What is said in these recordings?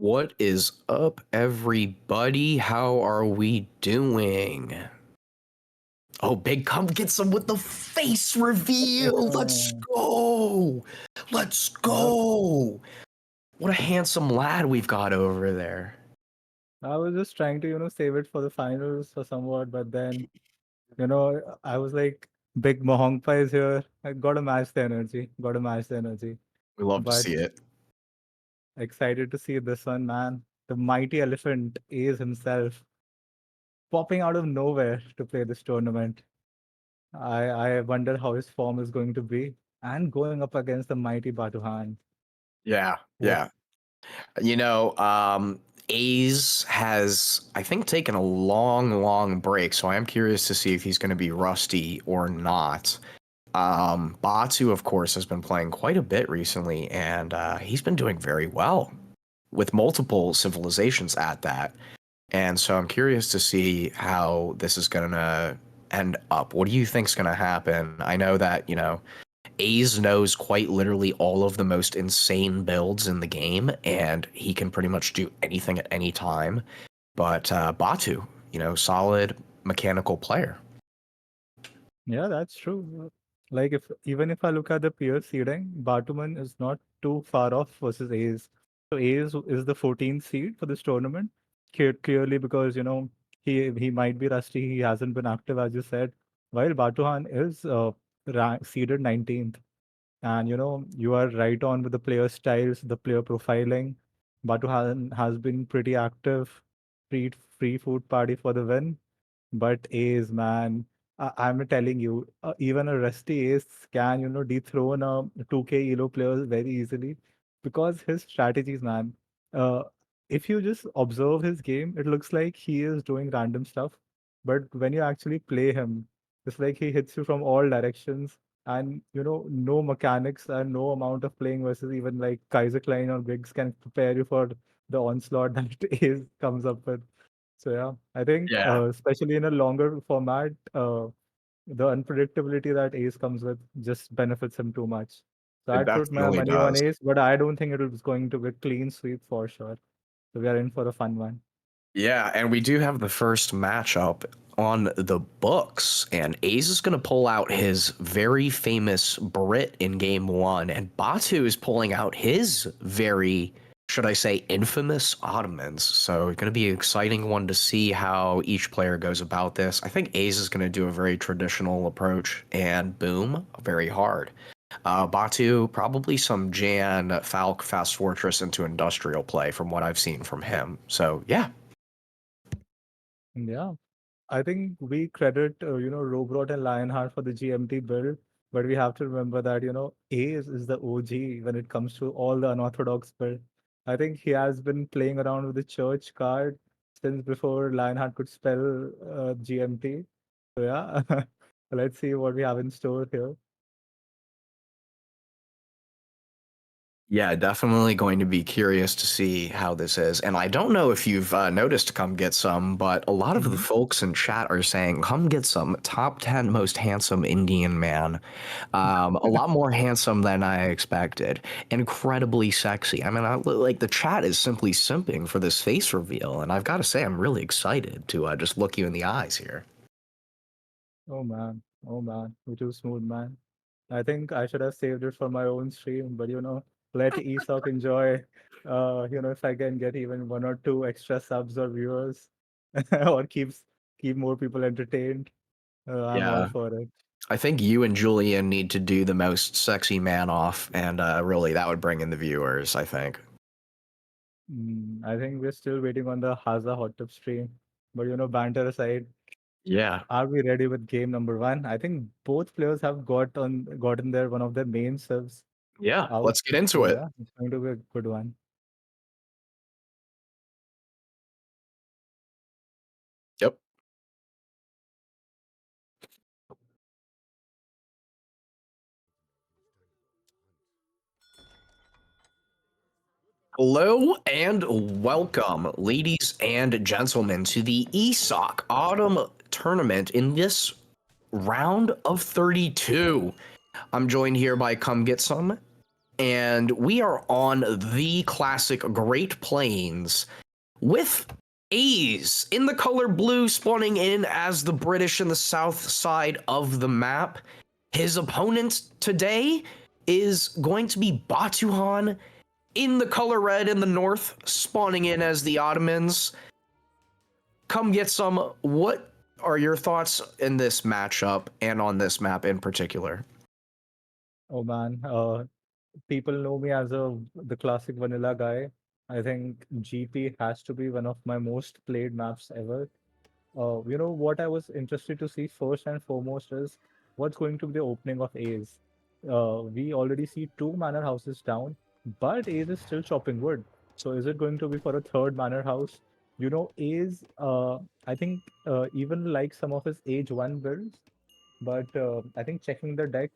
What is up, everybody? How are we doing? Oh, Big Come get some with the face reveal. Let's Yeah. go. Let's Yep. go. What a handsome lad we've got over there. I was just trying to, save it for the finals or somewhat, but then, I was like, big Mohongpa is here. I gotta match the energy. Gotta match the energy. We love to But see it. excited to see this one, man. The mighty elephant is himself popping out of nowhere to play this tournament. I wonder how his form is going to be. And going up against the mighty Batuhann. Yeah, What yeah. You know, A's has, I think, taken a long break, so I am curious to see if he's going to be rusty or not. Batu, of course, has been playing quite a bit recently, and he's been doing very well with multiple civilizations at that. And so I'm curious to see how this is going to end up. What do you think's going to happen? I know that, A's knows quite literally all of the most insane builds in the game, and he can pretty much do anything at any time. But Batu, solid mechanical player. Yeah, that's true. Like if even if I look at the peer seeding, Batuman is not too far off versus A's. So A's is the 14th seed for this tournament. Clearly because he might be rusty, he hasn't been active as you said. While Batuhan is seeded 19th. And you are right on with the player styles, the player profiling. Batuhan has been pretty active. Free food party for the win. But Ace, man, I'm telling you, even a rusty Ace can, dethrone a 2K Elo player very easily because his strategies, man. Uh, if you just observe his game, it looks like he is doing random stuff. But when you actually play him, it's like he hits you from all directions and, no mechanics and no amount of playing versus even like Kaiser Klein or Biggs can prepare you for the onslaught that Ace comes up with. So yeah, I think Yeah, especially in a longer format, the unpredictability that Ace comes with just benefits him too much. So it I'd put my definitely money on does. Ace, but I don't think it was going to be a clean sweep for sure. So we are in for a fun one. Yeah, and we do have the first matchup on the books, and Ace is going to pull out his very famous Brit in game one, and Batu is pulling out his very, should I say, infamous Ottomans. So it's going to be an exciting one to see how each player goes about this. I think Ace is going to do a very traditional approach, and boom, very hard. Batu, probably some Jan, Falk, Fast Fortress into industrial play from what I've seen from him. So yeah. Yeah, I think we credit Robrot and Lionheart for the GMT build, but we have to remember that Ace is the OG when it comes to all the unorthodox build. I think he has been playing around with the church card since before Lionheart could spell GMT. So yeah, let's see what we have in store here. Yeah, definitely going to be curious to see how this is. And I don't know if you've noticed Come Get Some, but a lot of the Hmm. folks in chat are saying Come Get Some, top 10 most handsome Indian man. A lot more handsome than I expected. Incredibly sexy. I mean, like the chat is simply simping for this face reveal. And I've got to say, I'm really excited to just look you in the eyes here. Oh man, you're too smooth, man. I think I should have saved it for my own stream, but let ESOC enjoy. If I can get even one or two extra subs or viewers, or keep more people entertained, I'm all Yeah. for it. I think you and Julian need to do the most sexy man off, and really that would bring in the viewers, I think. I think we're still waiting on the Haza hot tub stream, but banter aside, Yeah. are we ready with game number one? I think both players have gotten their one of their main subs Yeah, out, let's get into so it. yeah, it's going to be a good one. Yep. Hello and welcome, ladies and gentlemen, to the ESOC Autumn Tournament in this round of 32. I'm joined here by Come Get Some and we are on the classic Great Plains with A's in the color blue spawning in as the British in the south side of the map. His opponent today is going to be Batuhann in the color red in the north, spawning in as the Ottomans. Come get some. What are your thoughts in this matchup and on this map in particular? Oh man, people know me as the classic vanilla guy. I think GP has to be one of my most played maps ever. What I was interested to see first and foremost is what's going to be the opening of A's. We already see two manor houses down, but A's is still chopping wood. So is it going to be for a third manor house? A's, I think even like some of his age one builds, but I think checking the deck,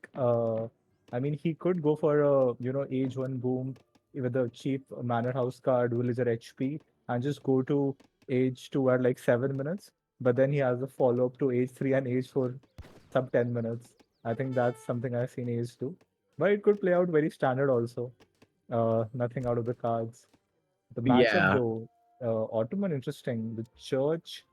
I mean, he could go for a age one boom with a cheap manor house card, villager HP, and just go to age two at like 7 minutes. But then he has a follow up to age three and age four sub 10 minutes. I think that's something I've seen age two, but it could play out very standard also. Nothing out of the cards. The matchup, Yeah. though, Ottoman interesting. The church,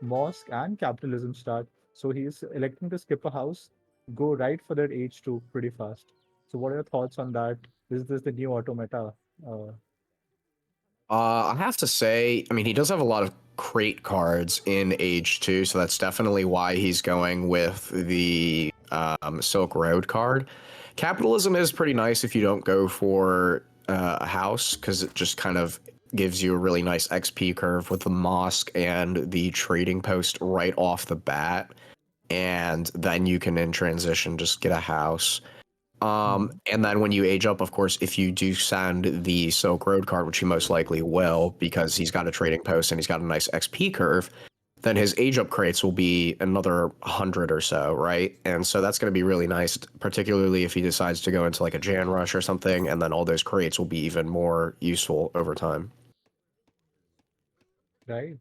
mosque, and capitalism start. So he's electing to skip a house, go right for that H2 pretty fast. So, what are your thoughts on that? Is this the new automata? Uh, I have to say, I mean, he does have a lot of crate cards in Age 2, so that's definitely why he's going with the Silk Road card. Capitalism is pretty nice if you don't go for a house, because it just kind of gives you a really nice XP curve with the mosque and the trading post right off the bat. And then you can, in transition, just get a house. mhm. And then when you age up, of course, if you do send the Silk Road card, which you most likely will, because he's got a trading post and he's got a nice XP curve, then his age up crates will be another 100 or so, right? And so that's going to be really nice, particularly if he decides to go into like a Jan Rush or something, and then all those crates will be even more useful over time. Right.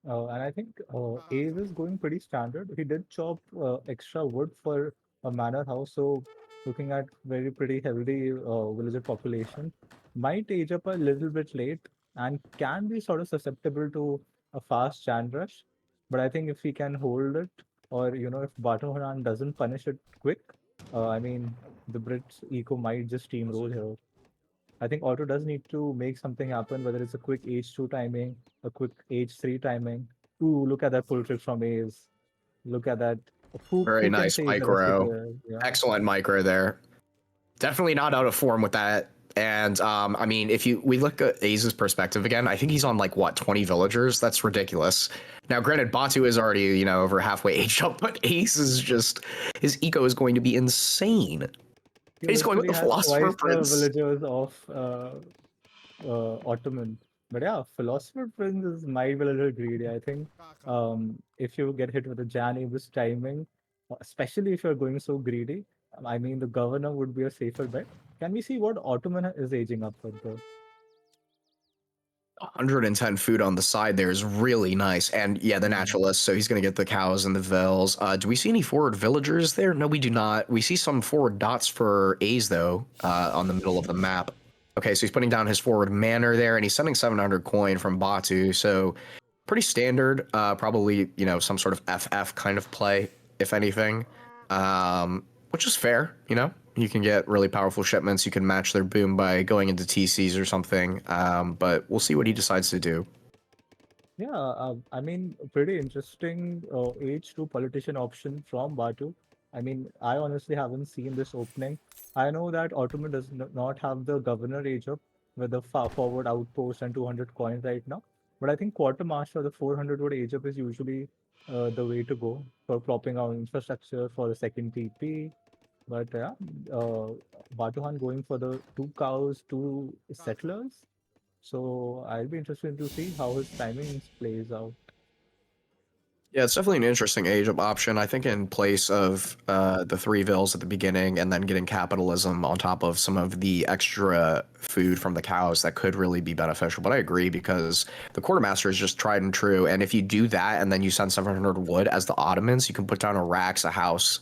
And I think Ace is going pretty standard. He did chop extra wood for a manor house, so looking at very pretty healthy villager population. Might age up a little bit late and can be sort of susceptible to a fast Chan rush. But I think if he can hold it, or if Batuhann doesn't punish it quick, I mean the Brits eco might just steamroll here. I think Auto does need to make something happen, whether it's a quick H2 timing, a quick H3 timing. Ooh, look at that pull trick from Ace. Look at that. Very Who can nice say he's a rusty micro. player? Yeah. Excellent micro there. Definitely not out of form with that. And I mean, if we look at Aze's perspective again, I think he's on like what 20 villagers. That's ridiculous. Now, granted, Batu is already over halfway aged up, but Ace is just his eco is going to be insane. He He's going with literally the has Philosopher twice the Prince. villagers of Ottoman. But yeah, Philosopher Prince is might be a little greedy. I think if you get hit with a Jan Avis timing, especially if you're going so greedy, I mean, the governor would be a safer bet. Can we see what Ottoman is aging up with, though? 110 food on the side there is really nice. And yeah, the Mhm. naturalist, so he's going to get the cows and the vills. Do we see any forward villagers there? No, we do not. We see some forward dots for A's, though, on the middle of the map. Okay, so he's putting down his forward manor there, and he's sending 700 coin from Batu. So pretty standard, probably, some sort of FF kind of play, if anything, which is fair, You can get really powerful shipments. You can match their boom by going into TCs or something, but we'll see what he decides to do. Yeah, I mean, pretty interesting H2 politician option from Batu. I mean, I honestly haven't seen this opening. I know that Ottoman does not have the governor age up with the far forward outpost and 200 coins right now. But I think quartermaster, the 400 would age up is usually the way to go for plopping out infrastructure for the second TP. But yeah, uh, Batuhan going for the two cows, two settlers. So I'll be interested to see how his timings plays out. Yeah, it's definitely an interesting age up option. I think in place of the three vills at the beginning and then getting capitalism on top of some of the extra food from the cows, that could really be beneficial. But I agree because the quartermaster is just tried and true. And if you do that and then you send 700 wood as the Ottomans, you can put down a racks, a house,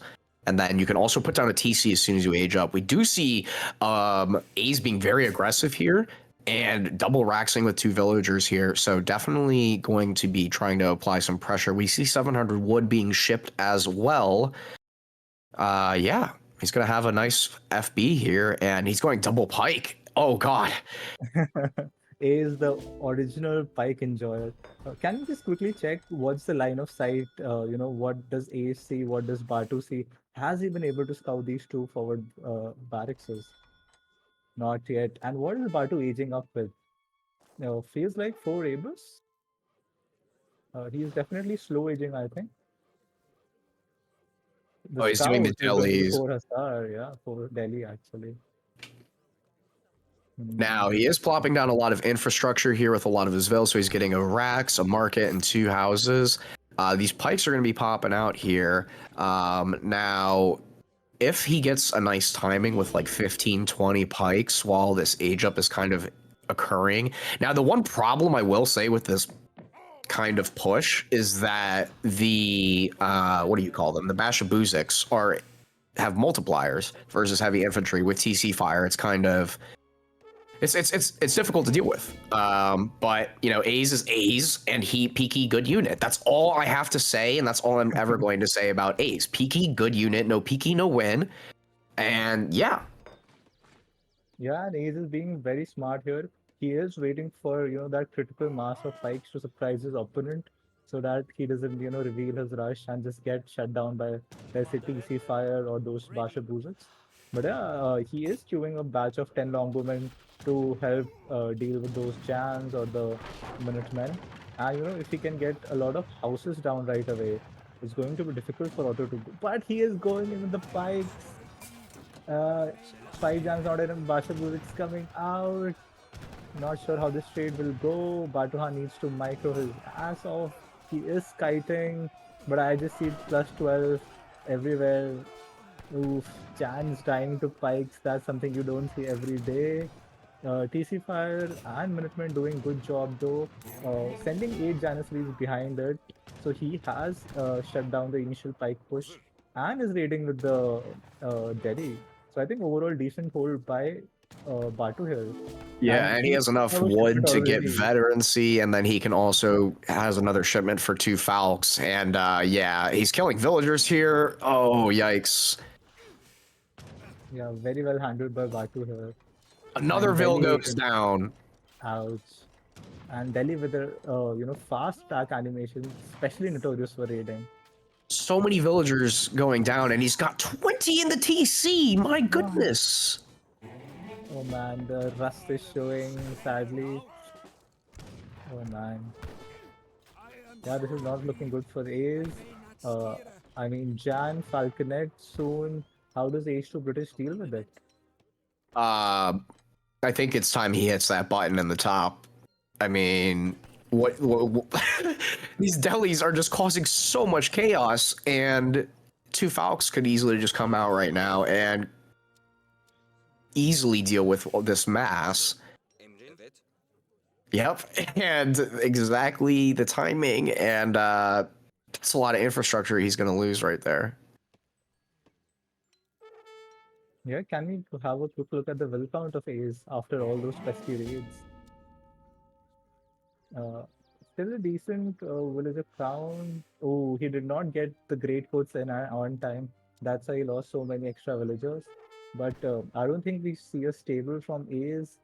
And then you can also put down a TC as soon as you age up. We do see A's being very aggressive here and double raxing with 2 villagers here. So definitely going to be trying to apply some pressure. We see 700 wood being shipped as well. Yeah, he's going to have a nice FB here, and he's going double pike. Oh, God. A is the original pike enjoyer. Can you just quickly check what's the line of sight? What does A see? What does Batu see? Has he been able to scout these 2 forward barracks? Not yet. And what is Batu aging up with? Feels like 4 Abus. He's definitely slow aging, I think. The Oh, he's doing the scout is going to be delis. 4 Hasar, yeah, 4 Delhi actually. Now, he is plopping down a lot of infrastructure here with a lot of his villas, so he's getting a racks, a market, and 2 houses. These pikes are going to be popping out here. Now, if he gets a nice timing with like 15, 20 pikes while this age up is kind of occurring. Now, the one problem I will say with this kind of push is that the, what do you call them? The Bashabuziks have multipliers versus heavy infantry with TC fire. It's kind of, it's difficult to deal with. But you know, A's is A's, and he peaky good unit. That's all I have to say, and that's all I'm ever going to say about A's. Peaky good unit, no peaky, no win. And yeah. Yeah, and Ace is being very smart here. He is waiting for, that critical mass of pikes to surprise his opponent so that he doesn't, reveal his rush and just get shut down by, let's say, TC Fire or those Basha Boozers. But yeah, he is queuing a batch of 10 Longbowmen to help deal with those Jans or the Minutemen. And, if he can get a lot of houses down right away, it's going to be difficult for Otto to go. But he is going in with the pikes. Uh, 5 jams not in, Basha Buzik's coming out. Not sure how this trade will go. Batuhann needs to micro his ass off. He is kiting, but I just see plus 12 everywhere. Oof, Jan's dying to pikes. That's something you don't see every day. TC Fire and Minutemen doing good job though. Sending 8 Janissaries behind it. So he has shut down the initial pike push and is raiding with the Delhi. So I think overall decent hold by Batu here. Yeah, And and he he has enough have a shipment wood to get already. veterancy, and then he can also has another shipment for 2 Falcons. And yeah, he's killing villagers here. Oh, yikes. Yeah, very well handled by Batu here. Another And Vil Delhi, goes down. ouch. And Delhi with a fast stack animation, especially notorious for raiding. So many villagers going down, and he's got 20 in the TC. My What? goodness. Oh man, the rust is showing sadly. Oh man. Yeah, this is not looking good for A's. Uh, I mean, Jan, Falconet soon. How does H2 British deal with it? I think it's time he hits that button in the top. I mean, what these delis are just causing so much chaos, and 2 Falcons could easily just come out right now and easily deal with this mass. Yep, and exactly the timing, and that's a lot of infrastructure he's going to lose right there. Yeah, can we have a quick look at the will count of A's after all those pesky raids? Uh, Still a decent villager crown. Oh, he did not get the great coats in on time. That's why he lost so many extra villagers. But I don't think we see a stable from A's.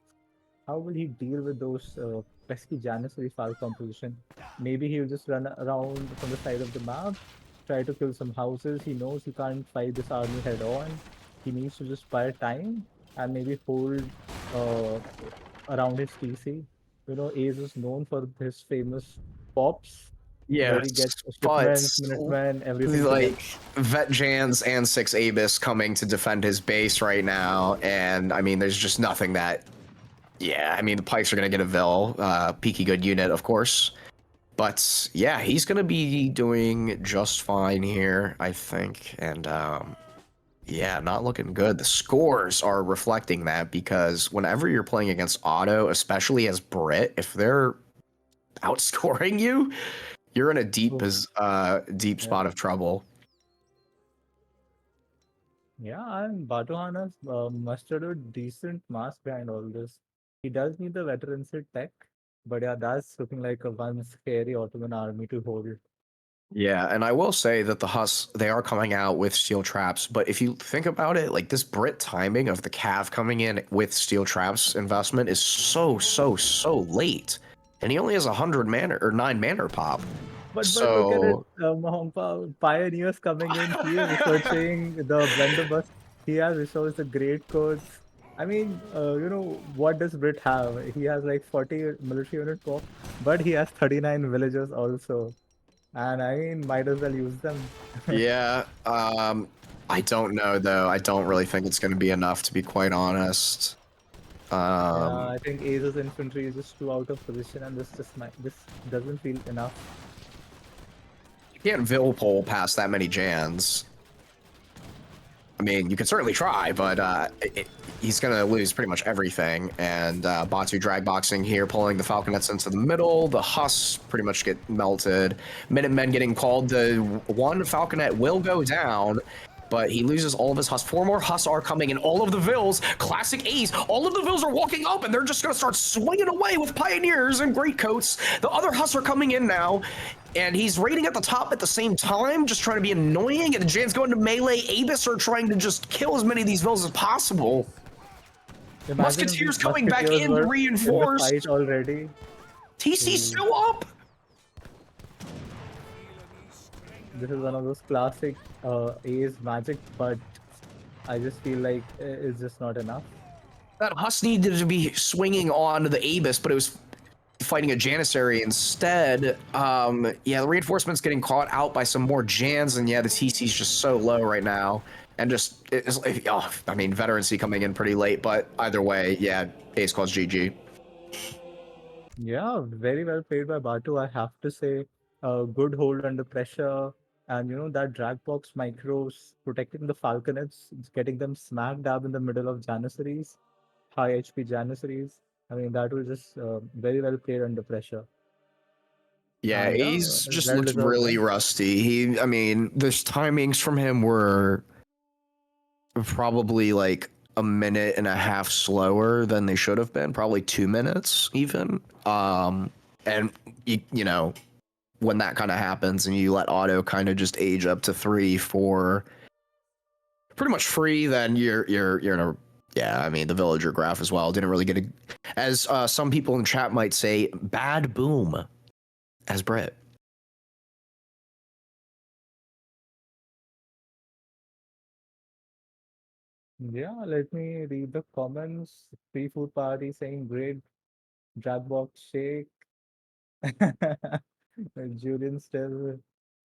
How will he deal with those pesky Janissary foul composition? Maybe he'll just run around from the side of the map, try to kill some houses. He knows he can't fight this army head on. He needs to just buy time and maybe hold uh, around his TC. Ace is known for his famous pops, where he Yes, gets but shipments, Minutemen, everything together. like Vet Jans and 6 Abus coming to defend his base right now, and I mean, there's just nothing that. Yeah, I mean, the Pikes are gonna get a Vil, peaky good unit, of course. But yeah, he's gonna be doing just fine here, I think. And yeah, not looking good. The scores are reflecting that, because whenever you're playing against Otto, especially as Brit, if they're outscoring you, you're in a deep Oh, deep yeah. spot of trouble. Yeah, and Batuhann has mustered a decent mass behind all this. He does need the veterancy tech, but yeah, that's looking like a one scary Ottoman army to hold. Yeah, and I will say that the Huss, they are coming out with steel traps, but if you think about it, like this Brit timing of the Cav coming in with steel traps investment is so late. And he only has 100 mana or 9 mana pop. But look at it, So Mahampa, pioneers coming in. He is researching the blunderbuss. He has researched the great codes. I mean, what does Brit have? He has like 40 military unit pop, but he has 39 villagers also. And I mean, might as well use them. yeah, I don't know though. I don't really think it's going to be enough to be quite honest. Yeah, Um, I think Ace's infantry is just too out of position, and this doesn't feel enough. you can't Vilpole past that many Jans. I mean, you could certainly try, but he's going to lose pretty much everything. And Batu drag boxing here, pulling the Falconets into the middle. The Huss pretty much get melted. Minutemen getting called. The one Falconet will go down, but he loses all of his Huss. 4 more Huss are coming, and all of the Vills, classic A's, all of the Vills are walking up, and they're just going to start swinging away with Pioneers and Greatcoats. The other Huss are coming in now, and he's raiding at the top at the same time, just trying to be annoying, and the Jan's going to melee. Abus are trying to just kill as many of these Vills as possible. Imagine if Musketeers these coming back musketeers in to were in the reinforce. fight already. TC's Ooh, still up. this is one of those classic A's magic, but I just feel like it's just not enough. That Huss needed to be swinging on the Abus, but it was fighting a Janissary instead. Yeah, the reinforcement's getting caught out by some more Jans, and yeah, the TC's just so low right now. And just, I mean, veterancy coming in pretty late, but either way, yeah, Ace calls GG. Yeah, very well played by Batu, I have to say. Good hold under pressure, and that drag box micros protecting the Falconets, getting them smack dab in the middle of Janissaries, high HP Janissaries. I mean, that was just very well played under pressure. Yeah, And yeah, Ace just well looked deserved really win. rusty. I mean, the timings from him were probably like a minute and a half slower than they should have been, probably 2 minutes even. And you know, when that kind of happens and you let auto kind of just age up to 3 4 pretty much free, then you're in a, yeah, I mean the villager graph as well didn't really get a, as some people in chat might say, bad boom as Brit. Yeah, let me read the comments. Free food party saying great drag box shake. Julian still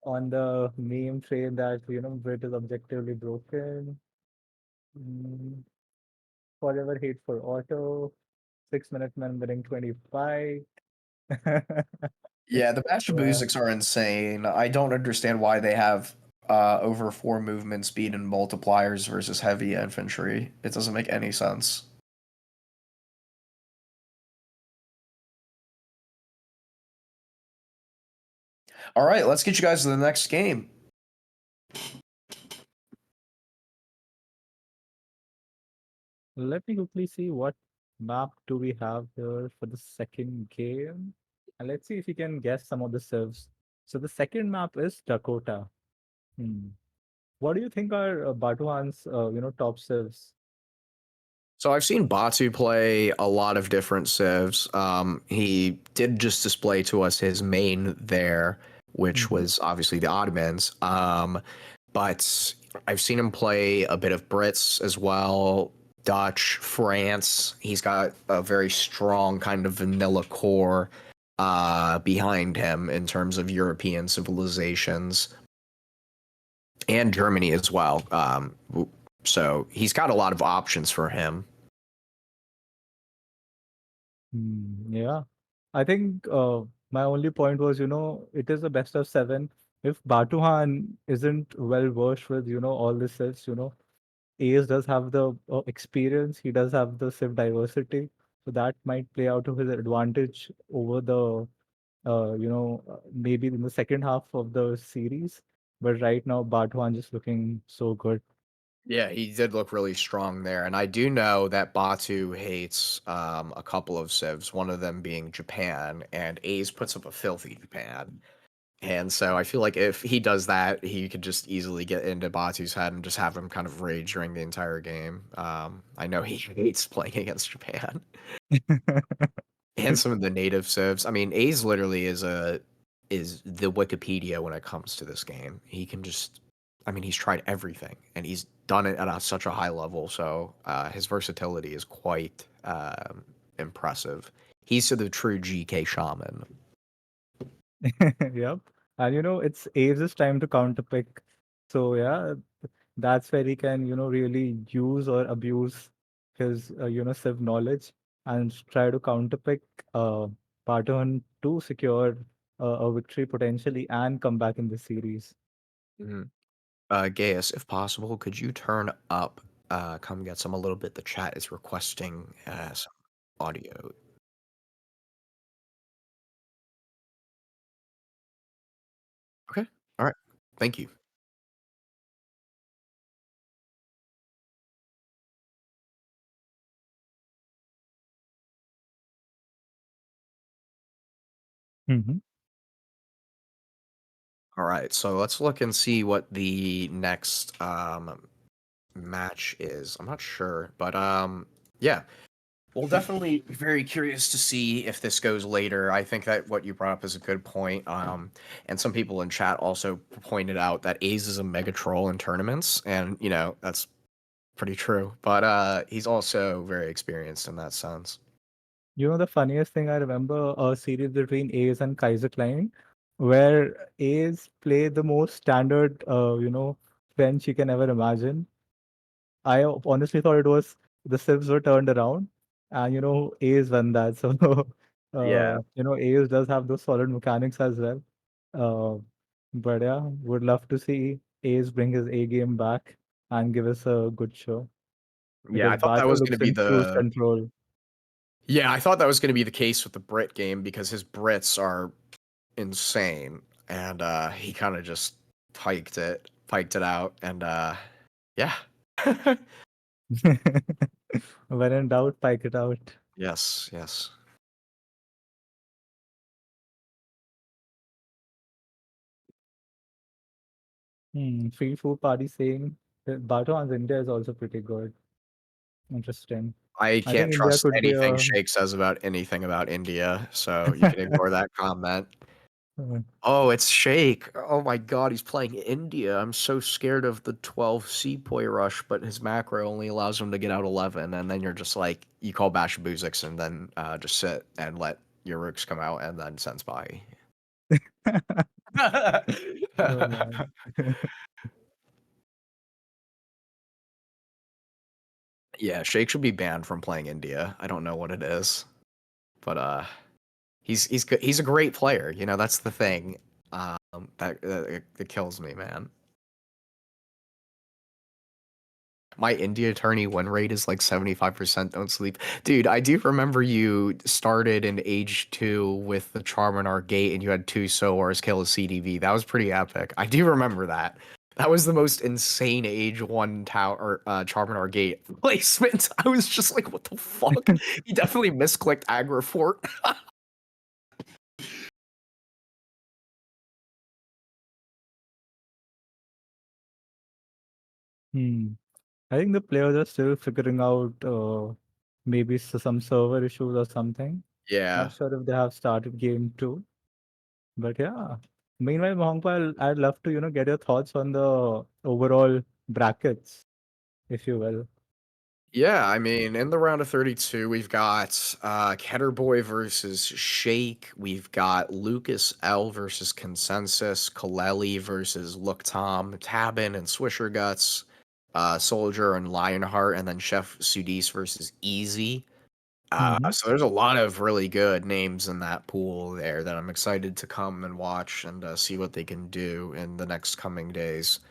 on the meme train that Brit is objectively broken. Mm, forever hate for auto. 6 minute man winning 25. Yeah, the Yeah. Bashabuziks are insane. I don't understand why they have over 4 movement speed and multipliers versus heavy infantry. It doesn't make any sense. All right, let's get you guys to the next game. Let me quickly see what map do we have here for the second game. And let's see if you can guess some of the civs. So the second map is Dakota. Hmm. What do you think are Batuhan's top civs? So I've seen Batu play a lot of different civs. He did just display to us his main there, which Mhm. was obviously the Ottomans. But I've seen him play a bit of Brits as well, Dutch, France. He's got a very strong kind of vanilla core behind him in terms of European civilizations and Germany as well. So he's got a lot of options for him. Yeah. I think my only point was, it is a best of seven. If Batuhan isn't well versed with, all the civs, AS does have the experience, he does have the civ diversity. So that might play out to his advantage over the, maybe in the second half of the series. But right now, Batuhan just looking so good. Yeah, he did look really strong there, and I do know that Batu hates a couple of civs, one of them being Japan, and Ace puts up a filthy Japan. And so I feel like if he does that, he could just easily get into Batu's head and just have him kind of rage during the entire game. I know he hates playing against Japan and some of the native civs. I mean, Ace literally is the Wikipedia when it comes to this game. He can just, I mean, he's tried everything and he's done it at such a high level. So his versatility is quite impressive. He's the true GK shaman. Yep. And it's Abe's time to counterpick. So yeah, that's where he can, really use or abuse his, Civ knowledge and try to counterpick uh, Batuhann to secure a victory potentially and come back in the series. Mhm. Gaius, if possible, could you turn up, come get some a little bit? The chat is requesting some audio. Okay. All right. Thank you. Hmm. All right. So let's look and see what the next match is. I'm not sure, but yeah. We'll definitely be very curious to see if this goes later. I think that what you brought up is a good point. And some people in chat also pointed out that Aze is a mega troll in tournaments, and that's pretty true. But he's also very experienced in that sense. The funniest thing I remember a series between Ace and Kaiser Klein, where Ace played the most standard, French you can ever imagine. I honestly thought it was the Civs were turned around, and Ace won that. So, Yeah. Ace does have those solid mechanics as well. Uh, but yeah, would love to see Ace bring his A game back and give us a good show Yeah, because I thought that Bato was going to looks be in cruise the control. yeah, I thought that was going to be the case with the Brit game because his Brits are insane, and he kind of just piked it out, and yeah. When in doubt, pike it out. Yes, yes. Free food party saying that Batuhan's India is also pretty good. Interesting. I I think can't India trust could be anything a. Shake says about anything about India, so you can ignore that comment. uh, Oh, it's Shake. Oh my god, he's playing India. I'm so scared of the 12 Sepoy rush, but his macro only allows him to get out 11, and then you're just like, you call Bash Buzix and then just sit and let your rooks come out and then sense by. Oh man. Yeah, Shake should be banned from playing India. I don't know what it is, but he's good. He's a great player. That's the thing. That kills me, man. My India attorney win rate is like 75%. Don't sleep. Dude, I do remember you started in age 2 with the Charminar Gate and you had 2 Soars kill a CDV. That was pretty epic. I do remember that. That was the most insane age 1 tower Charminar Gate placement. I was just like, what the fuck? He definitely misclicked Agrifort. Hmm. I think the players are still figuring out maybe some server issues or something. Not Yeah. sure if they have started game two, but yeah. Meanwhile, Mohangpa, I'd love to get your thoughts on the overall brackets, if you will. Yeah, I mean, in the round of 32, we've got Ketterboy versus Shake. We've got Lucas L versus Consensus, Kaleli versus Look Tom, Tabin and Swisher Guts, Soldier and Lionheart, and then Chef Sudis versus Easy. Mm-hmm. So there's a lot of really good names in that pool there that I'm excited to come and watch and see what they can do in the next coming days.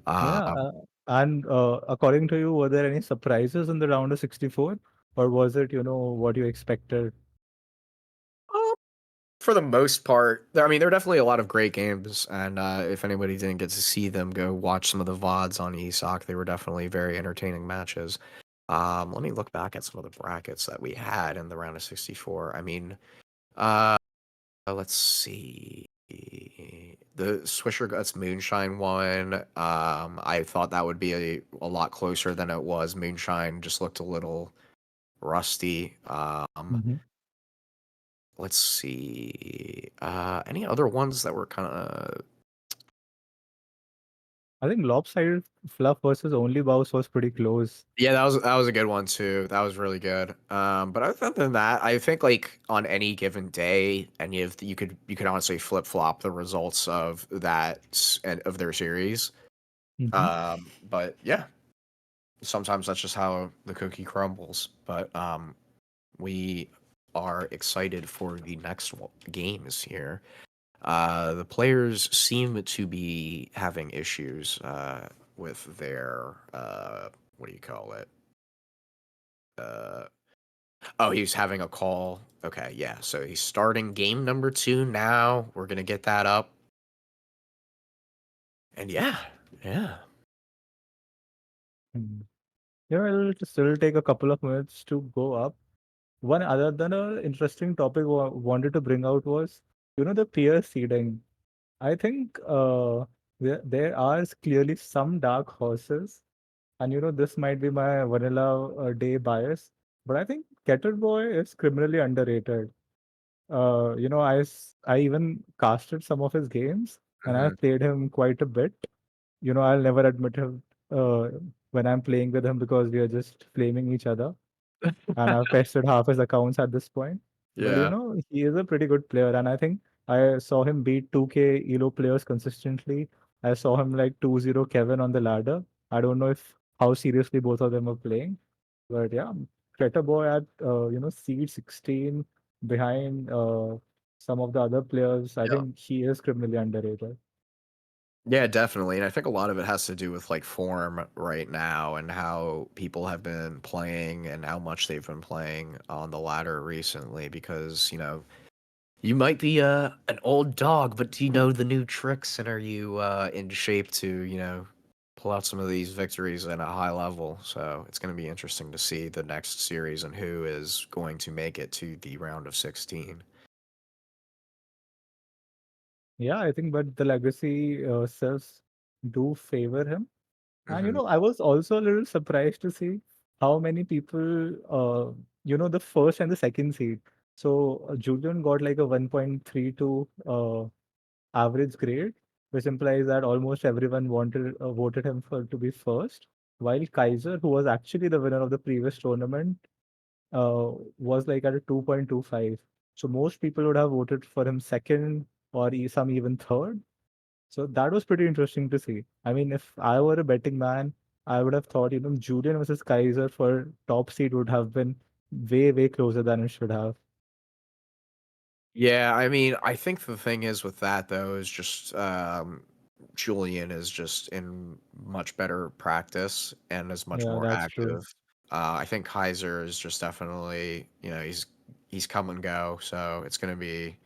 Uh, Yeah. And according to you, were there any surprises in the round of 64? Or was it, what you expected? for the most part, I mean, there are definitely a lot of great games, and if anybody didn't get to see them, go watch some of the VODs on ESOC. They were definitely very entertaining matches. Let me look back at some of the brackets that we had in the round of 64. I mean, let's see. The Swisher Guts Moonshine one, I thought that would be a lot closer than it was. Moonshine just looked a little rusty. Mhm. Let's see. Any other ones that were kind of. I think lopsided fluff versus only bows was pretty close. Yeah, that was a good one too. That was really good. But other than that, I think like on any given day, you could honestly flip flop the results of and of their series. Hmm. But yeah, sometimes that's just how the cookie crumbles. But we are excited for the next games here. The players seem to be having issues with their what do you call it? Uh, oh, he's having a call. Okay, yeah. So he's starting game number 2 now. We're gonna get that up. And yeah, yeah. Yeah, it'll still take a couple of minutes to go up. One other than a interesting topic wanted to bring out was, the peer seeding. I think there are clearly some dark horses, and this might be my vanilla day bias, but I think Kettle Boy is criminally underrated. I even casted some of his games, and Hmm. I've played him quite a bit. I'll never admit him when I'm playing with him because we are just flaming each other, and I've tested half his accounts at this point. But Yeah. he is a pretty good player, and I think I saw him beat 2K ELO players consistently. I saw him like 2-0 Kevin on the ladder. I don't know if how seriously both of them are playing, but yeah, Crater Boy at seed 16 behind some of the other players. I Yeah. think he is criminally underrated. Yeah, definitely. And I think a lot of it has to do with like form right now and how people have been playing and how much they've been playing on the ladder recently because, you might be an old dog, but do you know the new tricks and are you in shape to, pull out some of these victories at a high level? So it's going to be interesting to see the next series and who is going to make it to the round of 16. Yeah, I think, but the legacy cells do favor him. And Hmm. I was also a little surprised to see how many people, the first and the second seed. So Julian got like a 1.32 average grade, which implies that almost everyone voted him for to be first. While Kaiser, who was actually the winner of the previous tournament, was like at a 2.25. So most people would have voted for him second or some even third. So that was pretty interesting to see. I mean, if I were a betting man, I would have thought, Julian versus Kaiser for top seed would have been way, way closer than it should have. Yeah, I mean, I think the thing is with that though is just Julian is just in much better practice and is much Yeah, more that's true. active. I think Kaiser is just definitely, he's come and go, so it's going to be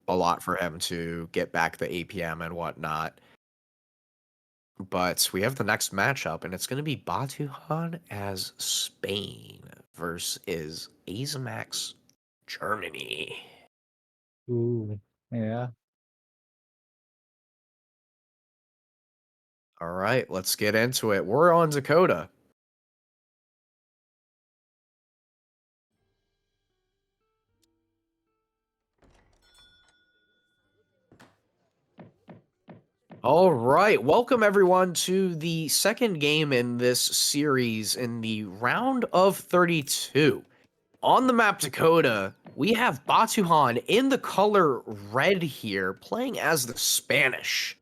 a lot for him to get back the APM and whatnot. But we have the next matchup, and it's going to be Batuhann as Spain versus Aizamk Germany. Ooh, yeah. All right, let's get into it. We're on Dakota. All right, welcome everyone to the second game in this series in the round of 32. On the map Dakota, we have Batuhan in the color red here, playing as the Spanish.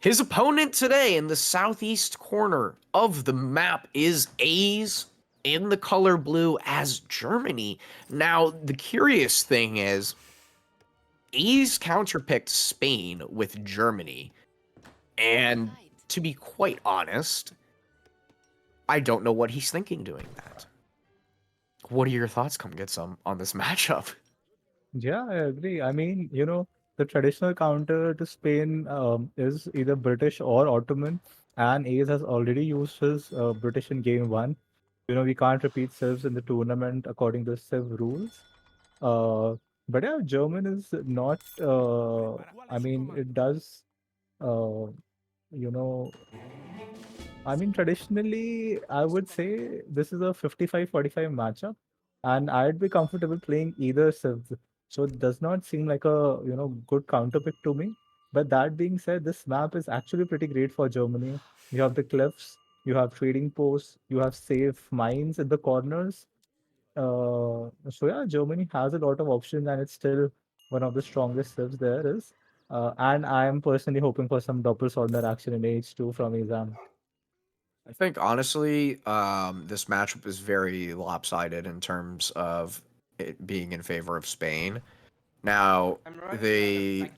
His opponent today in the southeast corner of the map is A's in the color blue as Germany. Now, the curious thing is, A's counterpicked Spain with Germany. And to be quite honest, I don't know what he's thinking doing that. What are your thoughts, come get some, on this matchup? Yeah, I agree. I mean, the traditional counter to Spain is either British or Ottoman, and Ace has already used his British in game one. We can't repeat civs in the tournament according to civ rules. Uh, but yeah, German is not. I mean, it does. Uh, you know, I mean, traditionally, I would say this is a 55-45 matchup, and I'd be comfortable playing either Civ. So it does not seem like a good counter pick to me. But that being said, this map is actually pretty great for Germany. You have the cliffs, you have trading posts, you have safe mines in the corners. So yeah, Germany has a lot of options, and it's still one of the strongest civs there is. And I am personally hoping for some double Soldner action in H2 from Aizamk. I think honestly, this matchup is very lopsided in terms of it being in favor of Spain. Now, the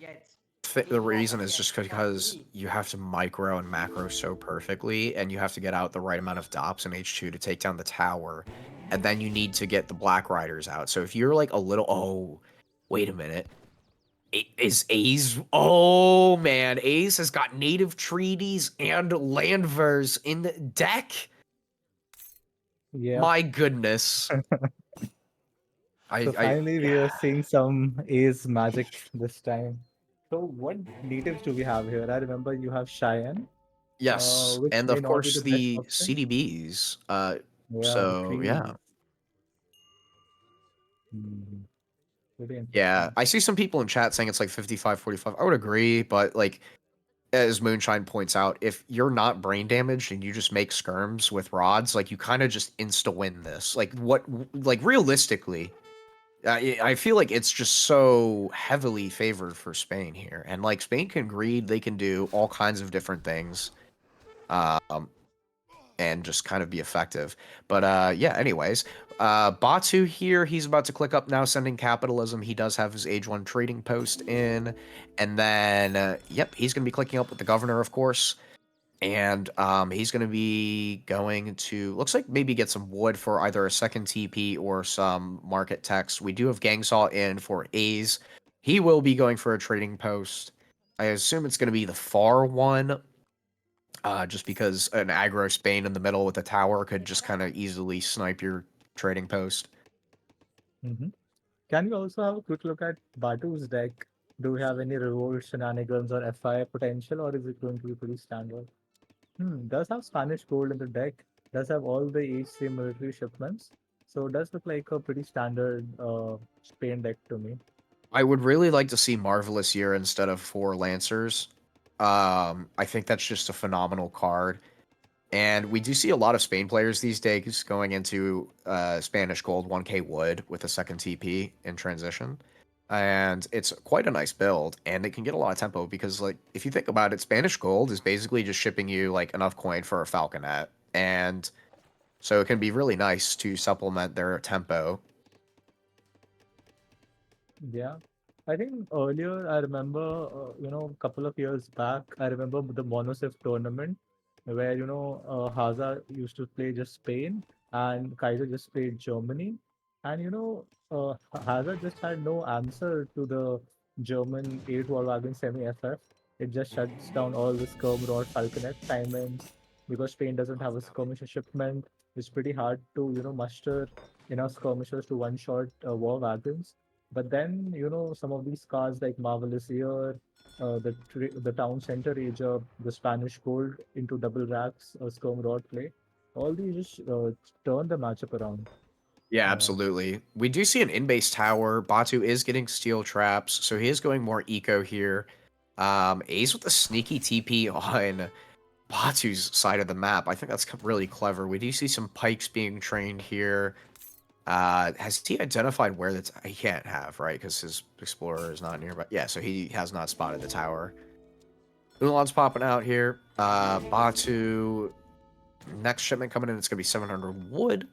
the reason is just because you have to micro and macro so perfectly, and you have to get out the right amount of dops in H2 to take down the tower, and then you need to get the Black Riders out. So if you're like a little, oh, wait a minute, is Ace? Oh man, Ace has got native treaties and landvers in the deck. Yeah. My goodness. So finally, we are seeing some A's magic this time. So what natives do we have here? I remember you have Cheyenne, Yes, which and may of not be course the best the option. CDBs. Yeah, the So yeah. cream. Hmm. Pretty Yeah, interesting. I see some people in chat saying it's like 55-45. I would agree, but like as Moonshine points out, if you're not brain damaged and you just make skirms with rods, like you kind of just insta win this. Like realistically, I feel like it's just so heavily favored for Spain here. And like Spain can greed, they can do all kinds of different things. Um, and just kind of be effective. But yeah, anyways, Batu here, he's about to click up now, sending capitalism. He does have his age one trading post in, and then yep, he's gonna be clicking up with the governor, of course. And he's going to be going to, looks like maybe get some wood for either a second TP or some market text. We do have Gangsaw in for A's. He will be going for a trading post. I assume it's going to be the far one, just because an aggro Spain in the middle with a tower could just kind of easily snipe your trading post. Hmm. Can we also have a quick look at Batu's deck? Do we have any revolt shenanigans or FI potential, or is it going to be pretty standard? Does have Spanish gold in the deck, does have all the HC military shipments. So it does look like a pretty standard Spain deck to me. I would really like to see Marvelous Year instead of 4 Lancers. I think that's just a phenomenal card. And we do see a lot of Spain players these days going into Spanish Gold 1K Wood with a second TP in transition. And it's quite a nice build, and it can get a lot of tempo because, like, if you think about it, Spanish Gold is basically just shipping you, like, enough coin for a Falconet. And so it can be really nice to supplement their tempo. Yeah. I think earlier I remember, a couple of years back, I remember the Monosif tournament where, Haza used to play just Spain and Kaiser just played Germany. And, Haza just had no answer to the German 8 wall wagon semi FF. It just shuts down all the skirm rod falconet timings because Spain doesn't have a skirmisher shipment. It's pretty hard to, muster enough skirmishers to one shot war wagons. But then, some of these cars like Marvelous Year, the town center age up, the Spanish Gold into double racks, skirm rod play, all these just turn the matchup around. Yeah, Uh, absolutely. We do see an in-base tower. Batu is getting steel traps, so he is going more eco here. Ace with a sneaky TP on Batu's side of the map. I think that's really clever. We do see some pikes being trained here. Has he identified where that's? He can't have, right? Because his explorer is not nearby. Yeah, so he has not spotted the tower. Ulan's popping out here. Batu, next shipment coming in, it's going to be 700 wood.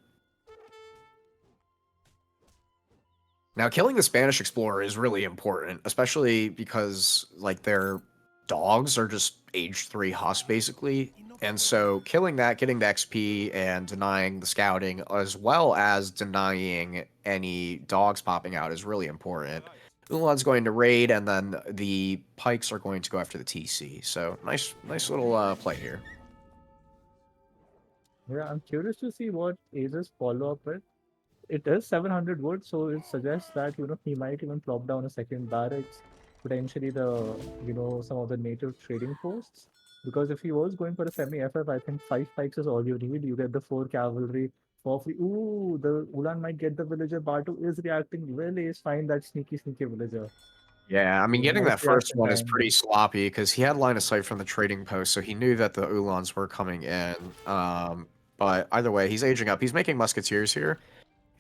Now, killing the Spanish explorer is really important, especially because, like, their dogs are just age 3 Huss, basically. And so killing that, getting the XP, and denying the scouting, as well as denying any dogs popping out, is really important. Ulan's going to raid, and then the pikes are going to go after the TC. So nice little play here. Yeah, I'm curious to see what Aces follow up with. It is 700 wood, so it suggests that he might even plop down a second barracks, potentially some of the native trading posts. Because if he was going for a semi FF, I think 5 pikes is all you need. You get the 4 cavalry for free. Ooh, the Ulan might get the villager. Batu is reacting well. Is fine that sneaky villager. Yeah, I mean, So getting nice that first reaction one is time. pretty sloppy because he had line of sight from the trading post, so he knew that the Ulans were coming in. But either way, he's aging up. He's making musketeers here.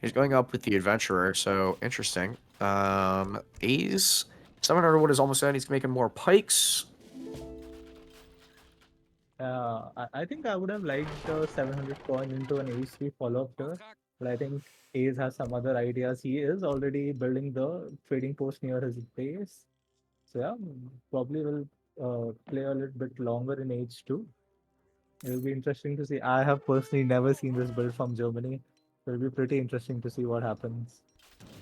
He's going up with the adventurer, so interesting. A's 700 wood is almost done. He's making more pikes. I think I would have liked the 700 coin into an H3 follow-up here, but I think Ace has some other ideas. He is already building the trading post near his base. So yeah, probably will play a little bit longer in H2. It'll be interesting to see. I have personally never seen this build from Germany. It'll be pretty interesting to see what happens.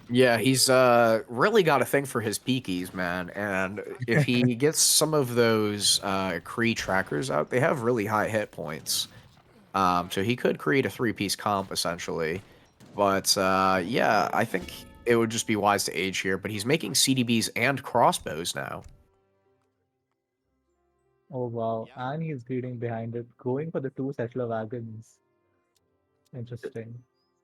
Yeah, he's really got a thing for his peakies, man. And if he gets some of those Kree trackers out, they have really high hit points. So he could create a 3-piece comp essentially. But yeah, I think it would just be wise to age here. But he's making CDBs and crossbows now. Oh wow, and he's greeting behind it, going for the 2 settler wagons. Interesting.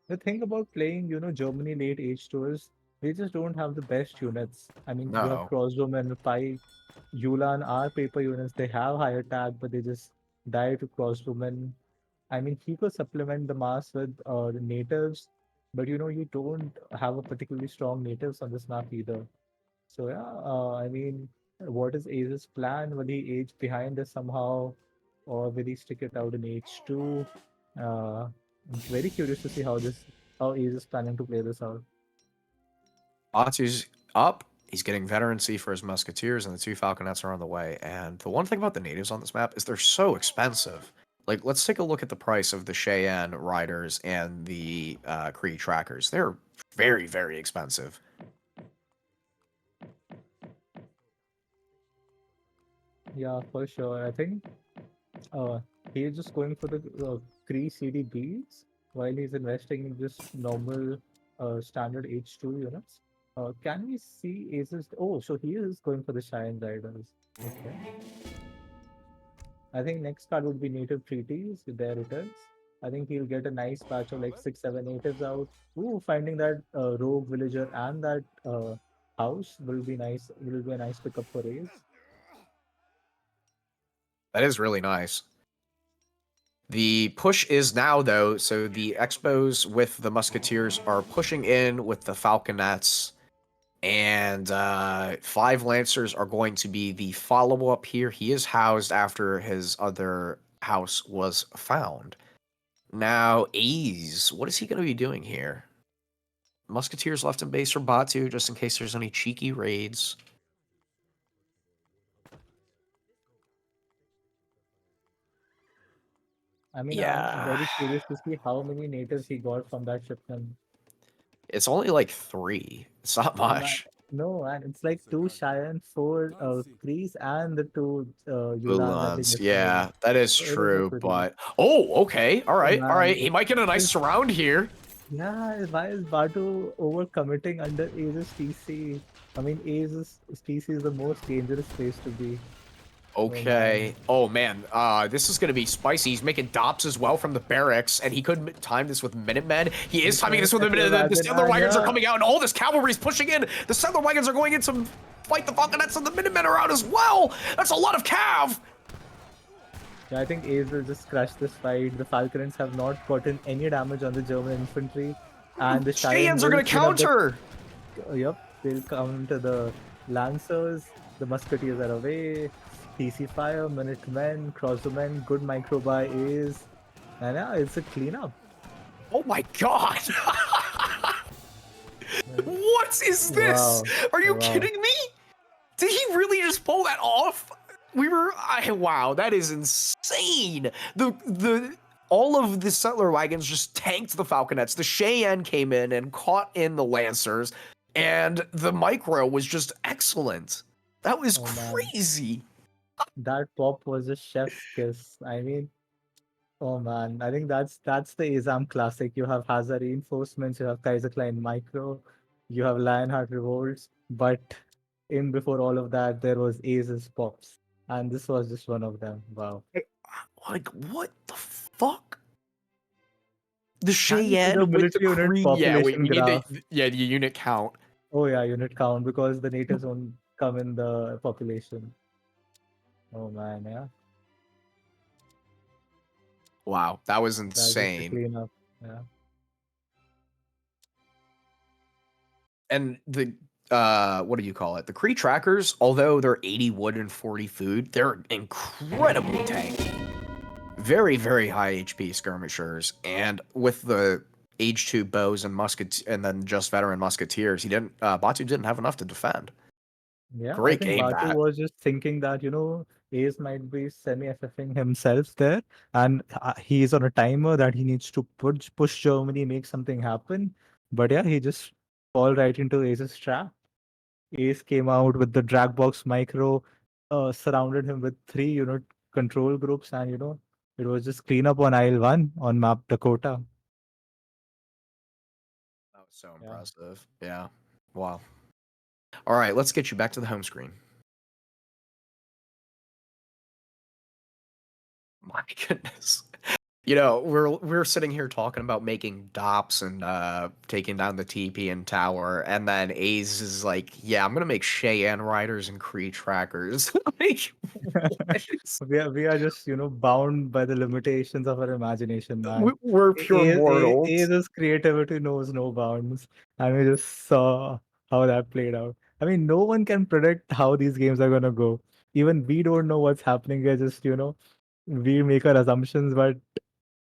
The thing about playing, Germany late age tours, they just don't have the best units. I mean, you have No. Crossdome Pike, Yulan are paper units. They have high attack, but they just die to Crossdome. I mean, he could supplement the mass with the natives, but you don't have a particularly strong natives on this map either. So yeah, I mean, what is Ace's plan? Will he age behind us somehow, or will he stick it out in H2? I'm very curious to see how Ace is planning to play this out. Batu's up. He's getting veterancy for his musketeers, and the 2 falconets are on the way. And the one thing about the natives on this map is they're so expensive. Like, let's take a look at the price of the Cheyenne riders and the Kree trackers. They're very, very expensive. Yeah, for sure. I think uh, he's just going for the Kree CDBs while he's investing in just normal standard H2 units. Can we see Ace's? Oh, so he is going for the Cheyenne riders. Okay. I think next card would be native treaties. There it is. I think he'll get a nice batch of like 6, 7 natives out. Ooh, finding that rogue villager and that house will be nice. Will be a nice pickup for Ace. That is really nice. The push is now, though, so the Expos with the Musketeers are pushing in with the Falconets, and 5 Lancers are going to be the follow-up here. He is housed after his other house was found. Now, Aze, what is he going to be doing here? Musketeers left in base for Batu, just in case there's any cheeky raids. I mean, I'm Yeah. very curious to see how many natives he got from that shipment. It's only like 3. It's not Man, much. no, and it's like 2 Cheyenne, 4 Krees, and the 2 Yulan that they Ulans, get from him. yeah, that is So it is a true, pretty. but... Oh, okay, Oh all right. man, He might get a nice surround here. yeah, why is Batu overcommitting under Ace's TC? I mean, Ace's TC is the most dangerous place to be. Oh Okay. man. Oh, man. This is going to be spicy. He's making dops as well from the barracks, and he could time this with Minutemen. He is timing Okay, this with the settler Minutemen. The wagon, Sailor and Wagons are yeah. coming out, and all this cavalry is pushing in. The Sailor Wagons are going in to fight the Falconets, and the Minutemen are out as well. That's a lot of cav. Yeah, I think Ace will just crush this fight. The Falconets have not gotten any damage on the German infantry, and the Cheyenne Cheyennes are will going to clean up the. counter. Yep, they'll counter the Lancers. The Musketeers are away. PC fire, Minutemen, Crossbowmen, good micro by Ace. And yeah, it's a cleanup. Oh, my God. What is this? Wow. Are you Wow. kidding me? Did he really just pull that off? Wow, that is insane. The all of the settler wagons just tanked the falconets. The Cheyenne came in and caught in the lancers, and the micro was just excellent. That was Oh man, crazy. that pop was a chef's kiss. I mean, oh man, I think that's the Azam classic. You have Hazard reinforcements, you have Kaiser Klein Micro, you have Lionheart Revolts, but in before all of that, there was Aces Pops, and this was just one of them. Wow. Like what the fuck? The Can you see the Cheyenne with the military unit Cree. Yeah, population we need the graph? the unit count. Oh yeah, unit count because the natives won't come in the population. Oh man, yeah, Wow, that was that's just a insane. cleanup. Yeah. And the what do you call it? The Cree trackers, although they're 80 wood and 40 food, they're incredibly tanky. Very, very high HP skirmishers. And with the age 2 bows and musket and then just veteran musketeers, he didn't Batu didn't have enough to defend. Yeah, I Great think game Batu that. was just thinking that, Ace might be semi-FFing himself there, and he's on a timer that he needs to push Germany, make something happen. But yeah, he just fall right into Ace's trap. Ace came out with the drag box micro, surrounded him with three unit control groups, and it was just clean up on aisle one on map Dakota. That was so Yeah. impressive. Yeah. Wow. All right, let's get you back to the home screen. My goodness. We're sitting here talking about making dops and taking down the TP and tower, and then A's is like, "Yeah, I'm gonna make Cheyenne riders and Cree trackers." Like, what? We are just bound by the limitations of our imagination, man. We're pure mortals. A's creativity knows no bounds, and we just saw how that played out. I mean, no one can predict how these games are gonna go. Even we don't know what's happening. We're just we make our assumptions, but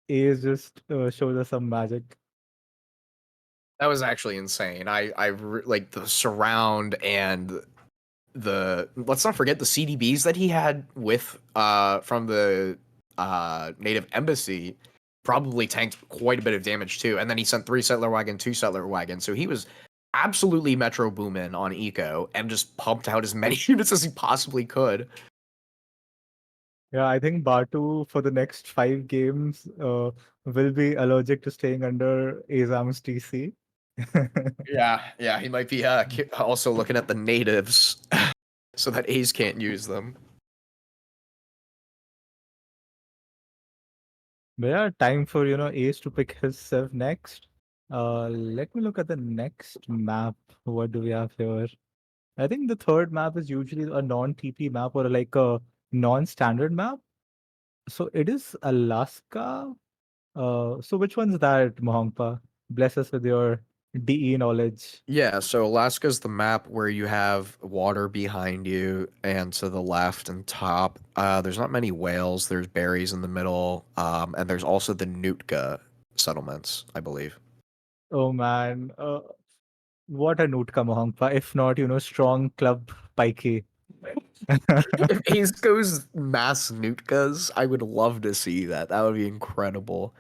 A's just shows us some magic. That was actually insane. Like the surround and the let's not forget the CDBs that he had with from the native embassy probably tanked quite a bit of damage too. And then he sent 3 settler wagon, 2 settler wagon. So he was absolutely Metro Boomin on Eco and just pumped out as many units as he possibly could. Yeah, I think Batu for the next 5 games will be allergic to staying under Azam's TC. Yeah, he might be also looking at the natives so that A's can't use them. But yeah, time for Ace to pick himself next. Let me look at the next map. What do we have here? I think the third map is usually a non-TP map or like a non-standard map. So it is Alaska. So which one's that, Mohangpa? Bless us with your DE knowledge. Yeah, so Alaska's the map where you have water behind you and to the left and top. There's not many whales. There's berries in the middle, and there's also the Nootka settlements, I believe. Oh man, what a Nootka Mohangpa, if not, strong club Pikey. If Ace goes mass Nootkas, I would love to see that. That would be incredible.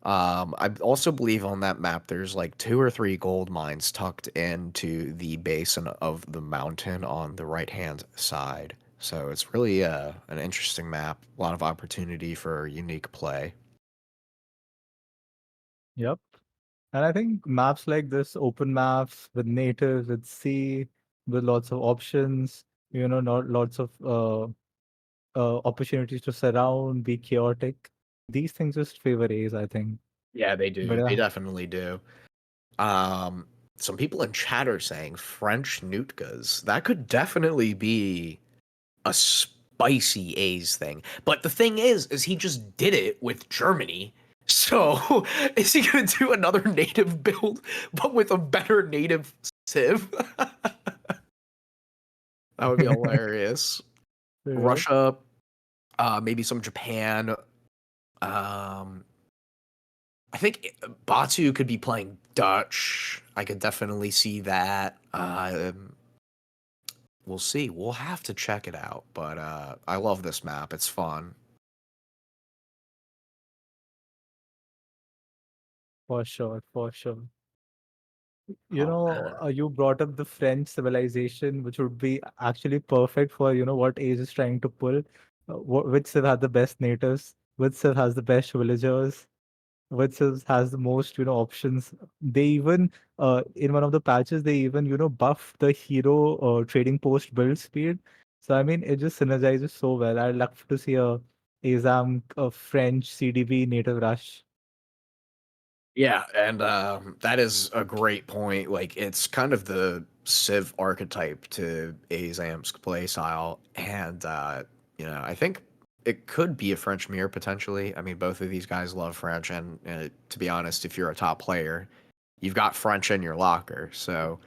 I also believe on that map there's like 2 or 3 gold mines tucked into the basin of the mountain on the right-hand side. So it's really an interesting map. A lot of opportunity for unique play. Yep. And I think maps like this, open maps with natives, with sea, with lots of options, not lots of opportunities to surround, be chaotic. These things just favor A's, I think. Yeah, they But do. They definitely do. Um, some people in chat are saying French Nootkas. That could definitely be a spicy A's thing. But the thing is he just did it with Germany. So is he gonna do another native build, but with a better native civ? That would be hilarious. yep. Russia, maybe some Japan. Um, I think Batu could be playing Dutch. I could definitely see that. we'll see. We'll have to check it out. But I love this map. It's fun. For sure, for sure. Oh man. You brought up the French civilization, which would be actually perfect for, what Age is trying to pull. Which still has the best natives, which still has the best villagers, which has the most, options. They even, in one of the patches, they even, buff the hero trading post build speed. So, I mean, it just synergizes so well. I'd love to see a Aizamk, a French CDB native rush. Yeah, and that is a great point. Like, it's kind of the Civ archetype to Azam's play style, and I think it could be a French mirror potentially. I mean, both of these guys love French, and to be honest, if you're a top player, you've got French in your locker. So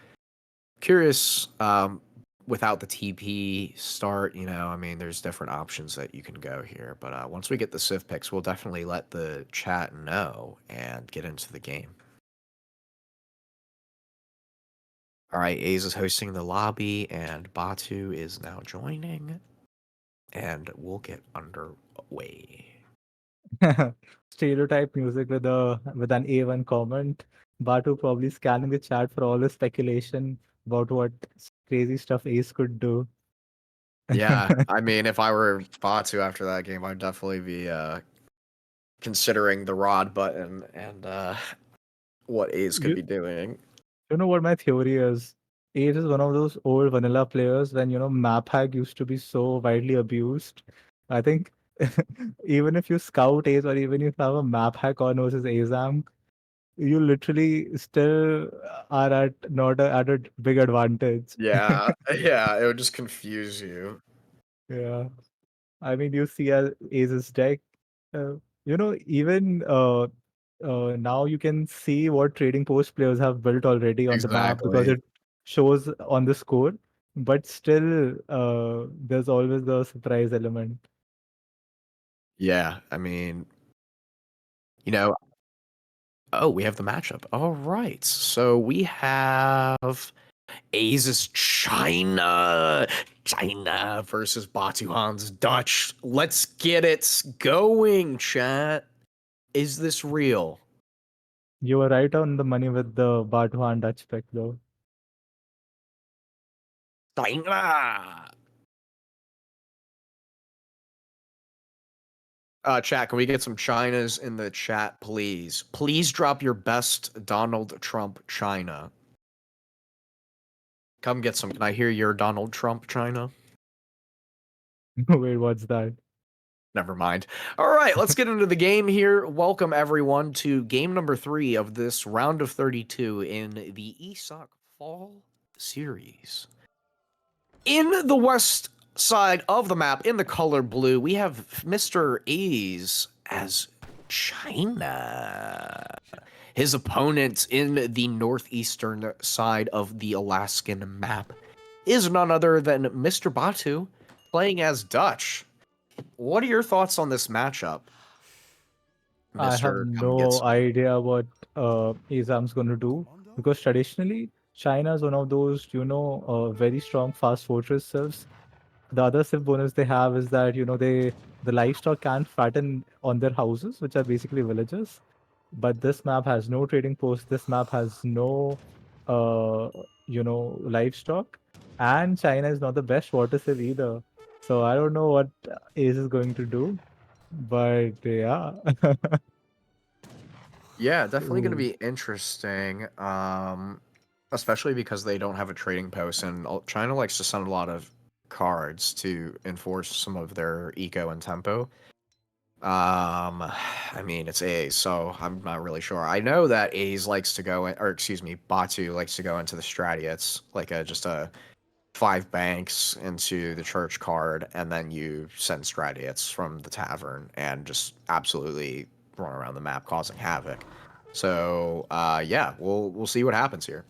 curious, without the TP start, I mean, there's different options that you can go here. But once we get the Civ picks, we'll definitely let the chat know and get into the game. All right, Aze is hosting the lobby, and Batu is now joining, and we'll get underway. Stereotype music with an A1 comment. Batu probably scanning the chat for all the speculation about what crazy stuff Ace could do. Yeah, I mean, if I were Batu after that game, I'd definitely be considering the rod button and what Aze could You, be doing. you know what my theory is? Ace is one of those old vanilla players when, map hack used to be so widely abused. I think even if you scout Ace or even if you have a map hack on versus Azam, you literally still are at not at a big advantage. Yeah, yeah, it would just confuse you. Yeah. I mean, you see Ace's deck. Uh, even now you can see what trading post players have built already on the map because Exactly. it shows on the score. But still, there's always the surprise element. Yeah, I mean, you know, oh, we have the matchup. All right, so we have Aze's China versus Batuhan's Dutch. Let's get it going, chat. Is this real? You were right on the money with the Batuhann Dutch pick, though. China. Chat, can we get some Chinas in the chat, please? Please drop your best Donald Trump China. Come get some. Can I hear your Donald Trump China? Wait, what's that? Never mind. All right, let's get into the game here. Welcome, everyone, to game number 3 of this round of 32 in the ESOC Fall Series. In the west side of the map, in the color blue, we have Mr. A's as China. His opponent in the northeastern side of the Alaskan map is none other than Mr. Batu, playing as Dutch. What are your thoughts on this matchup, I have Mr. Come Get no Some? idea what Azam's going to do because traditionally China is one of those, very strong fast fortress civs. The other civ bonus they have is that, the livestock can't fatten on their houses, which are basically villages. But this map has no trading post. This map has no, livestock, and China is not the best water civ either. So I don't know what Ace is going to do, but yeah. Yeah, definitely going to Ooh. be interesting. Especially because they don't have a trading post, and China likes to send a lot of cards to enforce some of their eco and tempo. I mean, it's A's, so I'm not really sure. I know that A's likes to go in, or excuse me, Batu likes to go into the Stratia. It's like just a 5 banks into the church card, and then you send Stradiates from the tavern and just absolutely run around the map causing havoc. So yeah, we'll see what happens here.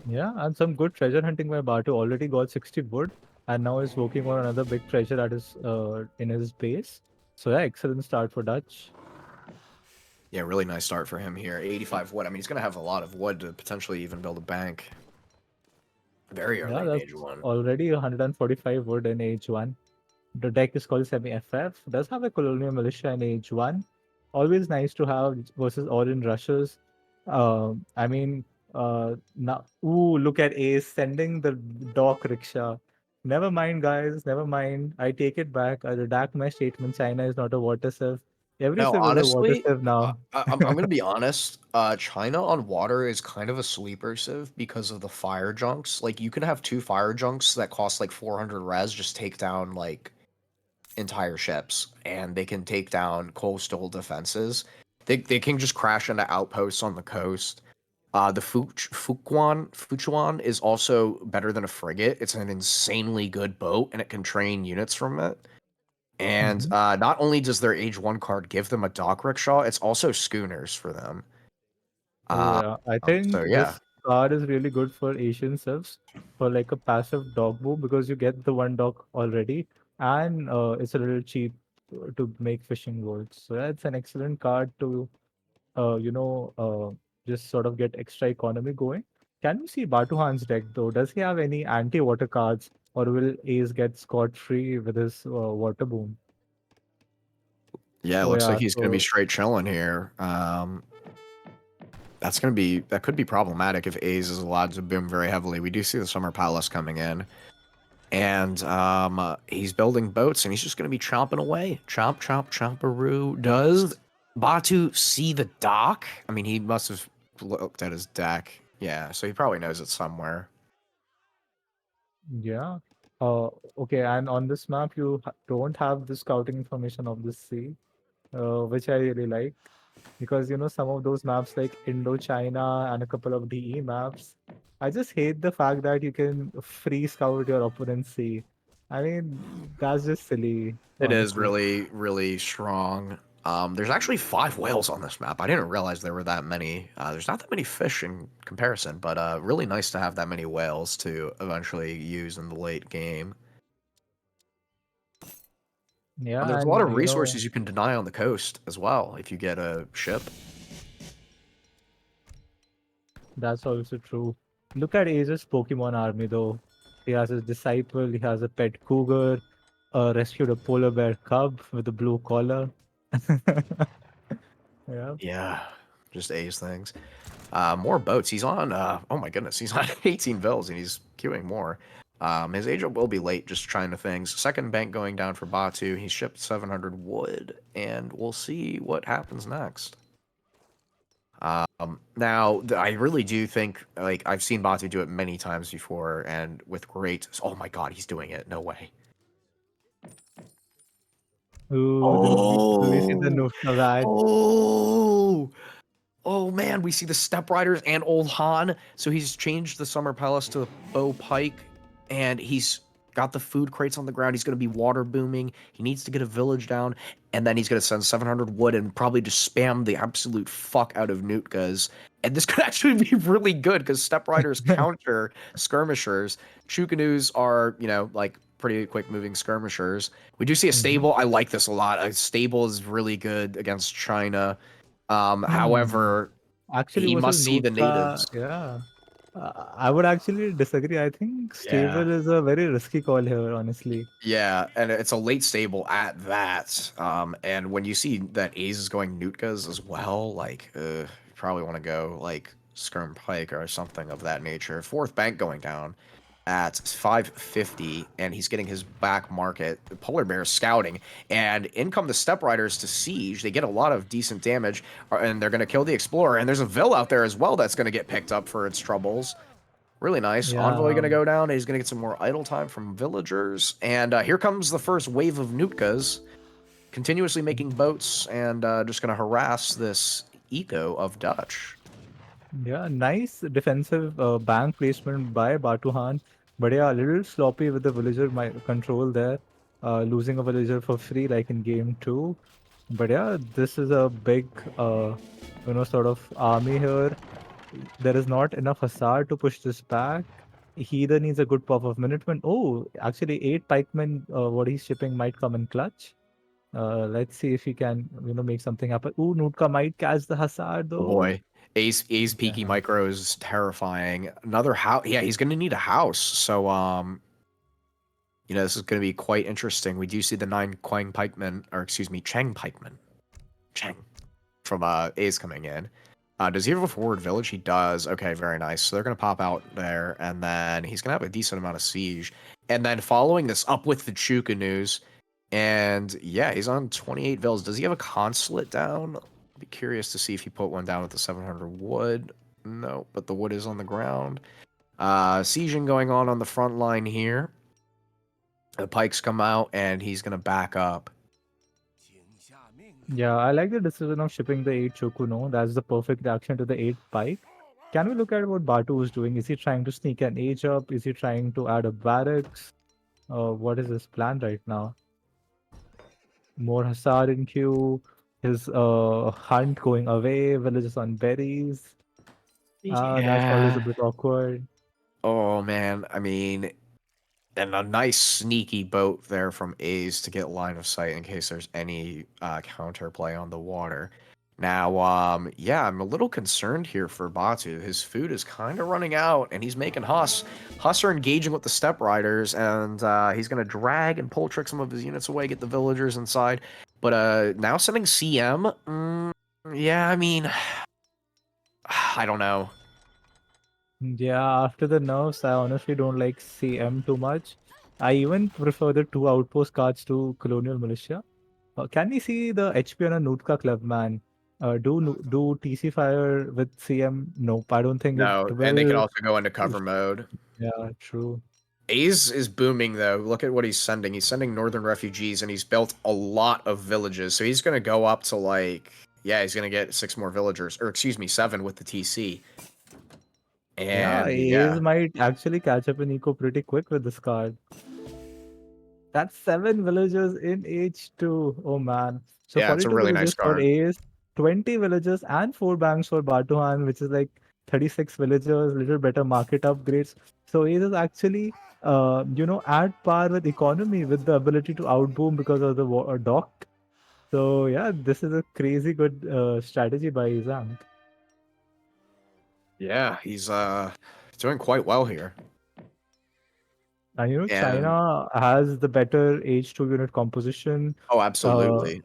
Yeah, and some good treasure hunting by Batu already got 60 wood and now is working on another big treasure that is in his base. So yeah, excellent start for Dutch. Yeah, really nice start for him here. 85 wood. I mean, he's gonna have a lot of wood to potentially even build a bank. Very Yeah, early in age that's one. already 145 wood in age 1. The deck is called Semi FF. Does have a Colonial Militia in age 1. Always nice to have versus all in rushes. I mean, now, ooh, look at Ace sending the dock rickshaw. Never mind, guys. Never mind. I take it back. I redact my statement. China is not a water sieve. Every No, sieve is a water honestly, sieve now. I'm gonna be honest. China on water is kind of a sleeper civ because of the fire junks. Like you can have two fire junks that cost like 400 res, just take down like entire ships, and they can take down coastal defenses. They can just crash into outposts on the coast. The Fuchuan is also better than a frigate. It's an insanely good boat, and it can train units from it. And Mhm. not only does their age one card give them a dock rickshaw, it's also schooners for them. Oh Uh, yeah, I think so yeah, this card is really good for Asian civs for like a passive dog boom because you get the one dog already, and it's a little cheap to make fishing boats. So yeah, it's an excellent card to uh, you know uh, just sort of get extra economy going. Can we see Batuhan's deck though? Does he have any anti-water cards, or will Ace get scot-free with his water boom? yeah, it Oh looks like yeah, he's gonna be so straight chilling here. That could be problematic if A's is allowed to boom very heavily. We do see the Summer Palace coming in, and he's building boats, and he's just gonna be chomping away, chomp, chomp, chomperoo. Does Batu see the dock? I mean, he must have looked at his deck. Yeah, so he probably knows it somewhere. yeah. Okay, and on this map, you don't have the scouting information of the sea, which I really like because some of those maps like Indochina and a couple of DE maps, I just hate the fact that you can free scout your opponent's sea. I mean, that's just silly, It is honestly. really, really strong. There's actually 5 whales on this map. I didn't realize there were that many. There's not that many fish in comparison, but really nice to have that many whales to eventually use in the late game. And Yeah, there's a lot and of resources you can deny on the coast as well if you get a ship. that's also true. Look at Ace's Pokemon army though. He has his disciple, he has a pet cougar, rescued a polar bear cub with a blue collar. Yeah. Yeah, just A's things. More boats. He's on, oh my goodness, he's on 18 bills and he's queuing more. His agent will be late just trying to things. Second bank going down for Batu. He shipped 700 wood, and we'll see what happens next. Now, I really do think, like, I've seen Batu do it many times before, and with great. Oh my god, he's doing it. No way. Ooh, do we see the Oh! Nufta badge? Oh! Oh man, we see the Step Riders and Old Han. So he's changed the Summer Palace to Bow Pike, and he's got the food crates on the ground. He's going to be water booming. He needs to get a village down, and then he's going to send 700 wood and probably just spam the absolute fuck out of Nootkas. And this could actually be really good because Step Riders counter skirmishers. Chukanoos are, like pretty quick moving skirmishers. We do see a Mhm. stable. I like this a lot. A stable is really good against China. Hmm. However, Actually, he versus must see the Nootka, natives. yeah. I would actually disagree. I think Yeah. stable is a very risky call here, honestly. Yeah, and it's a late stable at that. And when you see that A's is going Nootkas as well, like, you probably want to go like Skirm Pike or something of that nature. Fourth bank going down at 550, and he's getting his back market. The Polar Bear is scouting, and in come the Step Riders to siege. They get a lot of decent damage, and they're going to kill the Explorer. And there's a Vil out there as well that's going to get picked up for its troubles. Really nice. Envoy Yeah. going to go down. He's going to get some more idle time from villagers. And here comes the first wave of Nootkas, continuously making boats and just going to harass this eco of Dutch. Yeah, nice defensive bank placement by Batuhan. But yeah, a little sloppy with the villager control there. Losing a villager for free like in game two. But yeah, this is a big, sort of army here. There is not enough Hussar to push this back. He either needs a good pop of Minutemen. Oh, actually, 8 pikemen, what he's shipping might come in clutch. Let's see if he can, make something happen. Ooh, Nutka might catch the Hussar Oh though. boy. A's peaky Yeah. micro is terrifying. Another house. Yeah, he's gonna need a house. So this is gonna be quite interesting. We do see the 9 Quang pikemen, or excuse me, Chang pikemen. Chang from A's coming in. Does he have a forward village? He does. Okay, very nice. So they're gonna pop out there, and then he's gonna have a decent amount of siege. And then following this up with the Chuka news, and yeah, he's on 28 villas. Does he have a consulate down? I'd be curious to see if he put one down with the 700 wood. No, but the wood is on the ground. Sieging going on the front line here. The pikes come out, and he's gonna back up. Yeah, I like the decision of shipping the 8 Chokuno. That's the perfect reaction to the 8 Pike. Can we look at what Batu is doing? Is he trying to sneak an age up? Is he trying to add a barracks? What is his plan right now? More Hussar in queue, his hunt going away, villages on berries. That's always a Yeah. bit awkward. Oh man, I mean, and a nice sneaky boat there from A's to get line of sight in case there's any counterplay on the water. Now, yeah, I'm a little concerned here for Batu. His food is kind of running out, and he's making Huss. Huss are engaging with the Step Riders, and he's going to drag and pull trick some of his units away, get the villagers inside. But now sending CM, yeah, I mean, I don't know. Yeah, after the nerfs, I honestly don't like CM too much. I even prefer the 2 outpost cards to Colonial Militia. Can we see the HP on a Nootka Club, man? Do TC Fire with CM? Nope, I don't think it No, and they can will. also go into cover mode. Yeah, true. A's is booming though. Look at what he's sending. He's sending northern refugees, and he's built a lot of villages. So he's gonna go up to he's gonna get 6 more villagers, or excuse me, 7 with the TC. Yeah, And Ace yeah, might actually catch up in eco pretty quick with this card. That's 7 villagers in H2. Oh man. So yeah, it's a 42 really nice villages for card. Ace, 20 villages and 4 banks for Batuhann, which is like 36 villagers, little better market upgrades. So Ace is actually at par with economy with the ability to outboom because of the dock. So yeah, this is a crazy good strategy by Aizamk. Yeah, he's doing quite well here. And And China has the better H2 unit composition. oh, Uh, absolutely.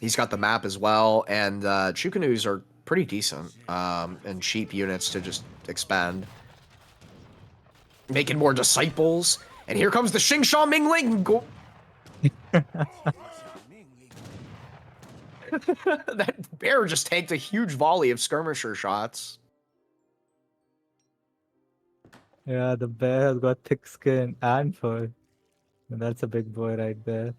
He's got the map as well, and Chukanus are pretty decent, and cheap units to just expand. Making more disciples, and here comes the Xing Sha Mingling. That bear just tanked a huge volley of skirmisher shots. Yeah, the bear has got thick skin and fur. And that's a big boy right there.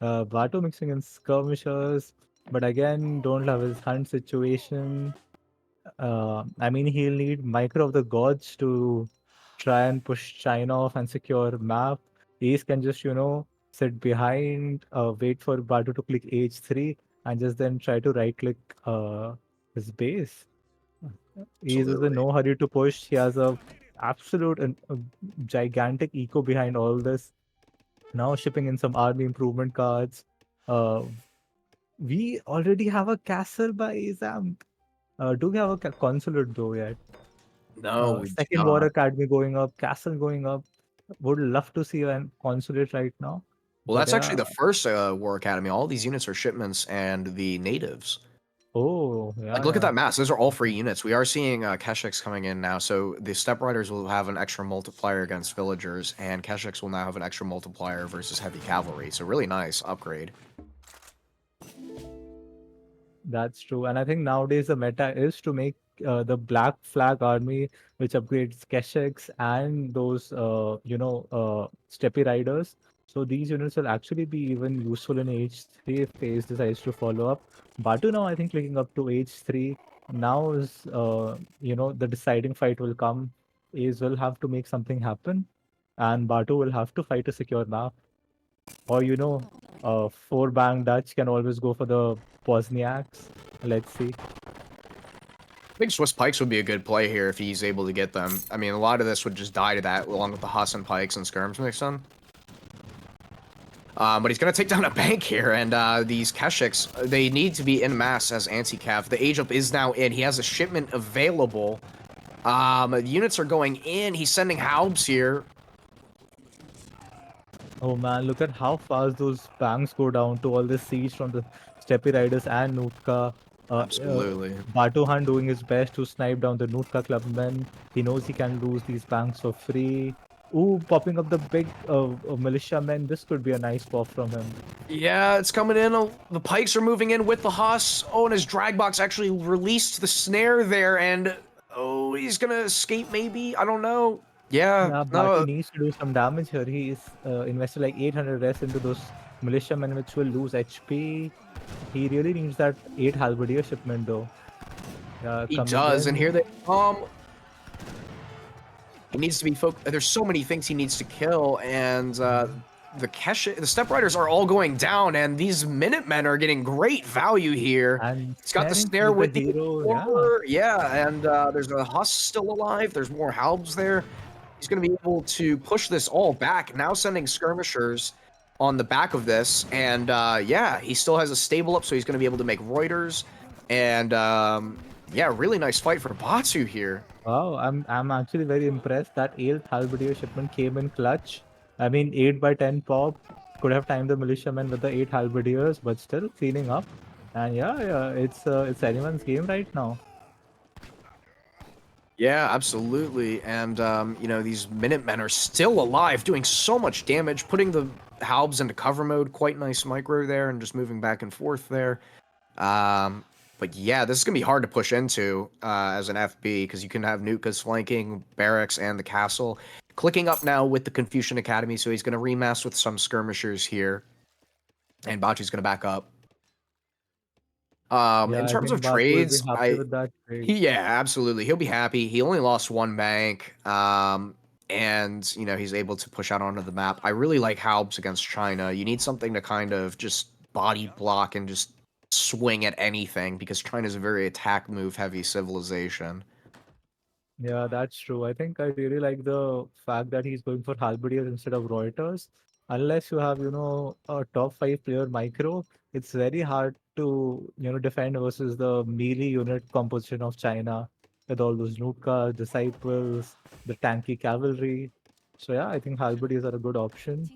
Bato mixing in skirmishers, but again, don't love his hunt situation. I mean, he'll need Micro of the Gods to try and push China off and secure map. Ace can just, sit behind, wait for Bato to click H3, and just then try to right click his base. Ace is in Absolutely. no hurry to push. He has a absolute and a gigantic eco behind all this. Now shipping in some army improvement cards. Uh, we already have a castle by Aizamk. Do we have a consulate though yet? No, we do Second War not. Academy going up, castle going up. Would love to see a consulate right now. Well, But that's actually yeah, the first War Academy. All these units are shipments and the natives. oh yeah, Like, look at yeah. that mass. Those are all free units. We are seeing Keshiks coming in now. So the Step Riders will have an extra multiplier against villagers, and Keshiks will now have an extra multiplier versus heavy cavalry. So really nice upgrade. That's true. And I think nowadays the meta is to make the Black Flag army, which upgrades Keshiks and those, Steppy Riders. So these units will actually be even useful in H3 if Ace decides to follow up. Batu now, I think, clicking up to H3. Now is, the deciding fight will come. Ace will have to make something happen, and Batu will have to fight a secure map. Or, 4 bang Dutch can always go for the Bosniaks. Let's see. I think Swiss Pikes would be a good play here if he's able to get them. I mean, a lot of this would just die to that, along with the Hassan Pikes and Skirms mixed in. But he's going to take down a bank here, and these Keshiks, they need to be in mass as anti-cav. The Aizamk is now in. He has a shipment available. Units are going in. He's sending Haubs here. Oh man, look at how fast those banks go down to all the siege from the Steppe Riders and Nootka. Absolutely. Batuhann doing his best to snipe down the Nootka clubmen. He knows he can lose these banks for free. Ooh, popping up the big militiamen. This could be a nice pop from him. Yeah, it's coming in. The pikes are moving in with the Huss. Oh, and his drag box actually released the snare there, and oh, he's gonna escape maybe? I don't know. Yeah, Yeah, Batu no. needs to do some damage here. He's invested like 800 res into those militiamen, which will lose HP. He really needs that 8 halberdier shipment though. Yeah, He coming does, and here in. they come. He needs to be focused. There's so many things he needs to kill, and the Step Riders are all going down, and these Minutemen are getting great value here. And He's got the snaring snare with the with the hero, yeah. Explorer, yeah, and there's a Huss still alive. There's more Halbs there. He's going to be able to push this all back. Now sending skirmishers on the back of this, and yeah, he still has a stable up, so he's going to be able to make Reuters, and yeah, really nice fight for Batu here. Wow, I'm actually very impressed that 8th halberdier shipment came in clutch. I mean, 8 by 10 pop could have timed the militiamen with the 8 halberdiers, but still cleaning up. And yeah, it's anyone's game right now. Yeah, absolutely. And, you know, these Minutemen are still alive, doing so much damage, putting the Halbs into cover mode. Quite nice micro there, and just moving back and forth there. But yeah, this is going to be hard to push into as an FB, because you can have Nutka's flanking, barracks, and the castle. Clicking up now with the Confucian Academy, so he's going to remass with some skirmishers here. And Bachi's going to back up. Yeah, In I terms of think Batu will be trades, happy with that trade. yeah, absolutely. He'll be happy. He only lost one bank, and you know he's able to push out onto the map. I really like Halbs against China. You need something to kind of just body block and just swing at anything because China's a very attack move heavy civilization. Yeah, that's true. I think I really like the fact that he's going for halberdiers instead of Reuters. Unless you have, a top 5 player micro, it's very hard to, defend versus the melee unit composition of China with all those Nutka, disciples, the tanky cavalry. So yeah, I think halberdiers are a good option.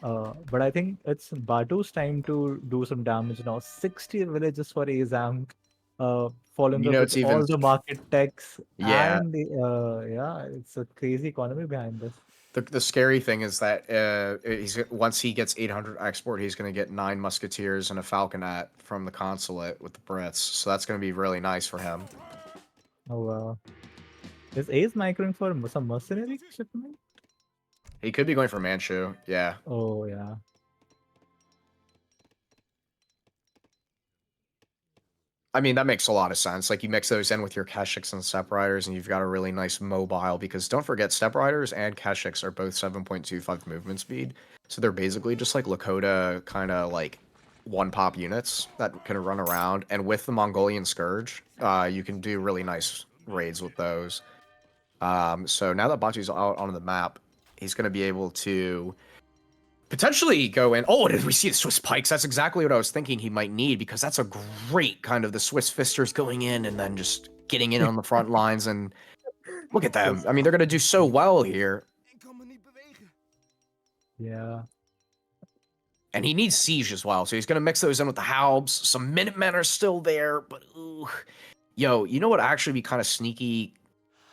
But I think it's Batu's time to do some damage now. 60 villages for Aizamk, following You up know, with it's even all the market techs yeah. and yeah, it's a crazy economy behind this. The scary thing is that once he gets 800 export, he's going to get 9 musketeers and a falconet from the consulate with the Brits. So that's going to be really nice for him. Oh wow. Is Ace microing for some mercenary shipment? He could be going for Manchu. Yeah. Oh yeah. I mean, that makes a lot of sense. Like, you mix those in with your Keshiks and Step Riders, and you've got a really nice mobile, because don't forget, Step Riders and Keshiks are both 7.25 movement speed. So they're basically just like Lakota kind of like one-pop units that can run around. And with the Mongolian Scourge, you can do really nice raids with those. So now that Bachi's out on the map, he's going to be able to potentially go in. Oh, did we see the Swiss pikes? That's exactly what I was thinking he might need, because that's a great kind of the Swiss fisters going in and then just getting in on the front lines. And look at them. Just I mean, they're going to do so well here. yeah. And he needs siege as well, so he's going to mix those in with the Halbs. Some Minutemen are still there, but ooh. Yo, you know what actually be kind of sneaky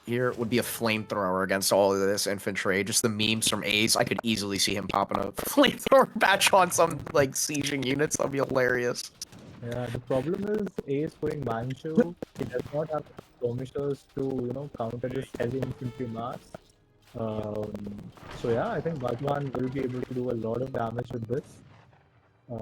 here would be a flamethrower against all of this infantry. Just the memes from Ace. I could easily see him popping a flamethrower batch on some like sieging units. That'd be hilarious. Yeah, the problem is Ace going Manchu. He does not have skirmishers to, counter this heavy infantry mass. Um, so yeah, I think Batuhann will be able to do a lot of damage with this.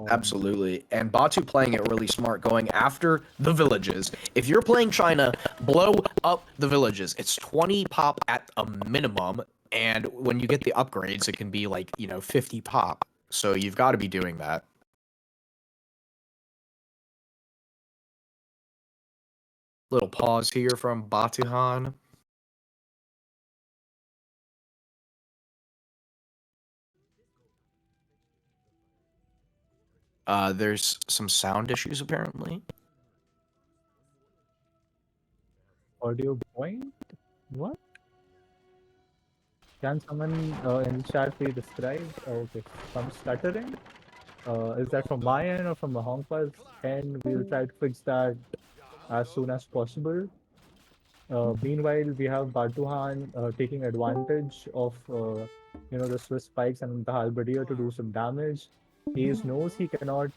Absolutely. And Batu playing it really smart, going after the villages. If you're playing China, blow up the villages. It's 20 pop at a minimum. And when you get the upgrades, it can be like, 50 pop. So you've got to be doing that. Little pause here from Batuhann. There's some sound issues apparently. Audio point? What? Can someone in the chat please describe? Oh, okay, some stuttering. Is that from my end or from the Hongpa's end? We'll try to fix that as soon as possible. Meanwhile, we have Batuhann taking advantage of the Swiss spikes and the halberdier to do some damage. Ace knows he cannot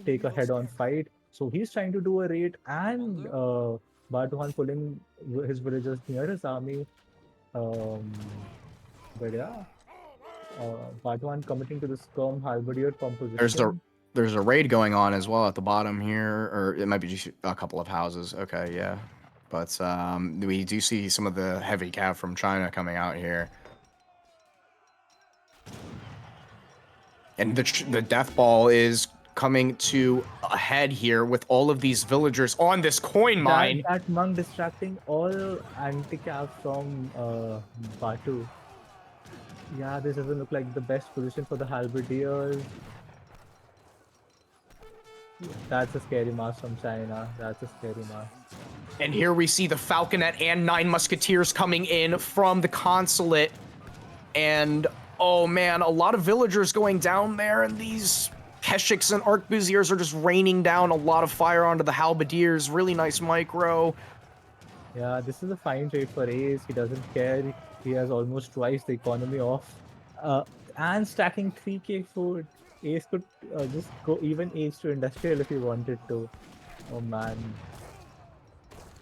take a head-on fight, so he's trying to do a raid, and Batuhann pulling his villagers near his army. Um, but yeah, Batuhann committing to the skirm halberdier There's the composition. there's a raid going on as well at the bottom here, or it might be just a couple of houses. Okay, yeah. But we do see some of the heavy cav from China coming out here. And the death ball is coming to a head here with all of these villagers on this coin mine. That monk distracting all anti-cav from Batu. Yeah, this doesn't look like the best position for the halberdiers. That's a scary mask from China. That's a scary mask. And here we see the Falconet and 9 Musketeers coming in from the consulate. And, oh man, a lot of villagers going down there, and these Keshiks and Arquebusiers are just raining down a lot of fire onto the Halberdiers. Really nice micro. Yeah, this is a fine trade for Ace. He doesn't care. He has almost twice the economy off. And stacking 3k food. Ace could just go even Ace to industrial if he wanted to. Oh man.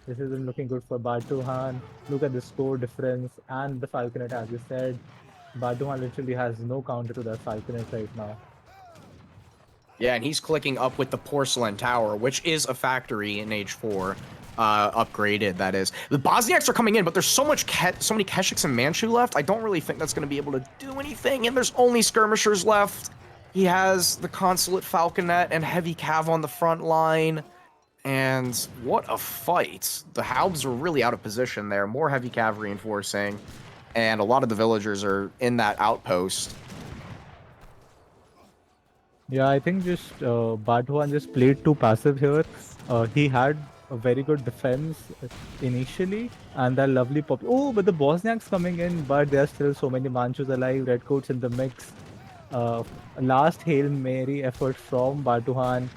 This isn't looking good for Batuhan. Look at the score difference and the Falconet, as you said. Batuhan literally has no counter to that Falconet right now. Yeah, and he's clicking up with the Porcelain Tower, which is a factory in Age 4. Upgraded, that is. The Bosniaks are coming in, but there's so many Keshiks and Manchu left, I don't really think that's going to be able to do anything, and there's only skirmishers left. He has the Consulate Falconet and Heavy Cav on the front line, and what a fight. The Halbs are really out of position there, more Heavy Cav reinforcing, and a lot of the villagers are in that outpost. Yeah, I think just Batuhan just played too passive here. He had a very good defense initially, and that lovely pop. Oh, but the Bosniaks coming in, but there are still so many Manchus alive, Redcoats in the mix. Last Hail Mary effort from Batuhan,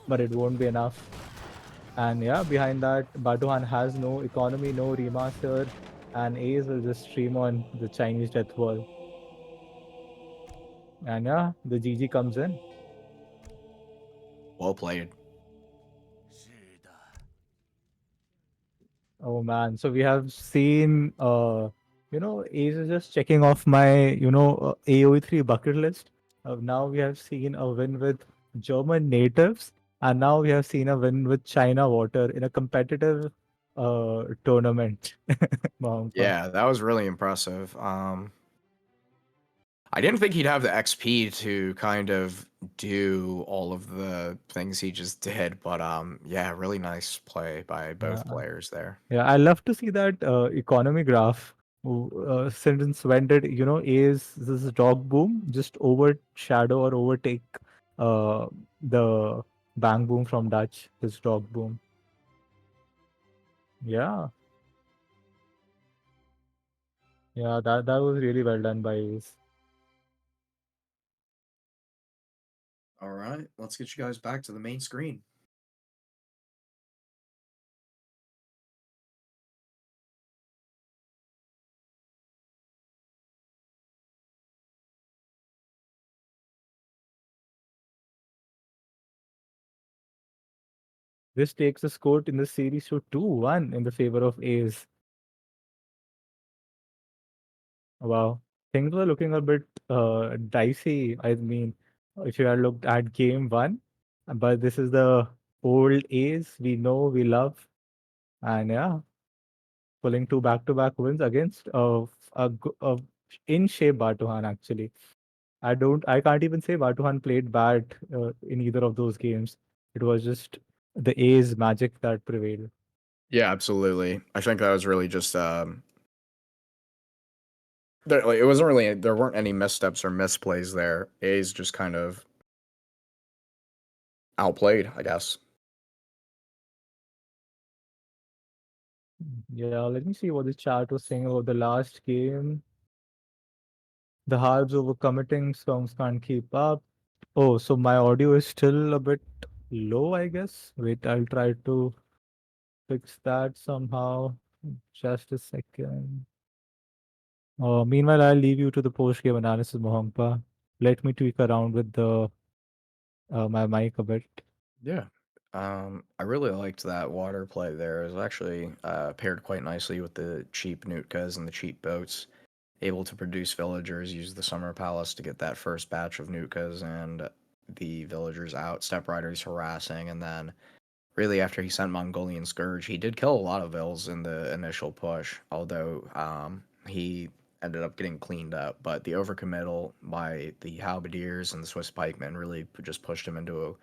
but it won't be enough. And yeah, behind that, Batuhan has no economy, no remaster, and Ace will just stream on the Chinese Death Wall. And yeah, the GG comes in. Well played. Oh man, so we have seen, Ace is just checking off my, AOE3 bucket list. Now we have seen a win with German natives, and now we have seen a win with China Water in a competitive tournament. Yeah, that was really impressive. I didn't think he'd have the XP to kind of do all of the things he just did, but yeah, really nice play by both Yeah. players there. Yeah, I love to see that economy graph. Since when did is this dog boom just overshadow or overtake the bang boom from Dutch? This dog boom. Yeah, yeah, that was really well done by Ace. All right, let's get you guys back to the main screen. This takes the score in the series to 2-1 in the favor of Ace. Wow, things were looking a bit dicey. I mean, if you had looked at game one, but this is the old Ace we know we love. And yeah, pulling two back-to-back wins against a in shape Batuhan actually. I can't even say Batuhan played bad in either of those games. It was just the A's magic that prevailed. Yeah, absolutely. I think that was really just it wasn't really, there weren't any missteps or misplays there. A's just kind of outplayed, I guess. Yeah, let me see what the chat was saying about the last game. The Harbs overcommitting, songs can't keep up. Oh, so my audio is still a bit low, I guess. Wait, I'll try to fix that somehow. Just a second. Meanwhile, I'll leave you to the post-game analysis, Mohangpa. Let me tweak around with the my mic a bit. Yeah. I really liked that water play there. It was actually paired quite nicely with the cheap Nootkas and the cheap boats. Able to produce villagers, use the Summer Palace to get that first batch of Nootkas and the villagers out, Step Riders harassing, and then really after he sent Mongolian Scourge, he did kill a lot of Vills in the initial push, although he ended up getting cleaned up. But the overcommittal by the Halberdiers and the Swiss pikemen really just pushed him into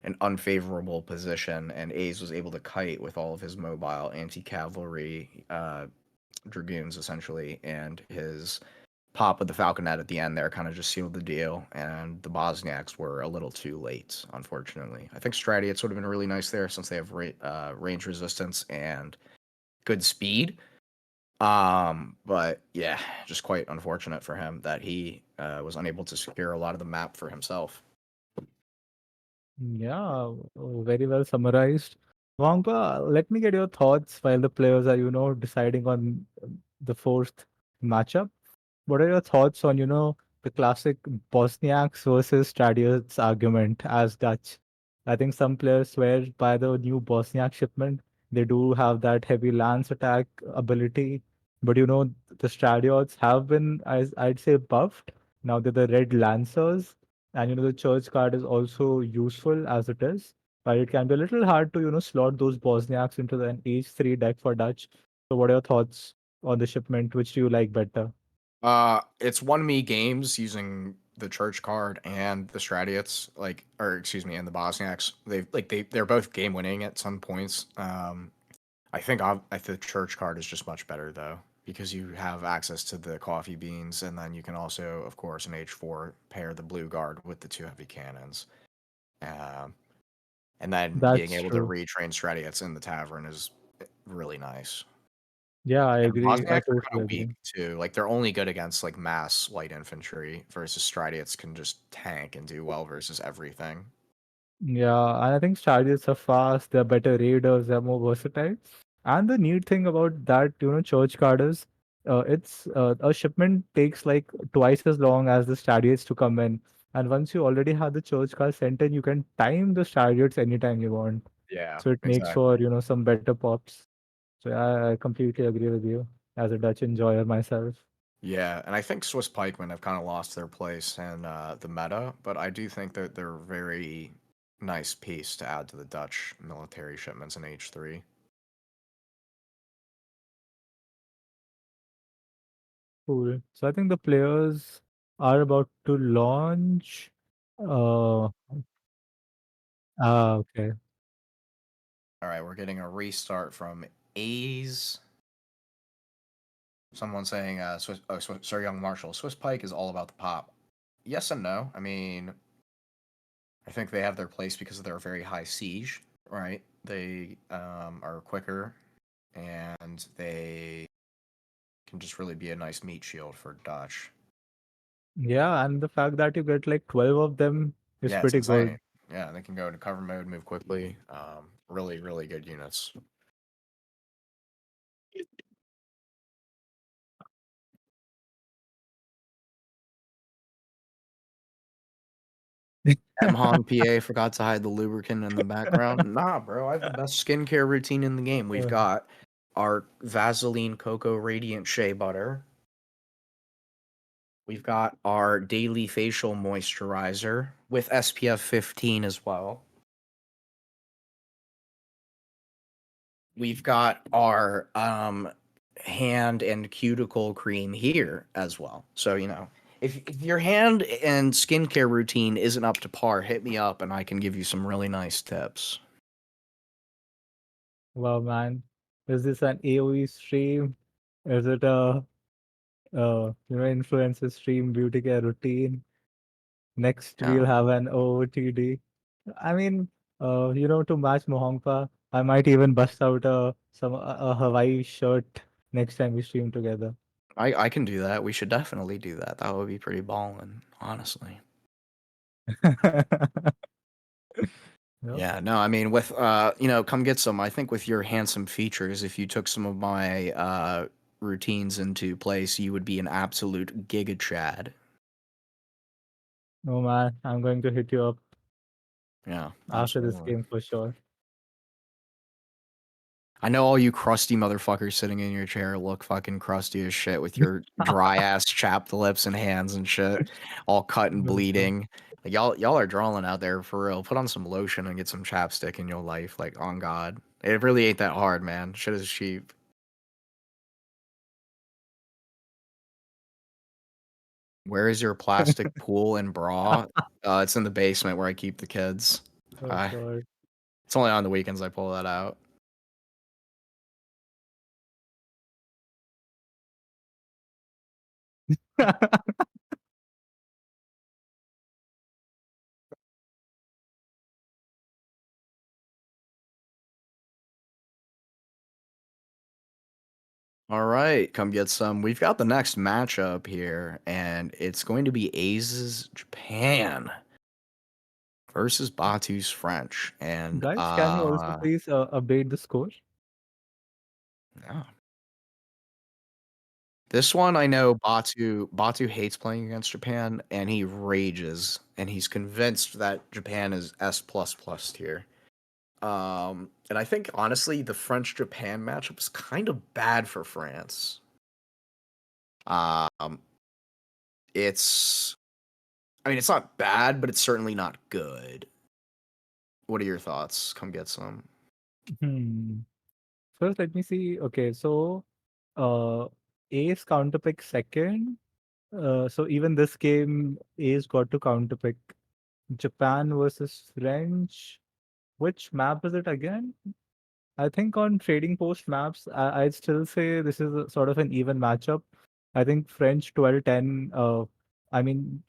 an unfavorable position, and A's was able to kite with all of his mobile anti-cavalry dragoons essentially, and his pop with the falconet at the end there kind of just sealed the deal, and the Bosniaks were a little too late, unfortunately. I think Stratiots would have been really nice there since they have range resistance and good speed. But yeah, just quite unfortunate for him that he was unable to secure a lot of the map for himself. Yeah, very well summarized. Wangpa, let me get your thoughts while the players are, deciding on the fourth matchup. What are your thoughts on, the classic Bosniaks versus Stradiots argument as Dutch? I think some players swear by the new Bosniak shipment. They do have that heavy lance attack ability, but the Stradiots have been, as I'd say, buffed. Now they're the Red Lancers, and the Church card is also useful as it is, but it can be a little hard to slot those Bosniaks into an H3 deck for Dutch. So, what are your thoughts on the shipment? Which do you like better? It's won me games using the church card and the Stradiots, like, or excuse me, and the Bosniaks. They're both game winning at some points. I think the church card is just much better though, because you have access to the coffee beans, and then you can also, of course, in H4 pair the blue guard with the two heavy cannons. Um, and then being That's able to true. retrain Stradiots in the tavern is really nice. Yeah, I And agree. I Bosniaks are totally kind of weak agree. too. Like they're only good against like mass light infantry versus Stradiots can just tank and do well versus everything. Yeah, and I think Chargers are fast, they're better raiders, they're more versatile. And the neat thing about that, church card is it's a shipment takes like twice as long as the Stadiates to come in. And once you already have the church card sent in, you can time the Stadiates anytime you want. Yeah, So it makes for, exactly. some better pops. So yeah, I completely agree with you as a Dutch enjoyer myself. Yeah, and I think Swiss pikemen have kind of lost their place in the meta, but I do think that they're a very nice piece to add to the Dutch military shipments in H3. Cool. So I think the players are about to launch. Uh, okay. All right, we're getting a restart from A's. Someone saying, Sir Young Marshall, Swiss Pike is all about the pop. Yes and no. I mean, I think they have their place because of their very high siege, right? They are quicker and they can just really be a nice meat shield for Dutch. Yeah, and the fact that you get like 12 of them is Yeah, it's pretty insane. good. Yeah, they can go into cover mode, move quickly. Really, really good units. M Hong PA forgot to hide the lubricant in the background. Nah, bro, I have the best skincare routine in the game. We've Uh, got our Vaseline Cocoa Radiant Shea Butter. We've got our daily facial moisturizer with SPF 15 as well. We've got our hand and cuticle cream here as well. So, if your hand and skincare routine isn't up to par, hit me up and I can give you some really nice tips. wow, man. Is this an AoE stream? Is it a influencer stream, beauty care routine? Next, Yeah. we'll have an OOTD. I mean, To match Mohongpa, I might even bust out a Hawaii shirt next time we stream together. I can do that. We should definitely do that. That would be pretty ballin', honestly. Yep. Yeah, no, I mean, with come get some. I think with your handsome features, if you took some of my routines into place, you would be an absolute giga chad. Oh man, I'm going to hit you up Yeah, after this absolutely. game for sure. I know all you crusty motherfuckers sitting in your chair look fucking crusty as shit with your dry ass chapped lips and hands and shit, all cut and Bilkul. bleeding. Like y'all are drawing out there for real. Put on some lotion and get some chapstick in your life. Like on God, it really ain't that hard, man. Shit is cheap. Where is your plastic pool and bra? It's in the basement where I keep the kids. Oh Uh, god. it's only on the weekends I pull that out. All right, come get some. We've got the next matchup here, and it's going to be Aze's Japan versus Batu's French. And Guys, can you also please update the score? yeah. This one I know Batu hates playing against Japan, and he rages, and he's convinced that Japan is S plus plus tier. And I think honestly the French Japan matchup is kind of bad for France. Um, it's I mean it's not bad, but it's certainly not good. What are your thoughts? Come get some. Hmm. First, let me see. Okay, so uh, Ace counterpick second. So even this game, Ace got to counterpick Japan versus French. Which map is it again? I think on trading post maps, I'd still say this is a, sort of an even matchup. I think French 12-10. I mean,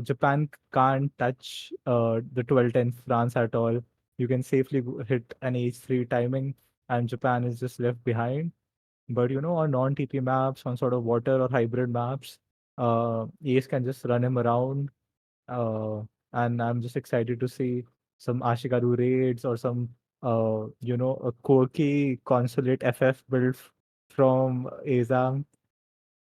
Japan can't touch the 12-10 France at all. You can safely hit an H3 timing, and Japan is just left behind. But on non-TP maps, on sort of water or hybrid maps, Ace can just run him around. Uh, and I'm just excited to see some Ashikaru raids or some, a quirky consulate FF build from Aizamk.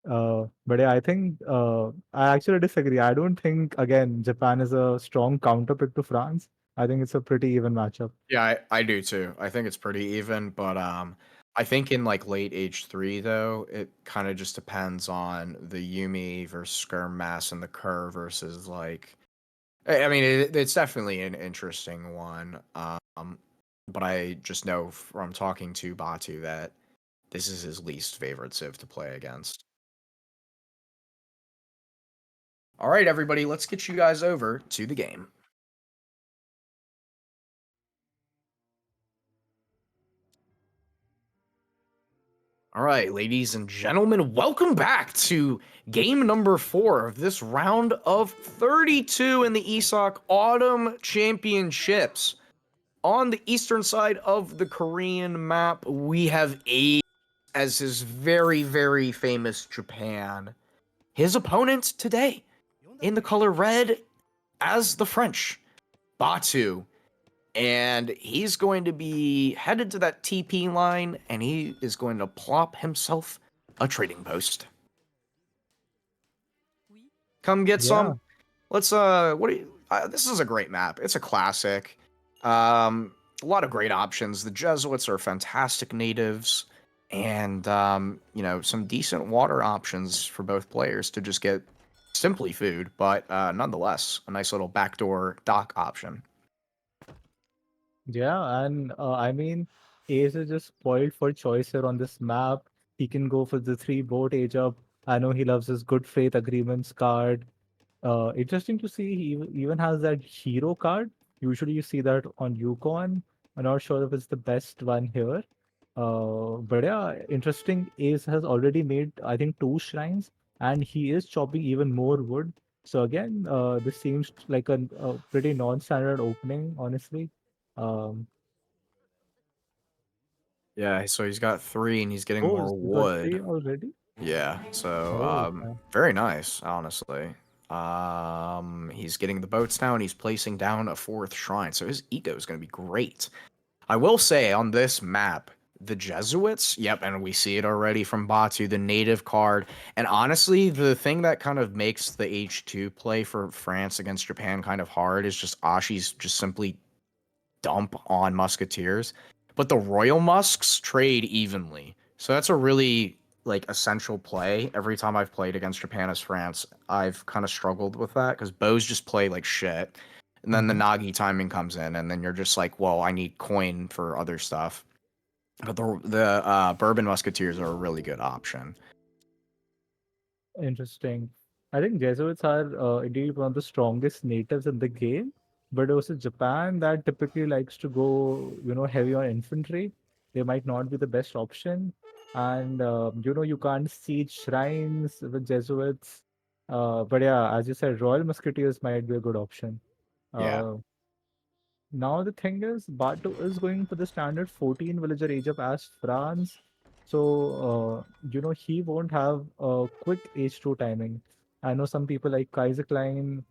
But yeah, I think I actually disagree. I don't think, again, Japan is a strong counterpick to France. I think it's a pretty even matchup. Yeah, I do too. I think it's pretty even, but I think in like late H3 though, it kind of just depends on the Yumi versus Skirm Mass and the Kerr versus like I mean it's definitely an interesting one. But I just know from talking to Batu that this is his least favorite Civ to play against. All right, everybody, let's get you guys over to the game. All right, ladies and gentlemen, welcome back to game number 4 of this round of 32 in the ESOC Autumn Championships. On the eastern side of the Korean map, we have A as his very, very famous Japan. His opponent today, in the color red, as the French, Batu. And he's going to be headed to that TP line, and he is going to plop himself a trading post. Come get Yeah. some. Let's what do you this is a great map. It's a classic. A lot of great options. The Jesuits are fantastic natives, and some decent water options for both players to just get simply food, but nonetheless, a nice little backdoor dock option. Yeah, and I mean, Ace is just spoiled for choice here on this map. He can go for the three boat age up. I know he loves his good faith agreements card. Interesting to see he even has that hero card. Usually you see that on Yukon. I'm not sure if it's the best one here. But yeah, interesting. Ace has already made, I think, two shrines, and he is chopping even more wood. So again, this seems like a pretty non-standard opening, honestly. Um, Yeah, so he's got 3 and he's getting oh, more he got wood. 3 already? Yeah, so Oh, okay. very nice, honestly. He's getting the boats down, he's placing down a 4th shrine, so his eco is going to be great. I will say on this map, the Jesuits, yep, and we see it already from Batu, the native card. And honestly, the thing that kind of makes the H2 play for France against Japan kind of hard is just Ashi's just simply dump on musketeers, but the royal musks trade evenly. So that's a really like essential play. Every time I've played against Japan as France, I've kind of struggled with that because bows just play like shit. And then the Mhm. Nagi timing comes in, and then you're just like, well, I need coin for other stuff. But the bourbon musketeers are a really good option. Interesting. I think Jesuits are indeed one of the strongest natives in the game, but also Japan that typically likes to go, heavy on infantry. They might not be the best option, and you can't siege shrines with Jesuits. But yeah, as you said, Royal Musketeers might be a good option. Yeah, Uh, Now the thing is, Batu is going for the standard 14 villager age up as France. So, he won't have a quick H2 timing. I know some people like Kaiser Klein,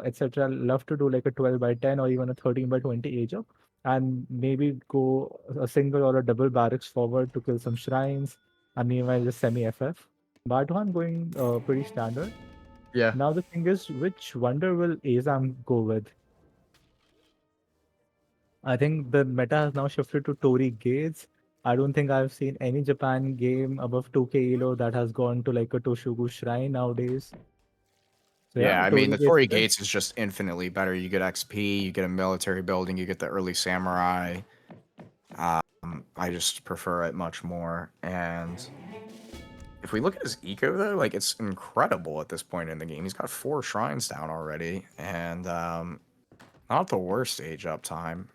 etc., love to do like a 12 by 10 or even a 13 by 20 age up and maybe go a single or a double barracks forward to kill some shrines and meanwhile just semi FF. Batuhann going pretty standard. yeah, Now the thing is, which wonder will Azam go with? I think the meta has now shifted to Tori Gates. I don't think I've seen any Japan game above 2k elo that has gone to like a Toshugu shrine nowadays. So yeah, yeah. I mean, Tori the Gates Torii it is. Gates is just infinitely better. You get XP, you get a military building, you get the early samurai. I just prefer it much more. And if we look at his eco though, like it's incredible at this point in the game. He's got 4 shrines down already, and not the worst age up time.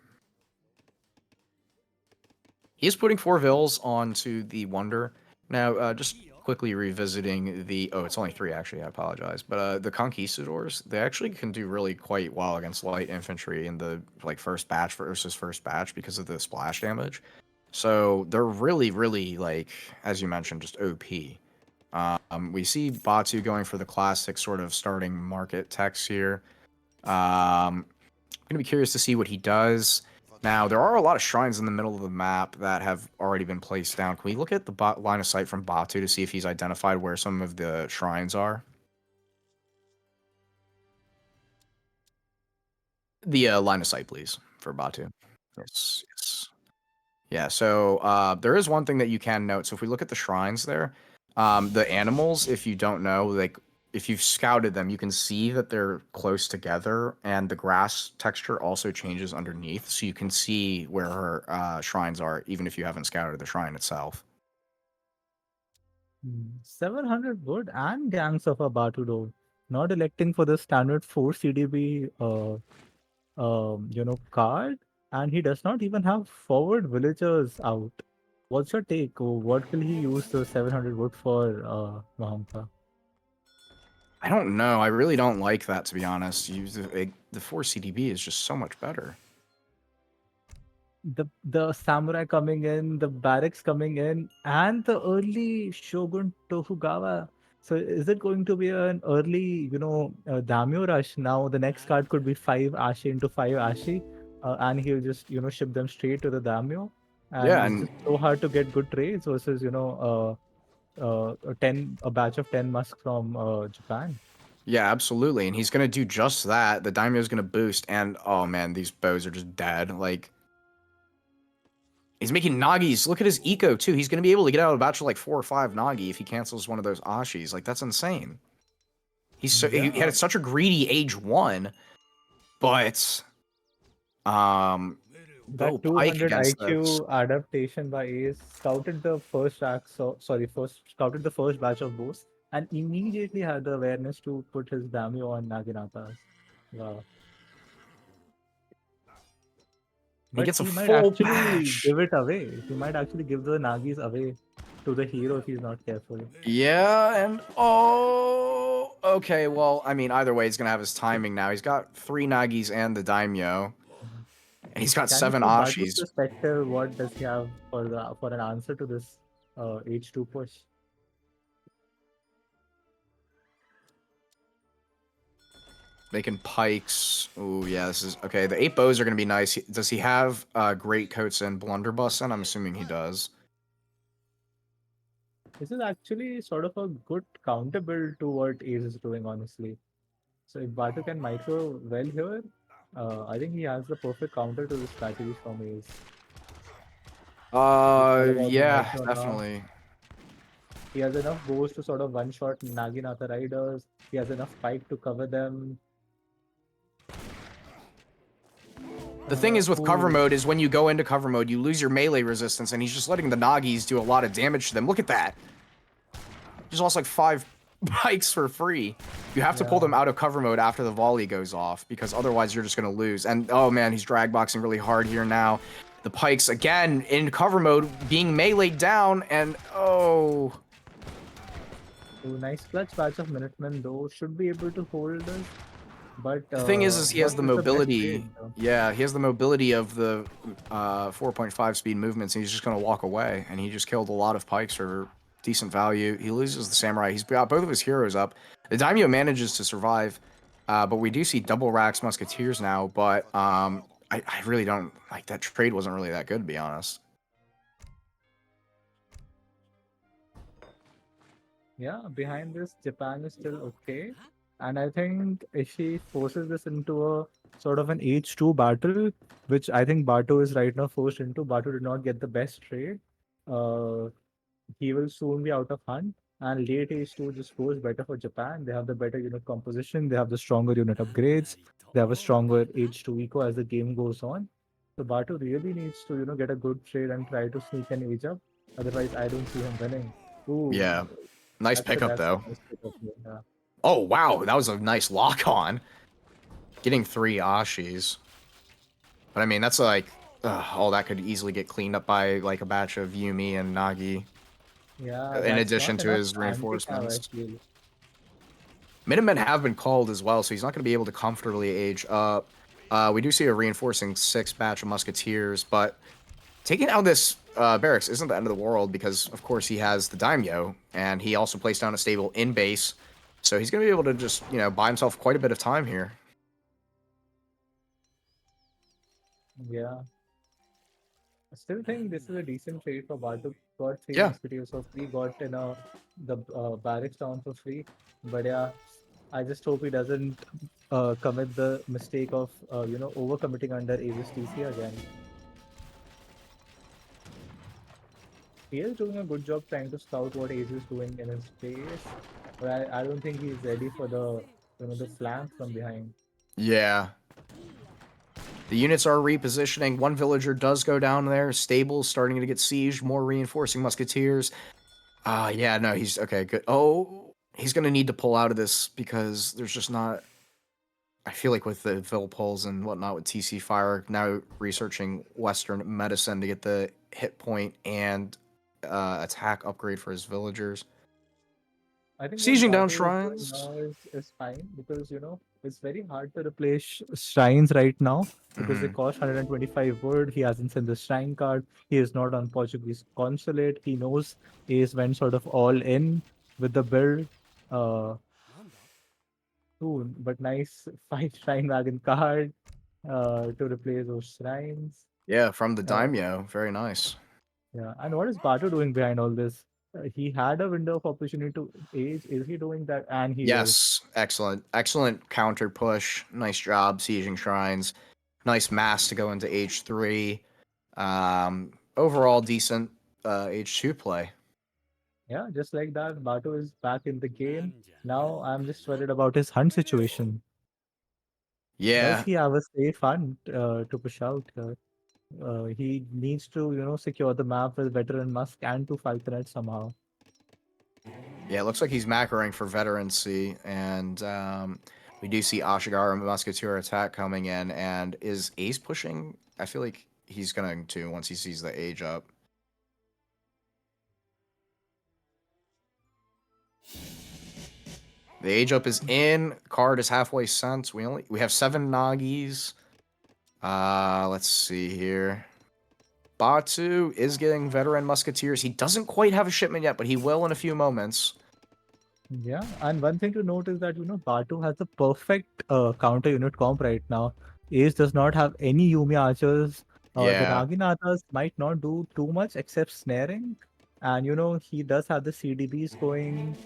He's putting 4 vills onto the Wonder. Now, just quickly revisiting the it's only 3 actually. I apologize, but the Conquistadors they actually can do really quite well against light infantry in the like first batch versus first batch because of the splash damage. So they're really, really like as you mentioned, just OP. We see Batu going for the classic sort of starting market text here. I'm gonna be curious to see what he does. Now, there are a lot of shrines in the middle of the map that have already been placed down. Can we look at the line of sight from Batu to see if he's identified where some of the shrines are? The line of sight, please, for Batu. Yes, yes. Yeah, so there is one thing that you can note. So if we look at the shrines there, the animals, if you don't know, like if you've scouted them, you can see that they're close together, and the grass texture also changes underneath, so you can see where her shrines are, even if you haven't scouted the shrine itself. 700 wood and gangs of a Batudo. Not electing for the standard 4 CDB card. And he does not even have forward villagers out. What's your take? What will he use the 700 wood for, Mahamka? I don't know. I really don't like that, to be honest. The 4 CDB is just so much better. The samurai coming in, the barracks coming in, and the early Shogun Tokugawa. So is it going to be an early, daimyo rush? Now the next card could be 5 Ashi into 5 Ashi, and he'll just ship them straight to the daimyo. And Yeah, it's and just so hard to get good trades versus a batch of 10 musk from Japan. yeah, absolutely. And he's gonna do just that. The daimyo's gonna boost, and oh man, these bows are just dead. Like he's making Nagis. Look at his eco too. He's gonna be able to get out of a batch of like 4 or 5 Nagi if he cancels one of those Ashis. Like that's insane. He Yeah, had such a greedy age 1, but that Bo Pike 200 against this. IQ adaptation by Ace scouted the first act, first scouted the first batch of bows and immediately had the awareness to put his daimyo on Naginatas. Wow. He But gets a he might full actually bash. give it away. He might actually give the Nagis away to the hero if he's not careful. Yeah, and oh, okay. Well, I mean, either way, he's gonna have his timing now. He's got 3 Nagis and the Daimyo, And he's got Can you 7 tell Batu's Ashis. perspective? What does he have for an answer to this H2 push? Making pikes. Oh yeah, this is okay. The 8 bows are gonna be nice. Does he have great coats and blunderbuss? And I'm assuming he does. This is actually sort of a good counter build to what Ace is doing, honestly. So if Batu can micro well here, I think he has the perfect counter to this strategy from Ace. It's all about the Yeah, micro now. definitely. He has enough bows to sort of one-shot Naginata riders. He has enough pike to cover them. The thing is with cover Ooh, mode is when you go into cover mode, you lose your melee resistance, and he's just letting the Nagis do a lot of damage to them. Look at that. Just lost like 5 pikes for free. You have to pull yeah. them out of cover mode after the volley goes off, because otherwise you're just going to lose. And oh man, he's drag boxing really hard here now. The pikes, again, in cover mode, being meleeed down, and oh... Ooh, nice clutch batch of Minutemen, though. Should be able to hold this. But The thing is he has what the is the best mobility. trade, though? Yeah, he has the mobility of the 4.5 speed movements, and he's just going to walk away. And he just killed a lot of pikes for decent value. He loses the samurai. He's got both of his heroes up. The daimyo manages to survive, but we do see double racks musketeers now. But I really don't like that trade. Wasn't really that good, to be honest. Yeah, behind this, Japan is still okay. And I think if he forces this into a sort of an H2 battle, which I think Bato is right now forced into, Bato did not get the best trade. Uh, he will soon be out of hunt. And late H2 just goes better for Japan. They have the better unit composition, they have the stronger unit upgrades, they have a stronger H2 eco as the game goes on. So Bato really needs to, get a good trade and try to sneak an age up. Otherwise, I don't see him winning. Ooh, Yeah, nice pickup that's a though. nice pick up here. Yeah. Oh wow, that was a nice lock on. Getting 3 Ashis. But I mean, that's like, all that could easily get cleaned up by like a batch of Yumi and Nagi, Yeah, in that's addition not to enough his anti-cav, I reinforcements. feel. Minutemen have been called as well, so he's not going to be able to comfortably age up. We do see a reinforcing 6 batch of musketeers, but taking out this barracks isn't the end of the world because, of course, he has the daimyo, and he also placed down a stable in base, so he's going to be able to just, buy himself quite a bit of time here. Yeah. I still think this is a decent trade for Bartu. Got 3 Yeah, musketeers for free, got the barracks down for free. But yeah, I just hope he doesn't commit the mistake of overcommitting under Aegis TC again. He is doing a good job trying to scout what Aegis is doing in his base, but I don't think he's ready for the flank from behind. yeah. The units are repositioning. One villager does go down there. Stables starting to get sieged. More reinforcing musketeers. Yeah, no, he's okay. Good. Oh, he's gonna need to pull out of this because there's just not. I feel like with the Vil pulls and whatnot with TC Fire now researching Western medicine to get the hit point and attack upgrade for his villagers. I think what Sieging down Batu is doing shrines. now is fine because it's very hard to replace shrines right now because they Hmm. cost 125 wood. He hasn't sent the shrine card. He is not on Portuguese consulate. He knows he is went sort of all in with the build soon. But nice 5 shrine wagon card to replace those shrines. Yeah, from the Uh, daimyo. Very nice. yeah, and what is Batu doing behind all this? He had a window of opportunity to age. Is he doing that? And he is. Yes, excellent. Excellent counter push. Nice job, sieging shrines. Nice mass to go into H3. Overall decent H2 play. Yeah, just like that, Bato is back in the game. Now I'm just worried about his hunt situation. Does Yeah, he have a safe hunt to push out? He needs to, secure the map with veteran Musk and to Falconet somehow. yeah, it looks like he's macroing for veterancy, and we do see Ashigaru Musketeer attack coming in, and is Ace pushing? I feel like he's going to once he sees the age up. The age up is in. Card is halfway sent. We have 7 Nagis. Let's see here. Batu is getting veteran musketeers. He doesn't quite have a shipment yet, but he will in a few moments. Yeah, and one thing to note is that Batu has the perfect counter unit comp right now. Ace does not have any Yumi archers. The Yeah. Naginatas might not do too much except snaring, and he does have the CDBs going.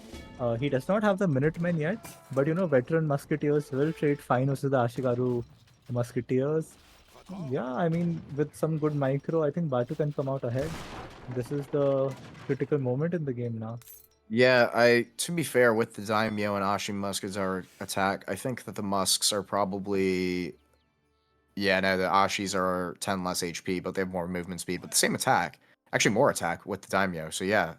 He does not have the Minutemen yet, but veteran musketeers will trade fine versus the Ashigaru musketeers. Yeah, I mean with some good micro, I think Batu can come out ahead. This is the critical moment in the game now. Yeah, to be fair, with the Daimyo and Ashi muskets are attack, I think that the musks are probably yeah, no, the Ashis are 10 less HP, but they have more movement speed, but the same attack. Actually more attack with the Daimyo. So yeah,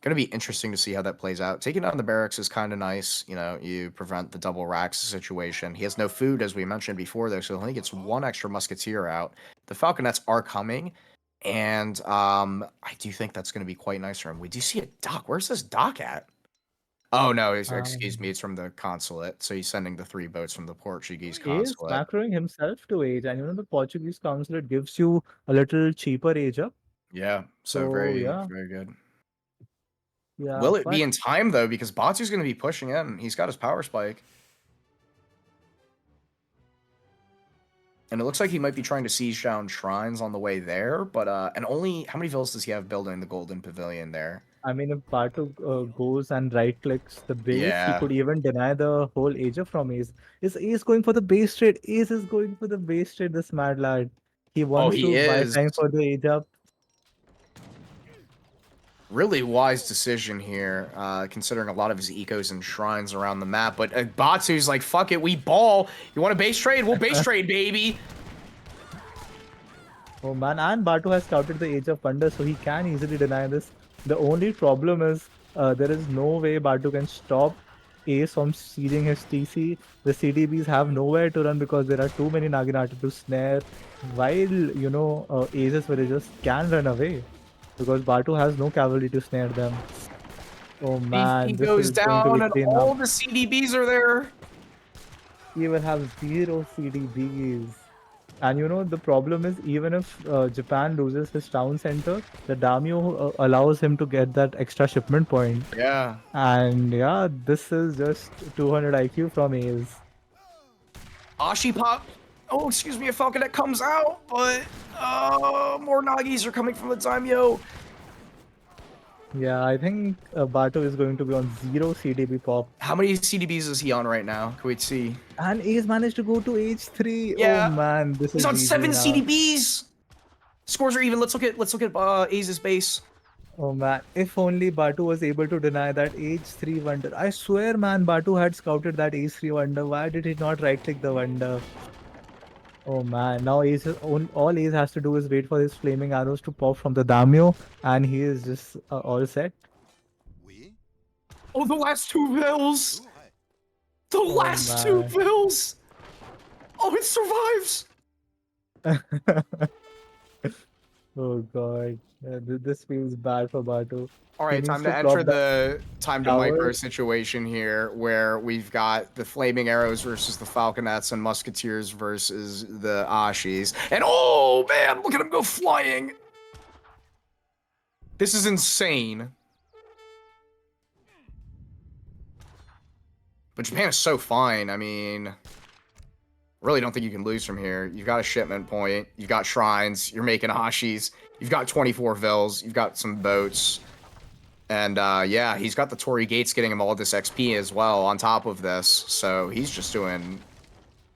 gonna be interesting to see how that plays out. Taking down the barracks is kind of nice. You know, you prevent the double racks situation. He has no food, as we mentioned before, though, so he only gets one extra musketeer out. The Falconets are coming, and I do think that's going to be quite nice for him. We do see a dock. Where's this dock at? Oh no, excuse me, Um, it's from the consulate. So he's sending the 3 boats from the Portuguese is consulate. macroing himself to age, and the Portuguese consulate gives you a little cheaper age up. Yeah, so So very, yeah, very good. yeah, Will it be but in time though? Because Batu's going to be pushing in. He's got his power spike. And it looks like he might be trying to siege down shrines on the way there, but and only how many villas does he have building the Golden Pavilion there? I mean, if Batu goes and right clicks the base, he Yeah. could even deny the whole age up from Ace. Is Ace going for the base trade? Ace is going for the base trade, this mad lad. He Oh, wants he to buy is. time for the age up. Really wise decision here, considering a lot of his ecos and shrines around the map. But Batu's like, fuck it, we ball. You want a base trade? We'll base trade, baby. Oh man, and Batu has scouted the Age of Wonder, so he can easily deny this. The only problem is there is no way Batu can stop Ace from sieging his TC. The CDBs have nowhere to run because there are too many Naginata to snare, while Ace's villagers can run away because Batu has no cavalry to snare them. Oh He man, this goes is going to be down, and cleanup. all the CDBs are there. He will have zero CDBs. And the problem is, even if Japan loses his town center, the daimyo allows him to get that extra shipment point. Yeah. And yeah, this is just 200 IQ from Ace. Ashi pop. Oh, excuse me, a Falconet comes out, but more Nagis are coming from the Daimyo. Yeah, I think Bato is going to be on zero CDB pop. How many CDBs is he on right now? Can we see? And Ace managed to go to H3. Oh Yeah, man, this he's is on easy 7 now. CDBs. Scores are even. Let's look at Aze's base. Oh man, if only Batu was able to deny that H3 wonder. I swear, man, Batu had scouted that H3 wonder. Why did he not right click the wonder? Oh man, now all Ace has to do is wait for his flaming arrows to pop from the Damio, and he is just all set. Oh, the last 2 vills. The Oh last 2 man. vills. Oh, it survives. Oh god. This feels bad for Batu. All He right, needs time to to enter drop that the time to micro tower. situation here, where we've got the flaming arrows versus the falconets and musketeers versus the ashis. And oh man, look at him go flying. This is insane. But Japan is so fine. I mean, really don't think you can lose from here. You've got a shipment point. You've got shrines. You're making ashis. You've got 24 vills. You've got some boats. And yeah, he's got the Torii Gates getting him all this XP as well on top of this. So he's just doing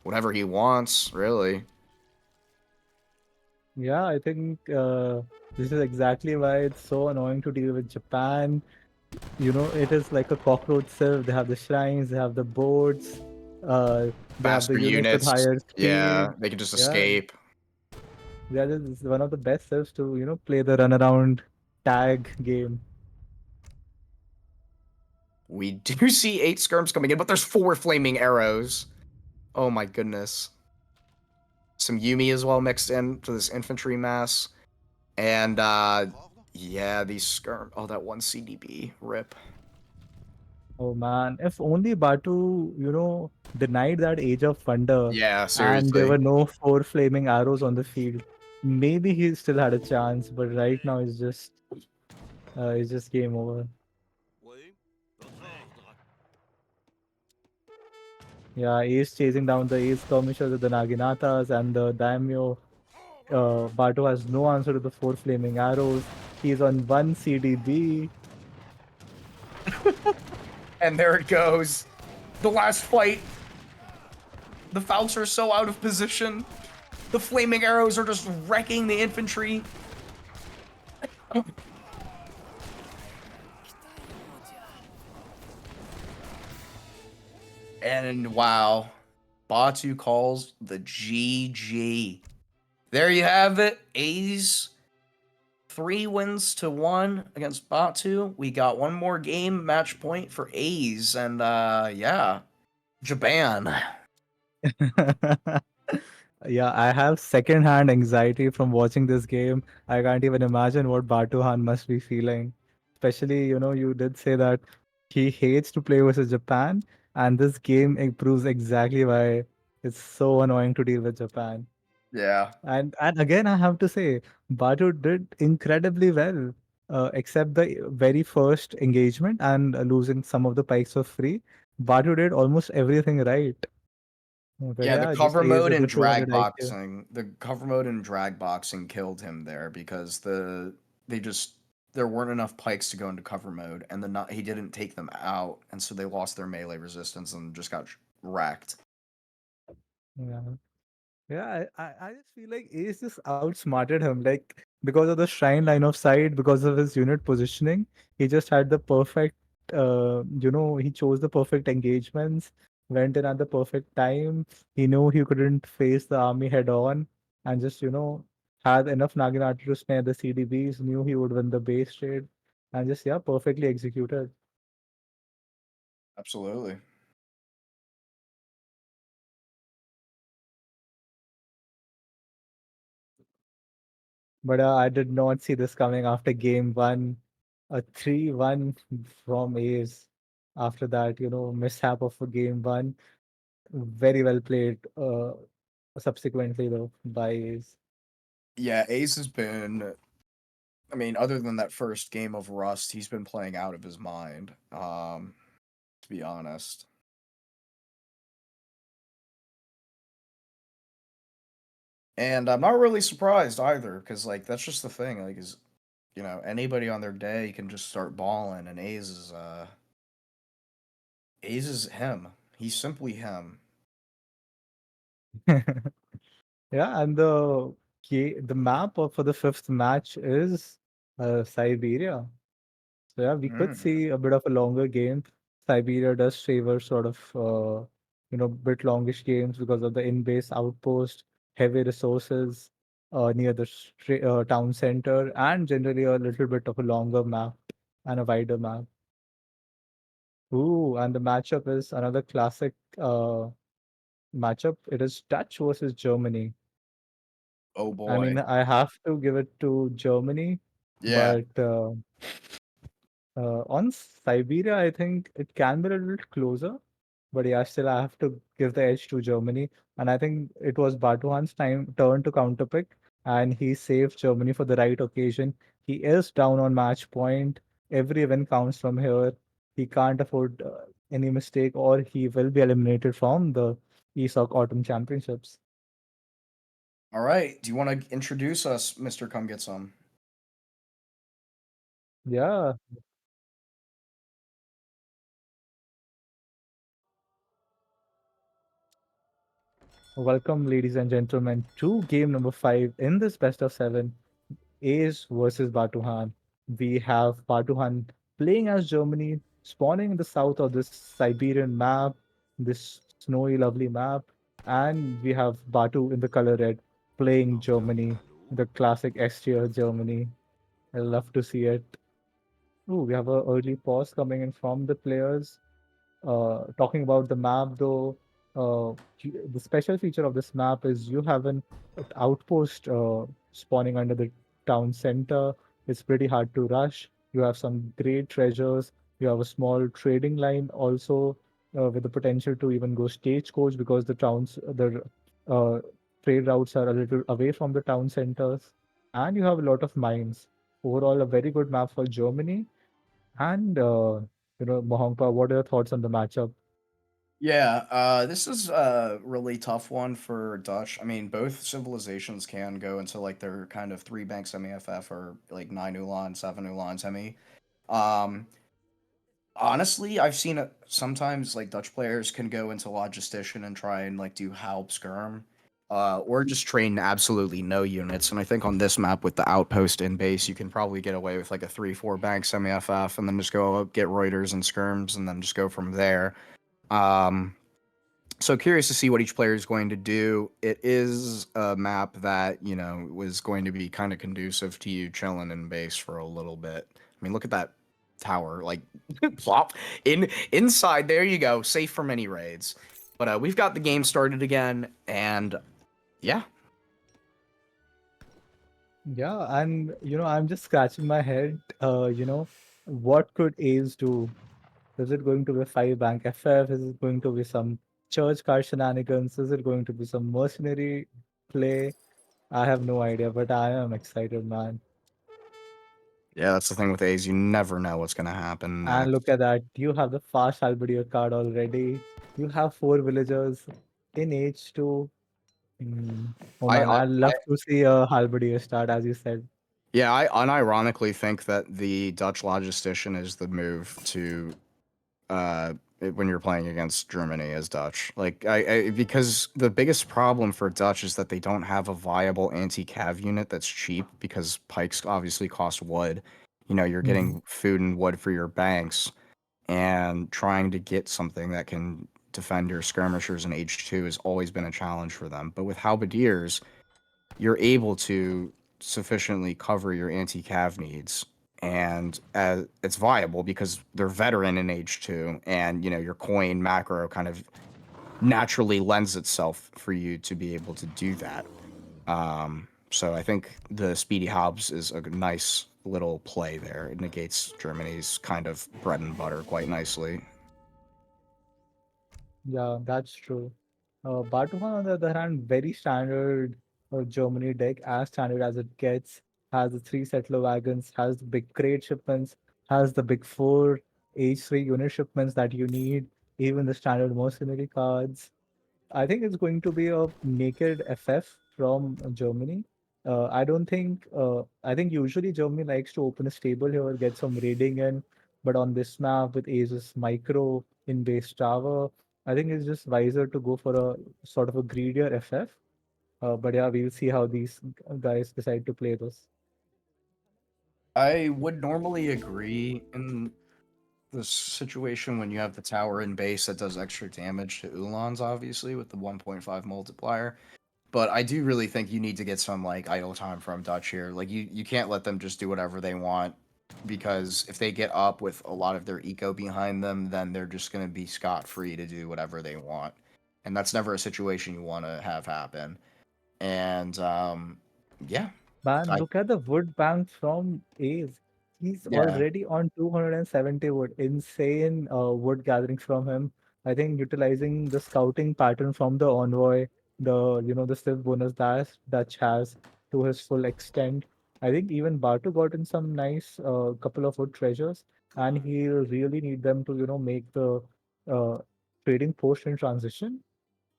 whatever he wants, really. Yeah, I think this is exactly why it's so annoying to deal with Japan. It is like a cockroach sieve. They have the shrines, they have the boats, they have the Faster units with units. higher Yeah, speed. they can just Yeah, escape. they are just one of the best sieves to, play the runaround tag game. We do see 8 skirms coming in, but there's 4 flaming arrows. Oh my goodness. Some Yumi as well mixed in for this infantry mass. And yeah, these skirm. Oh, that one CDB. Rip. Oh man, if only Batu, denied that age of wonder Yeah, and there seriously. were no four flaming arrows on the field, maybe he still had a chance. But right now, it's just game over. Yeah, Ace chasing down the Ace skirmishers with the Naginatas and the Daimyo. Batu has no answer to the four flaming arrows. He's on one CDB. And there it goes. The last fight. The Falcons are so out of position. The flaming arrows are just wrecking the infantry. And wow, Batu calls the GG. There you have it. A's 3 wins to 1 against Batu. We got one more game match point for A's, and yeah, Japan. Yeah, I have second-hand anxiety from watching this game. I can't even imagine what Batuhan must be feeling. Especially, you did say that he hates to play versus Japan, and this game proves exactly why it's so annoying to deal with Japan. Yeah. And again, I have to say, Batu did incredibly well, except the very first engagement and losing some of the pikes for free. Batu did almost everything right. But Yeah, the yeah, just cover Ace mode with and the 200 drag IQ. boxing, the cover mode and drag boxing killed him there because they just there weren't enough pikes to go into cover mode, and not he didn't take them out, and so they lost their melee resistance and just got wrecked. Yeah. Yeah, I just feel like Ace just outsmarted him. Like, because of the shrine line of sight, because of his unit positioning, he just had the perfect, he chose the perfect engagements, went in at the perfect time. He knew he couldn't face the army head on, and just, had enough Naginata to snare the CDBs, knew he would win the base trade, and just, yeah, perfectly executed. Absolutely. But I did not see this coming after game one. A 3-1 from Ace. After that, mishap of a game one. Very well played subsequently, though, by Ace. Yeah, Ace has been. I mean, other than that first game of Rust, he's been playing out of his mind. To be honest. And I'm not really surprised either, because like that's just the thing. Like, is anybody on their day can just start balling, and Ace is him. He's simply him. Yeah, and the map for the fifth match is Siberia. So yeah, we could Mm. see a bit of a longer game. Siberia does favor sort of bit longish games because of the in-base outpost, heavy resources near the town center, and generally a little bit of a longer map and a wider map. Ooh, and the matchup is another classic matchup. It is Dutch versus Germany. Oh I mean, boy. I have to give it to Germany, Yeah. but on Siberia, I think it can be a little closer. But yeah, still I have to give the edge to Germany. And I think it was Batuhan's turn to counterpick, and he saved Germany for the right occasion. He is down on match point. Every win counts from here. He can't afford any mistake, or he will be eliminated from the ESOC Autumn Championships. All right. Do you want to introduce us, Mister Come Get Some? Yeah, welcome, ladies and gentlemen, to game number 5 in this best of 7. Ace versus Batuhan. We have Batuhan playing as Germany, spawning in the south of this Siberian map, this snowy, lovely map. And we have Batu in the color red playing Germany, the classic S tier Germany. I love to see it. Ooh, we have a early pause coming in from the players. Talking about the map, though, the special feature of this map is you have an outpost spawning under the town center. It's pretty hard to rush. You have some great treasures. You have a small trading line also, with the potential to even go stagecoach because the uh, trade routes are a little away from the town centers, and you have a lot of mines. Overall, a very good map for Germany. And Mohongpa, what are your thoughts on the matchup? Yeah, this is a really tough one for Dutch. I mean, both civilizations can go into like their kind of three bank semi FF or like nine Ulan, seven Ulan semi. Um, Honestly, I've seen it sometimes like Dutch players can go into Logistician and try and like do Halb Skirm, or just train absolutely no units. And I think on this map with the outpost in base, you can probably get away with like a 3-4 bank semi FF and then just go up, get Reuters and Skirms and then just go from there. Um, so curious to see what each player is going to do. It is a map that, you know, was going to be kind of conducive to you chilling in base for a little bit. I mean, look at that tower, like plop inside. There you go, safe from any raids. But we've got the game started again, and yeah, Yeah, and I'm just scratching my head. What could Ace do? Is it going to be 5 bank FF? Is it going to be some church card shenanigans? Is it going to be some mercenary play? I have no idea, but I am excited, man. yeah, that's the thing with A's. You never know what's gonna happen And look next. at that. You have the fast Halberdier card already. You have 4 villagers in H2. Hmm. Oh I, man, I I'd love to see a Halberdier start, as you said. Yeah, I unironically think that the Dutch logistician is the move to when you're playing against Germany as Dutch. Like because the biggest problem for Dutch is that they don't have a viable anti-cav unit that's cheap because pikes obviously cost wood. You know, you're Mhm. getting food and wood for your banks and trying to get something that can defend your skirmishers in H2 has always been a challenge for them. But with halberdiers, you're able to sufficiently cover your anti-cav needs and it's viable because they're veteran in age 2 and you know your coin macro kind of naturally lends itself for you to be able to do that. So I think the speedy Hobbs is a nice little play there. It negates Germany's kind of bread and butter quite nicely. Yeah, that's true. Batuhann, on the other hand, very standard Germany deck, as standard as it gets. Has the 3 settler wagons, has the big crate shipments, has the big 4 H3 unit shipments that you need, even the standard mercenary cards. I think it's going to be a naked FF from Germany. I don't think. I think usually Germany likes to open a stable here, get some raiding in, but on this map with Asus Micro in base tower, I think it's just wiser to go for a sort of a greedier FF. But yeah, we'll see how these guys decide to play this. I would normally agree in the situation when you have the tower in base that does extra damage to Ulans, obviously, with the 1.5 multiplier. But I do really think you need to get some like idle time from Dutch here. Like you can't let them just do whatever they want because if they get up with a lot of their eco behind them, then they're just going to be scot free to do whatever they want, and that's never a situation you want to have happen. And yeah, Man, I look at the wood bank from Ace. He's yeah already on 270 wood. Insane wood gathering from him. I think utilizing the scouting pattern from the envoy, the stiff bonus that Dutch has to his full extent. I think even Batu got in some nice couple of wood treasures, and he'll really need them to make the uh, trading post in transition.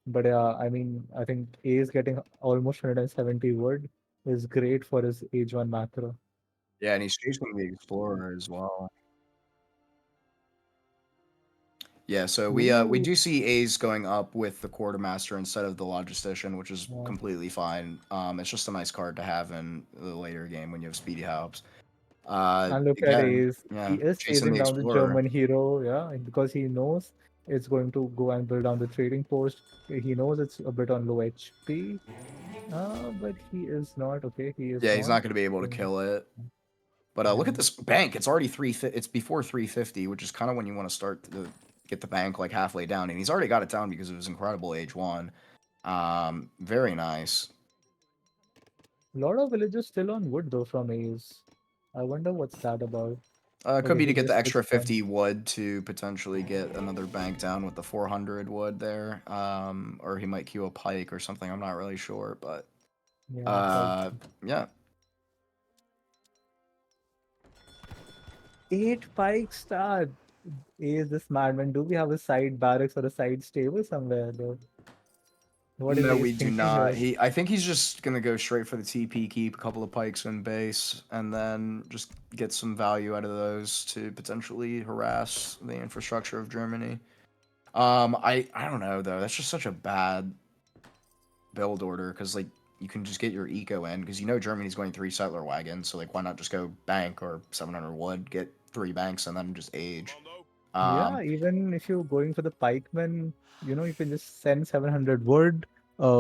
But yeah, I mean, I think A is getting almost 170 wood is great for his age one macro. yeah, and he's chasing the explorer as well. Yeah, so we Ooh, do see A's going up with the quartermaster instead of the logistician, which is yeah. completely fine. It's just a nice card to have in the later game when you have speedy helps. And look at Again, Ace. He yeah, is chasing chasing the down the explorer. German hero, yeah, because he knows it's going to go and build down the trading post. He knows it's a bit on low HP, but he is not okay. He is Yeah, he's not. not going to be able to Um, kill it. But look at yeah. this bank. It's already It's before 350, which is kind of when you want to start to get the bank like halfway down, and he's already got it down because of his incredible age one. Very nice. A lot of villages still on wood though from Ace. I wonder what's that about. Could Okay, be to he get the just extra switched them. 50 wood to potentially get another bank down with the 400 wood there. Or he might queue a pike or something. I'm not really sure, but Yeah, quite. yeah. 8 pike star. Is this madman? Do we have a side barracks or a side stable somewhere though? What is No, Ace we do thinking not. here? I think he's just gonna go straight for the TP, keep a couple of pikes in base, and then just get some value out of those to potentially harass the infrastructure of Germany. I don't know though. That's just such a bad build order because like you can just get your eco in because you know Germany's going 3 settler wagons, so like why not just go bank or 700 wood, get 3 banks, and then just age. Yeah, Um, even if you're going for the pikemen, you can just send 700 wood,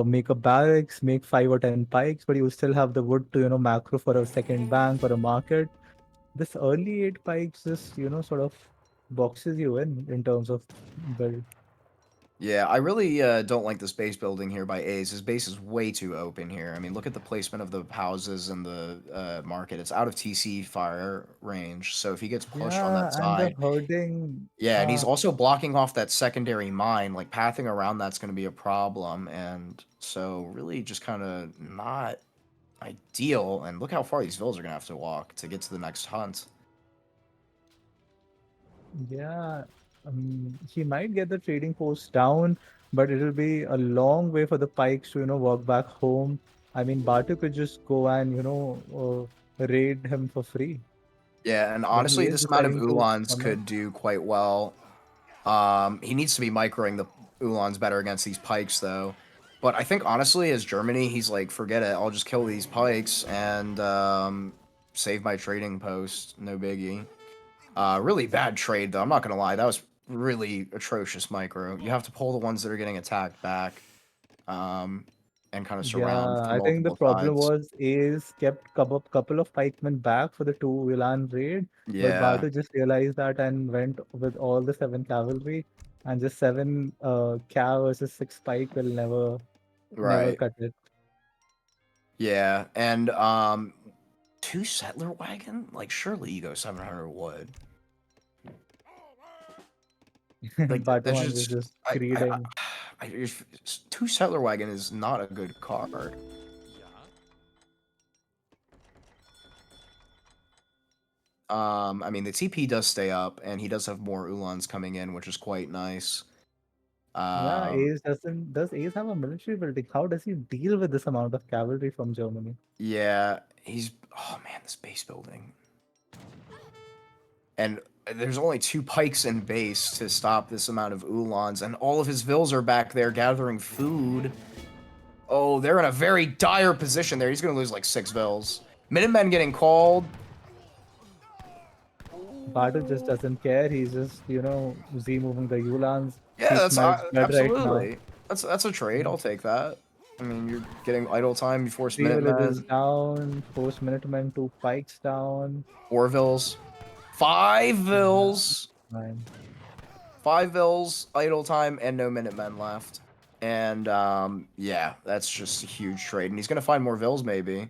make a barracks, make 5 or 10 pikes, but you still have the wood to, macro for a second bank or a market. This early 8 pikes just, sort of boxes you in terms of build. Yeah, I really don't like this base building here by A's. His base is way too open here. I mean, look at the placement of the houses and the market. It's out of TC fire range, so if he gets pushed on that Yeah, and the side, herding, yeah, and he's also blocking off that secondary mine. Like pathing around that's going to be a problem, and so really just kind of not ideal. And look how far these villas are going to have to walk to get to the next hunt. yeah, he might get the trading post down, but it'll be a long way for the pikes to, walk back home. I mean, Batu could just go and, raid him for free, Yeah, and but he honestly, is this amount of deciding to Ulans commit. could do quite well. He needs to be microing the Ulans better against these pikes, though. But I think, honestly, as Germany, he's like, forget it. I'll just kill these pikes and save my trading post. No biggie. Really bad trade, though. I'm not going to lie. That was really atrocious micro. You have to pull the ones that are getting attacked back um, and kind of surround Yeah, from I think the multiple problem sides. was Ace kept couple of pikemen back for the two Wilan raid, but Yeah, Batu just realized that and went with all the 7 cavalry, and just 7 cav versus 6 pike will never right. cut it. Yeah, and 2 settler wagon? Like, surely you go 700 wood. Like that's Batuhann is just just I greeting. 2 settler wagon is not a good card. I mean the TP does stay up, and he does have more Ulans coming in, which is quite nice. Yeah, Um, does Ace have a military building? How does he deal with this amount of cavalry from Germany? yeah, he's oh man, this base building, and there's only 2 pikes in base to stop this amount of Ulans, and all of his vills are back there gathering food. Oh, they're in a very dire position there. He's gonna lose like 6 vills. Minutemen getting called. Batu just doesn't care. He's just, Z moving the Ulans. Yeah, He that's smells blood right now. absolutely. That's a trade. Mm. I'll take that. I mean, you're getting idle time. You force 3 villages Minutemen, down, force Minutemen, 2 pikes down. 4 vills, 5 vills, Man. 5 vills, idle time, and no Minutemen left. And yeah, that's just a huge trade. And he's gonna find more vills maybe.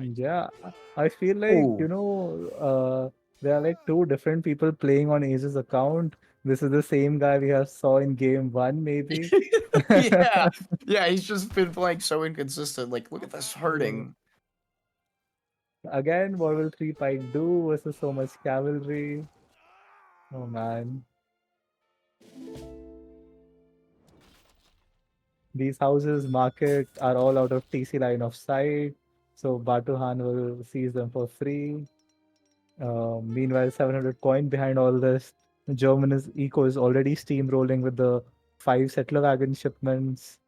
Yeah, I feel like, Oh, there are like two different people playing on Ace's account. This is the same guy we have saw in game one, maybe. yeah, yeah. He's just been playing so inconsistent. Like, look at this Yeah. hurting. Again, what will 3 pike do versus so much cavalry? Oh man. These houses, market are all out of TC line of sight. So Batuhan will seize them for free. Meanwhile, 700 coin behind all this. German eco is already steamrolling with the 5 settler wagon shipments.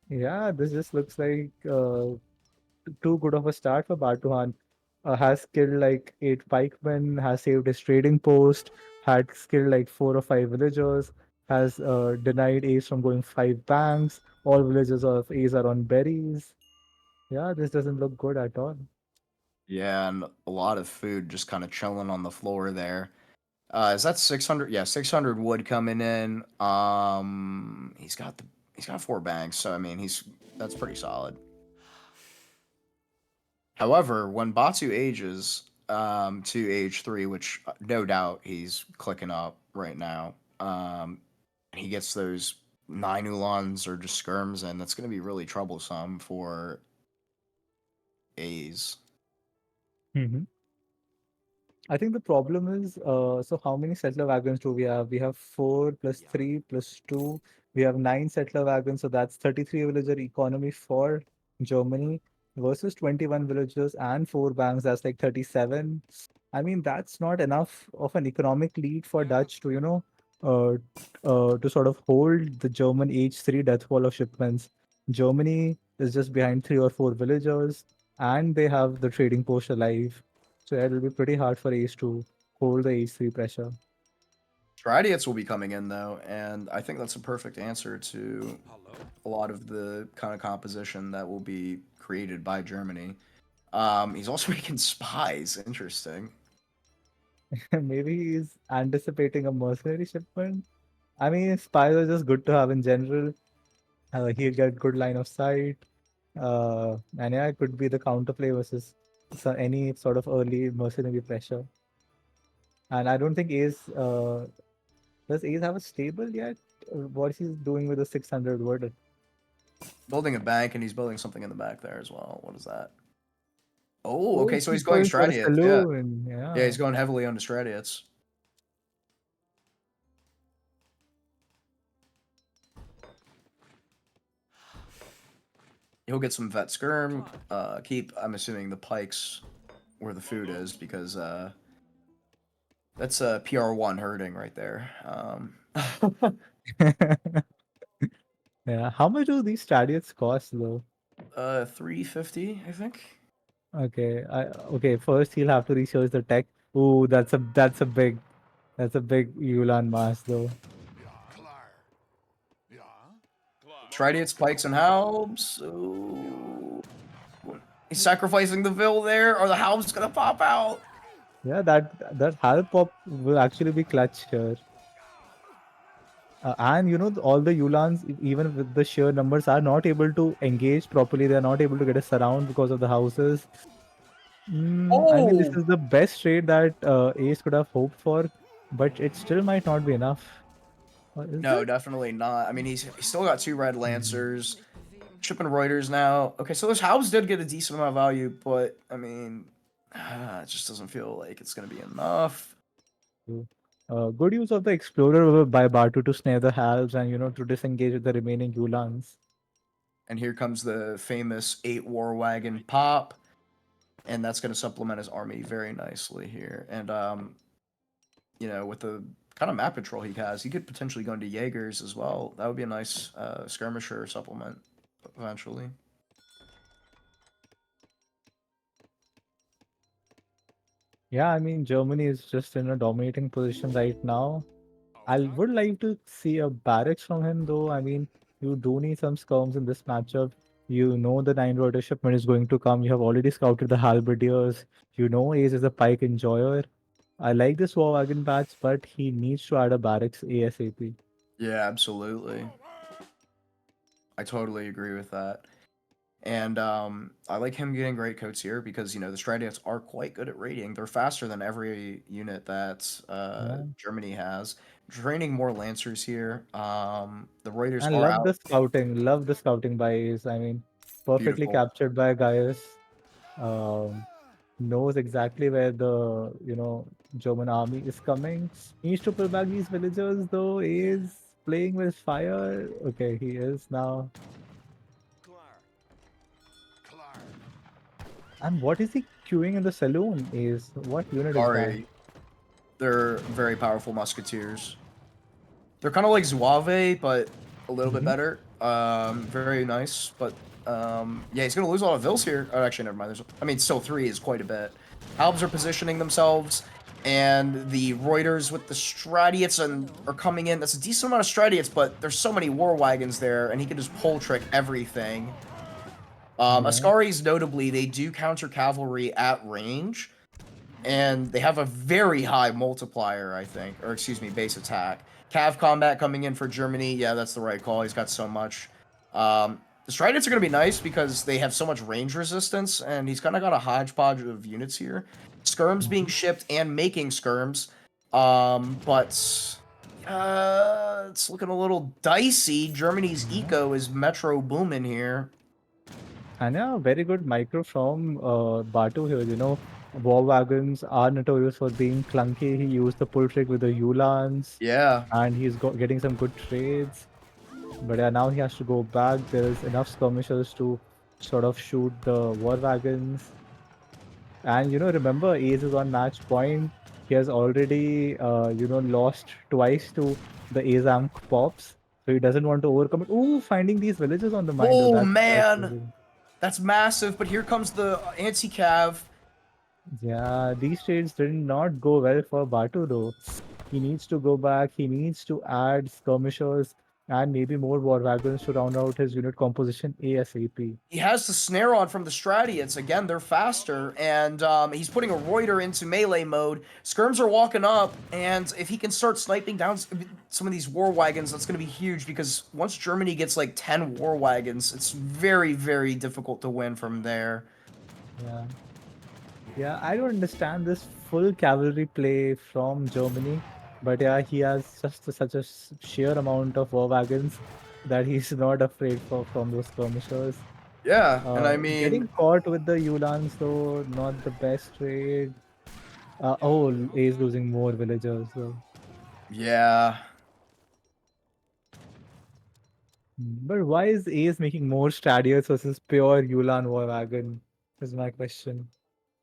Yeah, this just looks like too good of a start for Batuhan. Has killed like 8 pikemen, has saved his trading post, had killed like 4 or 5 villagers, has denied Ace from going 5 banks. All villagers of Ace are on berries. Yeah, this doesn't look good at all. Yeah, and a lot of food just kind of chilling on the floor there. Is that 600? Yeah, 600 wood coming in. He's got 4 banks, so I mean that's pretty solid. However, when Batu ages to age 3, which no doubt he's clicking up right now, he gets those 9 Ulans or just skirms, and that's going to be really troublesome for A's. I think the problem is, so how many settler wagons do we have? We have 4 plus 3 plus 2. We have 9 settler wagons, so that's 33 villager economy for Germany versus 21 villagers and 4 banks. That's like 37. I mean, that's not enough of an economic lead for Dutch to, uh, to sort of hold the German H3 death wall of shipments. Germany is just behind 3 or 4 villagers, and they have the trading post alive. So yeah, it'll be pretty hard for Ace to hold the H3 pressure. Stradiates will be coming in though, and I think that's a perfect answer to a lot of the kind of composition that will be created by Germany. He's also making spies. Interesting. Maybe he's anticipating a mercenary shipment. I mean, spies are just good to have in general. He'll get good line of sight. And yeah, it could be the counterplay versus any sort of early mercenary pressure. And I don't think Ace does Ace have a stable yet? What he's doing with the 600 word? Building a bank, and he's building something in the back there as well. What is that? Oh, Oh, okay, so he's he's going going for a Stradiates. Yeah, saloon. yeah, Yeah. he's going heavily on the Stradiates. He'll get some vet skirm. Keep. I'm assuming the pikes where the food is because that's a PR1 herding right there. Yeah. How much do these stadiums cost though? 350, I think. Okay. First he'll have to research the tech. Ooh, that's a big Yulan mass though. Stradiates, pikes, and halbs. Ooh. He's sacrificing the Vil there, or the halb's gonna pop out. Yeah, that half pop will actually be clutch here. And all the Yulans, even with the sheer numbers, are not able to engage properly. They're not able to get a surround because of the houses. I mean, this Oh is the best trade that Ace could have hoped for, but it still might not be enough. Or is no, it? definitely not. I mean, he's still got 2 red Hmm. lancers. Shipping Reuters now. Okay, so those halbs did get a decent amount of value, but I mean, it just doesn't feel like it's gonna be enough. True. Good use of the Explorer by Batu to snare the halves and to disengage with the remaining Yulans. And here comes the famous 8 war wagon pop, and that's gonna supplement his army very nicely here. And with the kind of map control he has, he could potentially go into Jaegers as well. That would be a nice skirmisher supplement eventually. Yeah, I mean, Germany is just in a dominating position right now. I would like to see a barracks from him, though. I mean, you do need some skirms in this matchup. You know the 9 rotor shipment is going to come. You have already scouted the halberdiers. You know Ace is a pike enjoyer. I like this war wagon patch, but he needs to add a barracks ASAP. Yeah, absolutely. I totally agree with that. And I like him getting great coats here because the Stradiates are quite good at raiding. They're faster than every unit that Yeah. Germany has. Training more Lancers here. The Raiders And are love the out. scouting. Love the scouting by Ace. I mean, perfectly Beautiful. captured by Gaius. Um, knows exactly where the German army is coming. Needs to pull back these villagers though. Is playing with fire. Okay, he is now. And what is he queuing in the saloon? Is what unit is that? Sorry. They're very powerful musketeers. They're kind of like Zouave, but a little bit Hmm. better. Very nice, but yeah, he's gonna lose a lot of vills here. Oh, actually, never mind. Still 3 is quite a bit. Halbs are positioning themselves, and the Reuters with the Stradiates are coming in. That's a decent amount of Stradiates, but there's so many war wagons there, and he can just pull trick everything. Yeah. Ascaris, notably, they do counter cavalry at range, and they have a very high multiplier, I think, or excuse me, base attack. Cav combat coming in for Germany. Yeah, that's the right call. He's got so much. The Stridents are going to be nice because they have so much range resistance, and he's kind of got a hodgepodge of units here. Skirms being shipped and making skirms. But it's looking a little dicey. Germany's eco is metro booming here. And yeah, very good micro from Batu here. You know, war wagons are notorious for being clunky. He used the pull trick with the Ulans, Yeah. and he's getting some good trades. But yeah, now he has to go back. There's enough skirmishers to sort of shoot the war wagons. And you know, remember, Ace is on match point. He has already, lost twice to the Aizamk pops. So he doesn't want to overcome it. Ooh, finding these villages on the mind. Oh, That's man. really... That's massive, but here comes the anti-cav. Yeah, these trades did not go well for Batu though. He needs to go back. He needs to add skirmishers and maybe more war wagons to round out his unit composition ASAP. He has the snare on from the Stradiates. Again, they're faster, and he's putting a Reuter into melee mode. Skirms are walking up, and if he can start sniping down some of these war wagons, that's going to be huge, because once Germany gets like 10 war wagons, it's very, very difficult to win from there. Yeah. Yeah, I don't understand this full cavalry play from Germany, but yeah, he has just such a sheer amount of war wagons that he's not afraid from those skirmishers. Yeah, and I mean, Getting caught with the Ulans though, not the best trade. Oh, A's losing more villagers. So. yeah. But why is A's making more Stradius versus pure Ulan war wagon? Is my question.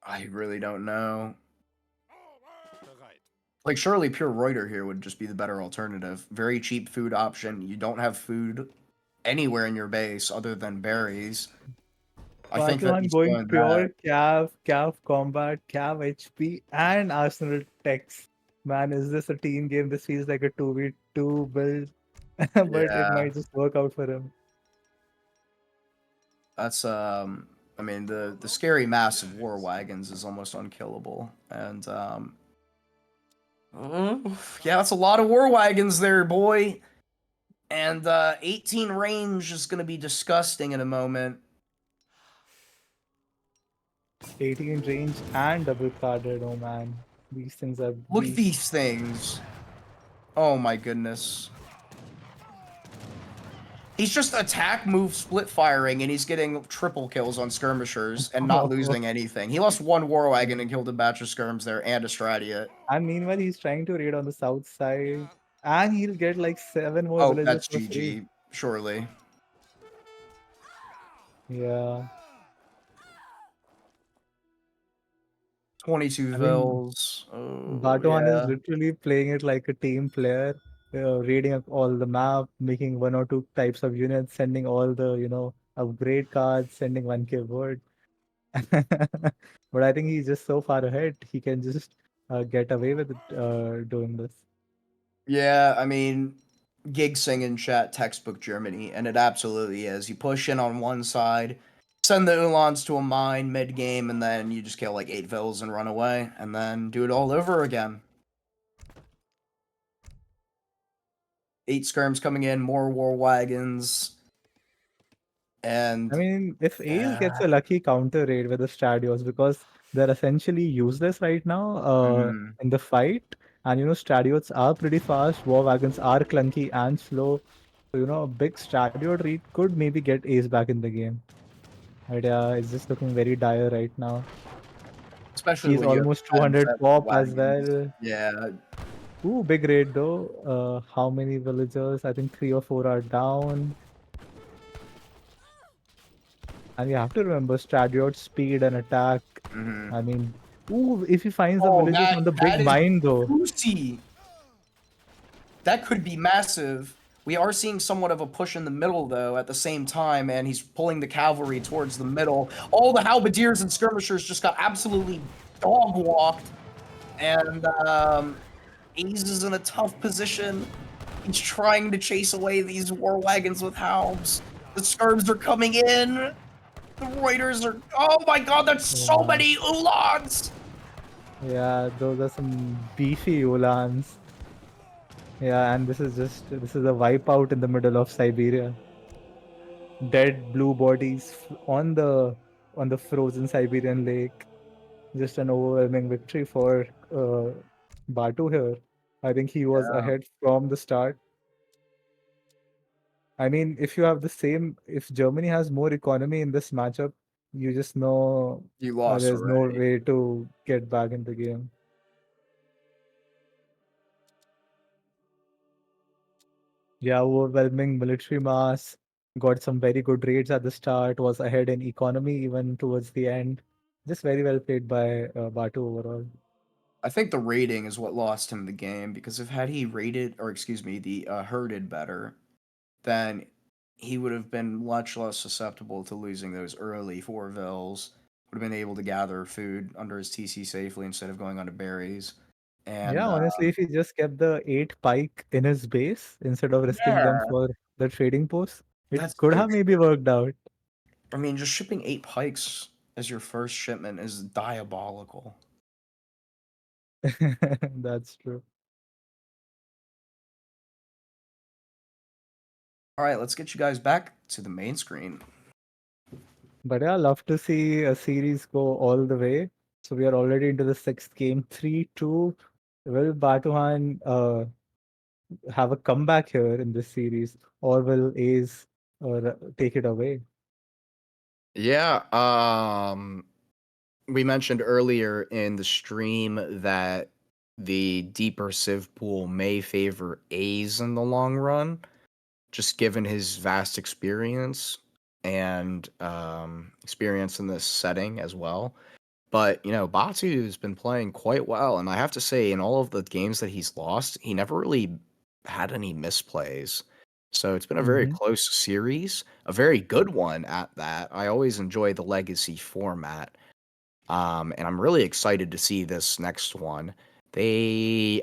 I really don't know. Like, surely pure Reuter here would just be the better alternative. Very cheap food option. You don't have food anywhere in your base other than berries. I think that Batuhann he's going going pure that. Cav combat, Cav HP, and Arsenal techs. Man, is this a team game? This feels like a 2v2 build, but it Yeah. might just work out for him. That's I mean, the scary mass of war wagons is almost unkillable. And yeah, that's a lot of war wagons there, boy. And 18 range is going to be disgusting in a moment. 18 range and double carded. Oh man, these things are Look at beast. these things. Oh my goodness. He's just attack, move, split firing, and he's getting triple kills on skirmishers and not losing anything. He lost one war wagon and killed a batch of skirms there and a Stradiate. And meanwhile, he's trying to raid on the south side, and he'll get like 7 more Oh, villages that's for free. GG, surely. Yeah. 22 I mean, vills. Oh, Batuhann is yeah. literally playing it like a team player, reading up all the map, making one or two types of units, sending all the, upgrade cards, sending 1K word. But I think he's just so far ahead, he can just get away with it, doing this. Yeah, I mean, gig sing chat textbook Germany, and it absolutely is. You push in on one side, send the Ulans to a mine mid-game, and then you just kill like 8 vills and run away, and then do it all over again. 8 skirms coming in, more war wagons, and I mean, if Ace gets a lucky counter raid with the Stradios, because they're essentially useless right now in the fight, and Stradios are pretty fast, War Wagons are clunky and slow, so a big Stradio raid could maybe get Ace back in the game. But yeah, it's just looking very dire right now. especially He's when you have almost 200 10 pop as wagons. well. Yeah, Ooh, big raid though. How many villagers? I think 3 or 4 are down. And you have to remember Stradiot's speed and attack. I mean, ooh, if he finds the Oh, villages on the big that is mine though. juicy. That could be massive. We are seeing somewhat of a push in the middle, though, at the same time, and he's pulling the cavalry towards the middle. All the halberdiers and skirmishers just got absolutely dog-walked, and Ace is in a tough position. He's trying to chase away these war wagons with halbs. The skirms are coming in. The Reuters are... Oh my god, that's so Wow. many Ulans! Yeah, those are some beefy Ulans. Yeah, and this is a wipeout in the middle of Siberia. Dead blue bodies on the frozen Siberian lake. Just an overwhelming victory for Batu here. I think he was Yeah. ahead from the start. I mean, if Germany has more economy in this matchup, you just know You lost there's no already. way to get back in the game. Yeah, overwhelming military mass, got some very good raids at the start, was ahead in economy even towards the end. Just very well played by Batu overall. I think the rating is what lost him the game because if had he rated or excuse me the herded better, then he would have been much less susceptible to losing those early four vills. Would have been able to gather food under his TC safely instead of going onto berries. And Yeah, honestly, if he just kept the 8 pike in his base instead of risking them yeah, for the trading post, it that's could so have maybe true. worked out. I mean, just shipping 8 pikes as your first shipment is diabolical. That's true. All right, let's get you guys back to the main screen. But yeah, love to see a series go all the way. So we are already into the sixth game, 3-2. Will Batuhan have a comeback here in this series, or will Ace take it away? Yeah, we mentioned earlier in the stream that the deeper Civ pool may favor A's in the long run, just given his vast experience and experience in this setting as well. But, Batu's been playing quite well, and I have to say, in all of the games that he's lost, he never really had any misplays. So it's been a very Hmm. close series, a very good one at that. I always enjoy the legacy format. And I'm really excited to see this next one. They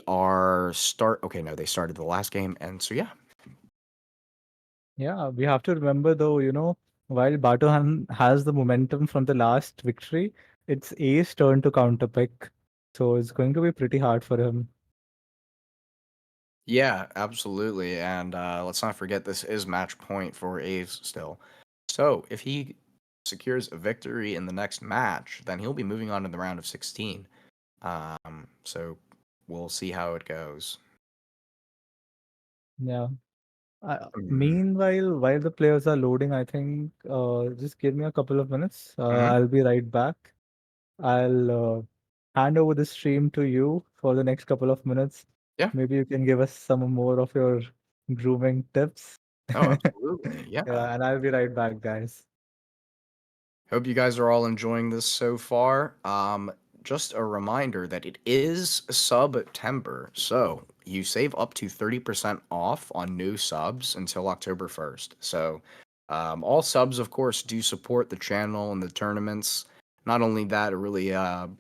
started the last game, and so yeah. Yeah, we have to remember though, while Batuhan has the momentum from the last victory, it's A's turn to counterpick. So it's going to be pretty hard for him. Yeah, absolutely. And let's not forget this is match point for A's still. So if he secures a victory in the next match, then he'll be moving on to the round of 16. So we'll see how it goes. Yeah. Mhm. Meanwhile, while the players are loading, I think just give me a couple of minutes. Mhm. I'll be right back. I'll hand over the stream to you for the next couple of minutes. Yeah. Maybe you can give us some more of your grooming tips. Oh, absolutely. Yeah. Yeah, and I'll be right back, guys. Hope you guys are all enjoying this so far. Just a reminder that it is September, so you save up to 30% off on new subs until October 1st. So, all subs, of course, do support the channel and the tournaments. Not only that, it really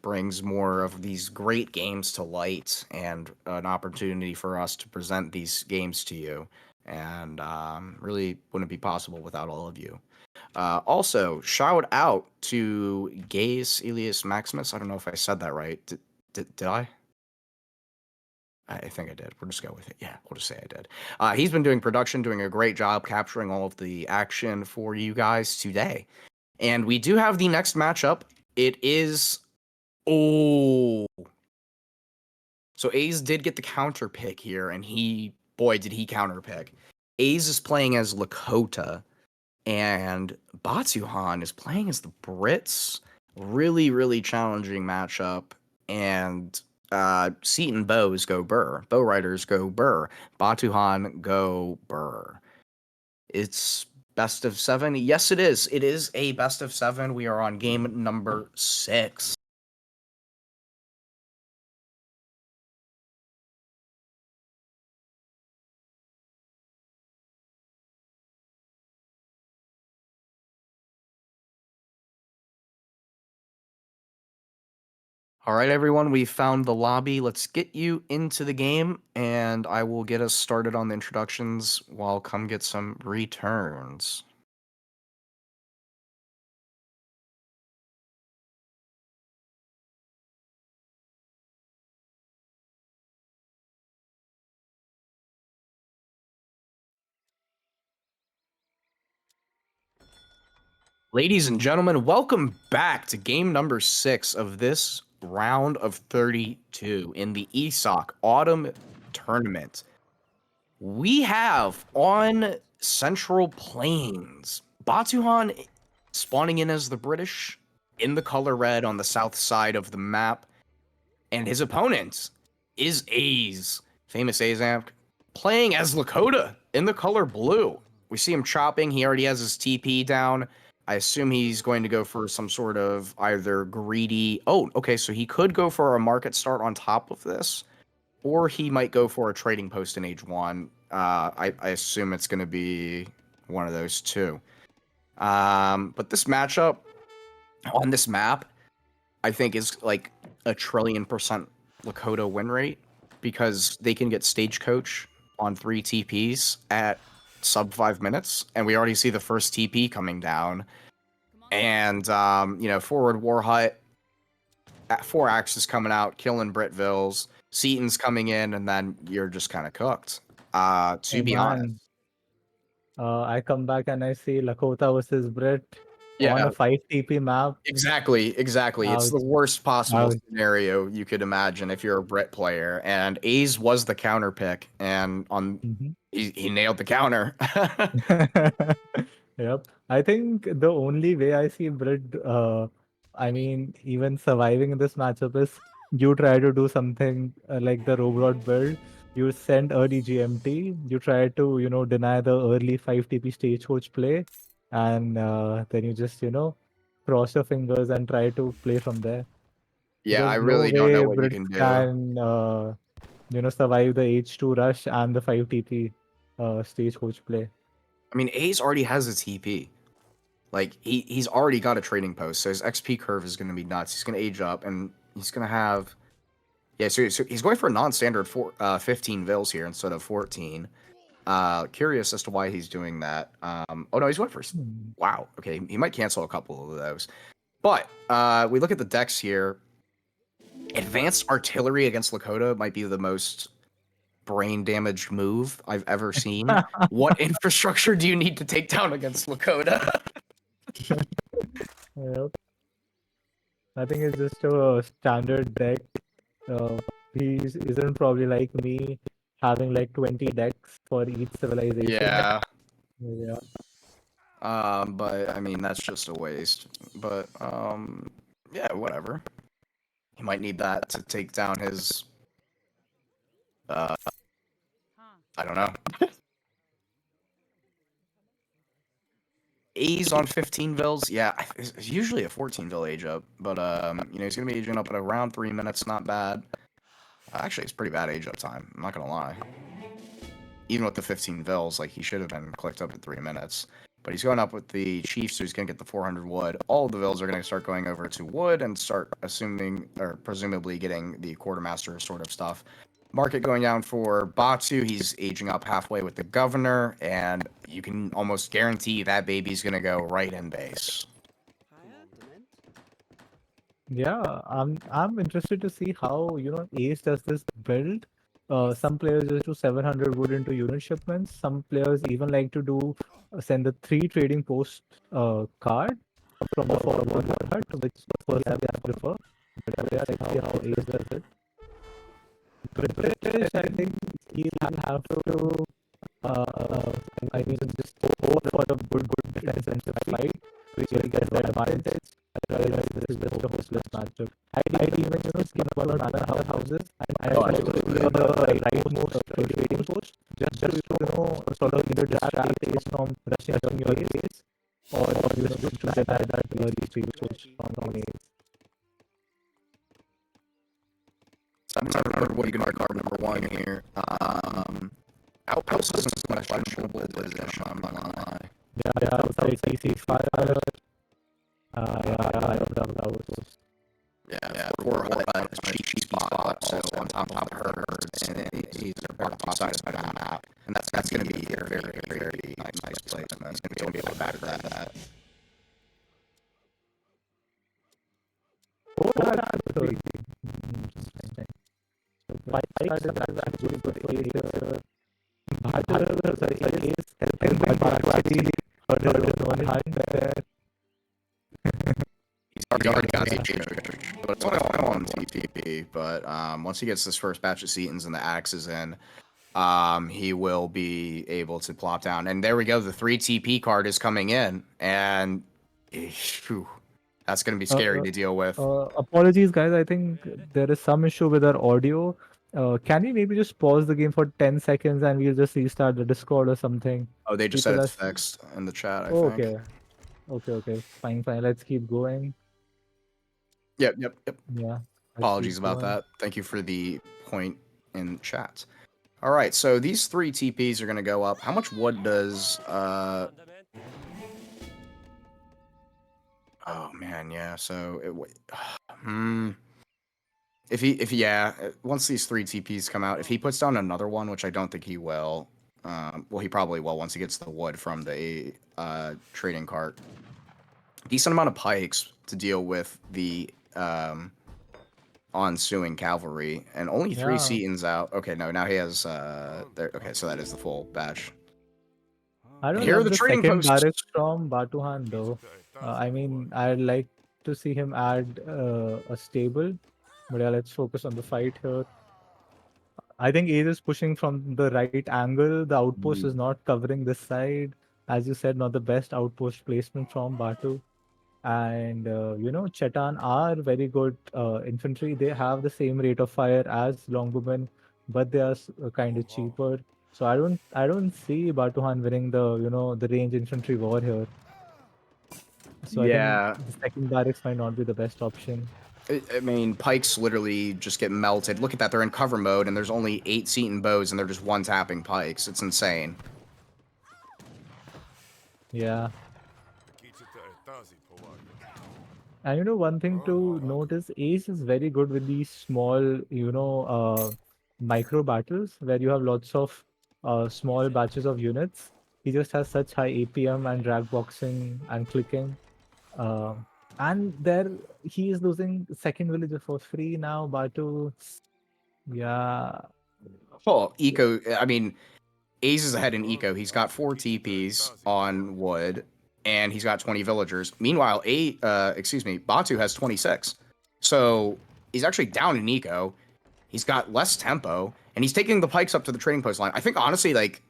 brings more of these great games to light and an opportunity for us to present these games to you. And really wouldn't be possible without all of you. Also, shout out to Gaius Elias Maximus. I don't know if I said that right. Did I? I think I did. We'll just go with it. Yeah, we'll just say I did. He's been doing production, doing a great job capturing all of the action for you guys today. And we do have the next matchup. It is. Oh. So A's did get the counter pick here, and boy, did he counter pick. A's is playing as Lakota. And Batuhann is playing as the Brits. Really, really challenging matchup. And Seton Bows go Burr. Bow Riders go Burr. Batuhann go Burr. It's best of seven. Yes, it is. It is a best of seven. We are on game number 6. All right, everyone, we found the lobby. Let's get you into the game, and I will get us started on the introductions while come get some returns. Ladies and gentlemen, welcome back to game number 6 of this round of 32 in the ESOC Autumn Tournament. We have on Central Plains Batuhann spawning in as the British in the color red on the south side of the map, and his opponent is famous Aizamk, playing as Dakota in the color blue. We see him chopping. He already has his TP down. I assume he's going to go for some sort of either greedy. Oh, okay. So he could go for a market start on top of this, or he might go for a trading post in age 1. I assume it's going to be one of those two. But this matchup on this map, I think, is like a 1,000,000,000% Lakota win rate because they can get stagecoach on 3 TPs at sub 5 minutes, and we already see the first TP coming down. And forward War Hut at 4 axes coming out, killing Britvilles, Seaton's coming in, and then you're just kind of cooked. To be honest. I come back and I see Lakota versus Brit on Yeah, a 5 TP map. exactly. It's the Ouch. worst possible Ouch. scenario you could imagine if you're a Brit player. And A's was the counter pick, and he nailed the counter. Yep. I think the only way I see Brit, even surviving in this matchup is you try to do something like the robot build. You send early GMT. You try to, deny the early 5 TP stagecoach play, and then you just, cross your fingers and try to play from there. Yeah, I Because no really don't know way what you Brits can do. can, survive the H2 rush and the 5 TP stagecoach play. I mean, A's already has a TP. Like, he's already got a trading post, so his XP curve is going to be nuts. He's going to age up, and he's going to have... Yeah, so he's going for a non-standard 15 Vils here instead of 14. Curious as to why he's doing that. Oh, no, he's going for... Wow, okay, he might cancel a couple of those. But we look at the decks here. Advanced Artillery against Lakota might be the most brain damaged move I've ever seen. What infrastructure do you need to take down against Lakota? Yep. I think it's just a standard deck. He isn't probably like me having like 20 decks for each civilization. Yeah. Yeah. But I mean that's just a waste. But yeah, whatever. He might need that to take down his I don't know. A's on 15 Vils, yeah, it's usually a 14 Vil age up, but he's gonna be aging up at around 3 minutes, not bad. Actually, it's pretty bad age up time, I'm not gonna lie. Even with the 15 Vils, like, he should have been clicked up at 3 minutes. But he's going up with the Chief, so he's gonna get the 400 wood. All of the Vils are gonna start going over to wood and start presumably getting the quartermaster sort of stuff. Market going down for Batu. He's aging up halfway with the governor, and you can almost guarantee that baby's gonna go right in base. Yeah, I'm interested to see how Ace does this build. Some players just do 700 wood into unit shipments. Some players even like to do send the 3 trading post card from the forward hut, which personally I prefer. But yeah, let's see how Ace does it. British, I think he'll have to just go for a good defensive fight, which will get the advantage. Otherwise, this is just a hostless matchup. I'd even skim about other houses and try to clear the rightmost trading post just to sort of either distract Ace from rushing your Ace or just to deny that early trading post from Ace. So I'm trying to remember what you can mark card number 1 here. Outpost isn't so much questionable position, I'm not gonna lie. Yeah, I would say ceasefire. I don't know that was. Yeah, or a cheap spot, so on top of herds, and these are both sides of the map, and that's going to be a very, very nice place, and that's going to be able to back that. Oh, that's really interesting. So, my side is actually good. Sorry, Ace helping Batu actually hurdle one hand there. He already got HH, but it's only on TP. But once he gets this first batch of Setons and the axes in, he will be able to plop down. And there we go. The 3 TP card is coming in, and phew, that's going to be scary to deal with. Apologies, guys. I think there is some issue with our audio. Can we maybe just pause the game for 10 seconds and we'll just restart the Discord or something? Oh, they just said People are. it's fixed in the chat, I Oh, think. okay. Okay. Fine. Let's keep going. Yep. Yeah. Let's Apologies keep about going. that. Thank you for the point in chat. All right, so these 3 TPs are going to go up. How much wood does oh man, yeah. So once these 3 TPs come out, if he puts down another one, which I don't think he will, well, he probably will once he gets the wood from the trading cart. Decent amount of pikes to deal with the ensuing cavalry, and only 3 Yeah. Setons out. Okay, no, now he has there. Okay, so that is the full batch. I And don't here are love the the trading second posts. barracks from Batuhann though. I mean, I'd like to see him add a stable. But yeah, let's focus on the fight here. I think Ace is pushing from the right angle. The outpost is not covering this side. As you said, not the best outpost placement from Batu. And Chetan are very good infantry. They have the same rate of fire as Longbowmen, but they are kind of cheaper. So I don't see Batuhan winning the range infantry war here. So I think Yeah, the second barracks might not be the best option. I mean, pikes literally just get melted. Look at that, they're in cover mode, and there's only 8 Seton bows, and they're just one-tapping pikes. It's insane. Yeah. And one thing to note is Ace is very good with these small, micro battles where you have lots of small batches of units. He just has such high APM and drag boxing and clicking. Um and there he is losing second villager for free now, Batu. Yeah. Well, Eco, I mean, Ace is ahead in Eco. He's got 4 TPs on wood, and he's got 20 villagers. Meanwhile, Batu has 26. So he's actually down in Eco. He's got less tempo, and he's taking the pikes up to the trading post line. I think honestly, like,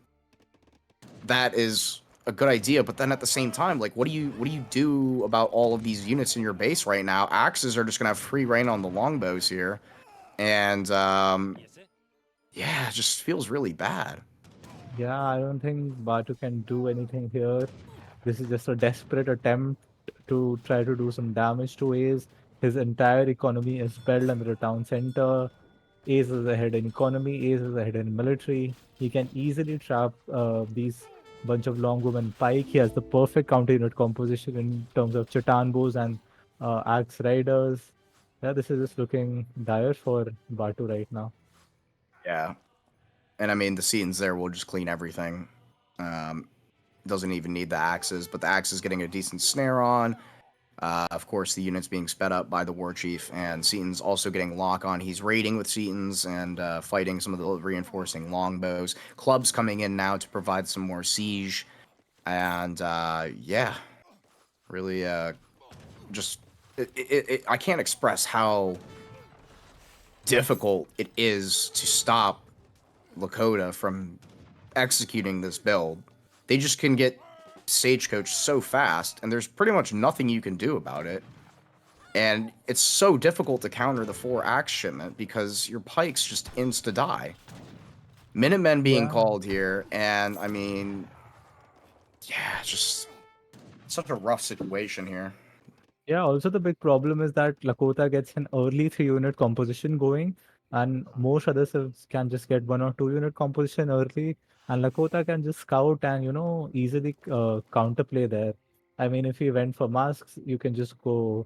that is a good idea, but then at the same time, like, what do you do about all of these units in your base right now? Axes are just gonna have free reign on the longbows here, and yeah, it just feels really bad. Yeah, I don't think Batu can do anything here. This is just a desperate attempt to try to do some damage to Ace. His entire economy is built under the town center. Ace is ahead in economy, Ace is ahead in military. He can easily trap these bunch of longbow pike. He has the perfect counter unit composition in terms of Chitan bows and axe riders. Yeah, this is just looking dire for Batu right now. Yeah, and I mean the Setons there will just clean everything. Doesn't even need the axes, but the axe is getting a decent snare on. Of course, the unit's being sped up by the war chief, and Seaton's also getting lock on. He's raiding with Seaton's and fighting some of the reinforcing longbows. Club's coming in now to provide some more siege, and yeah, really just I can't express how difficult it is to stop Lakota from executing this build. They just can get stagecoach so fast, and there's pretty much nothing you can do about it. And it's so difficult to counter the 4 axe shipment because your pikes just insta die. Minutemen being Yeah. called here, and I mean, yeah, just such a rough situation here. Yeah, also the big problem is that Lakota gets an early 3 unit composition going, and most other civs can just get 1 or 2 unit composition early, and Lakota can just scout and easily counterplay there. I mean, if he went for masks, you can just go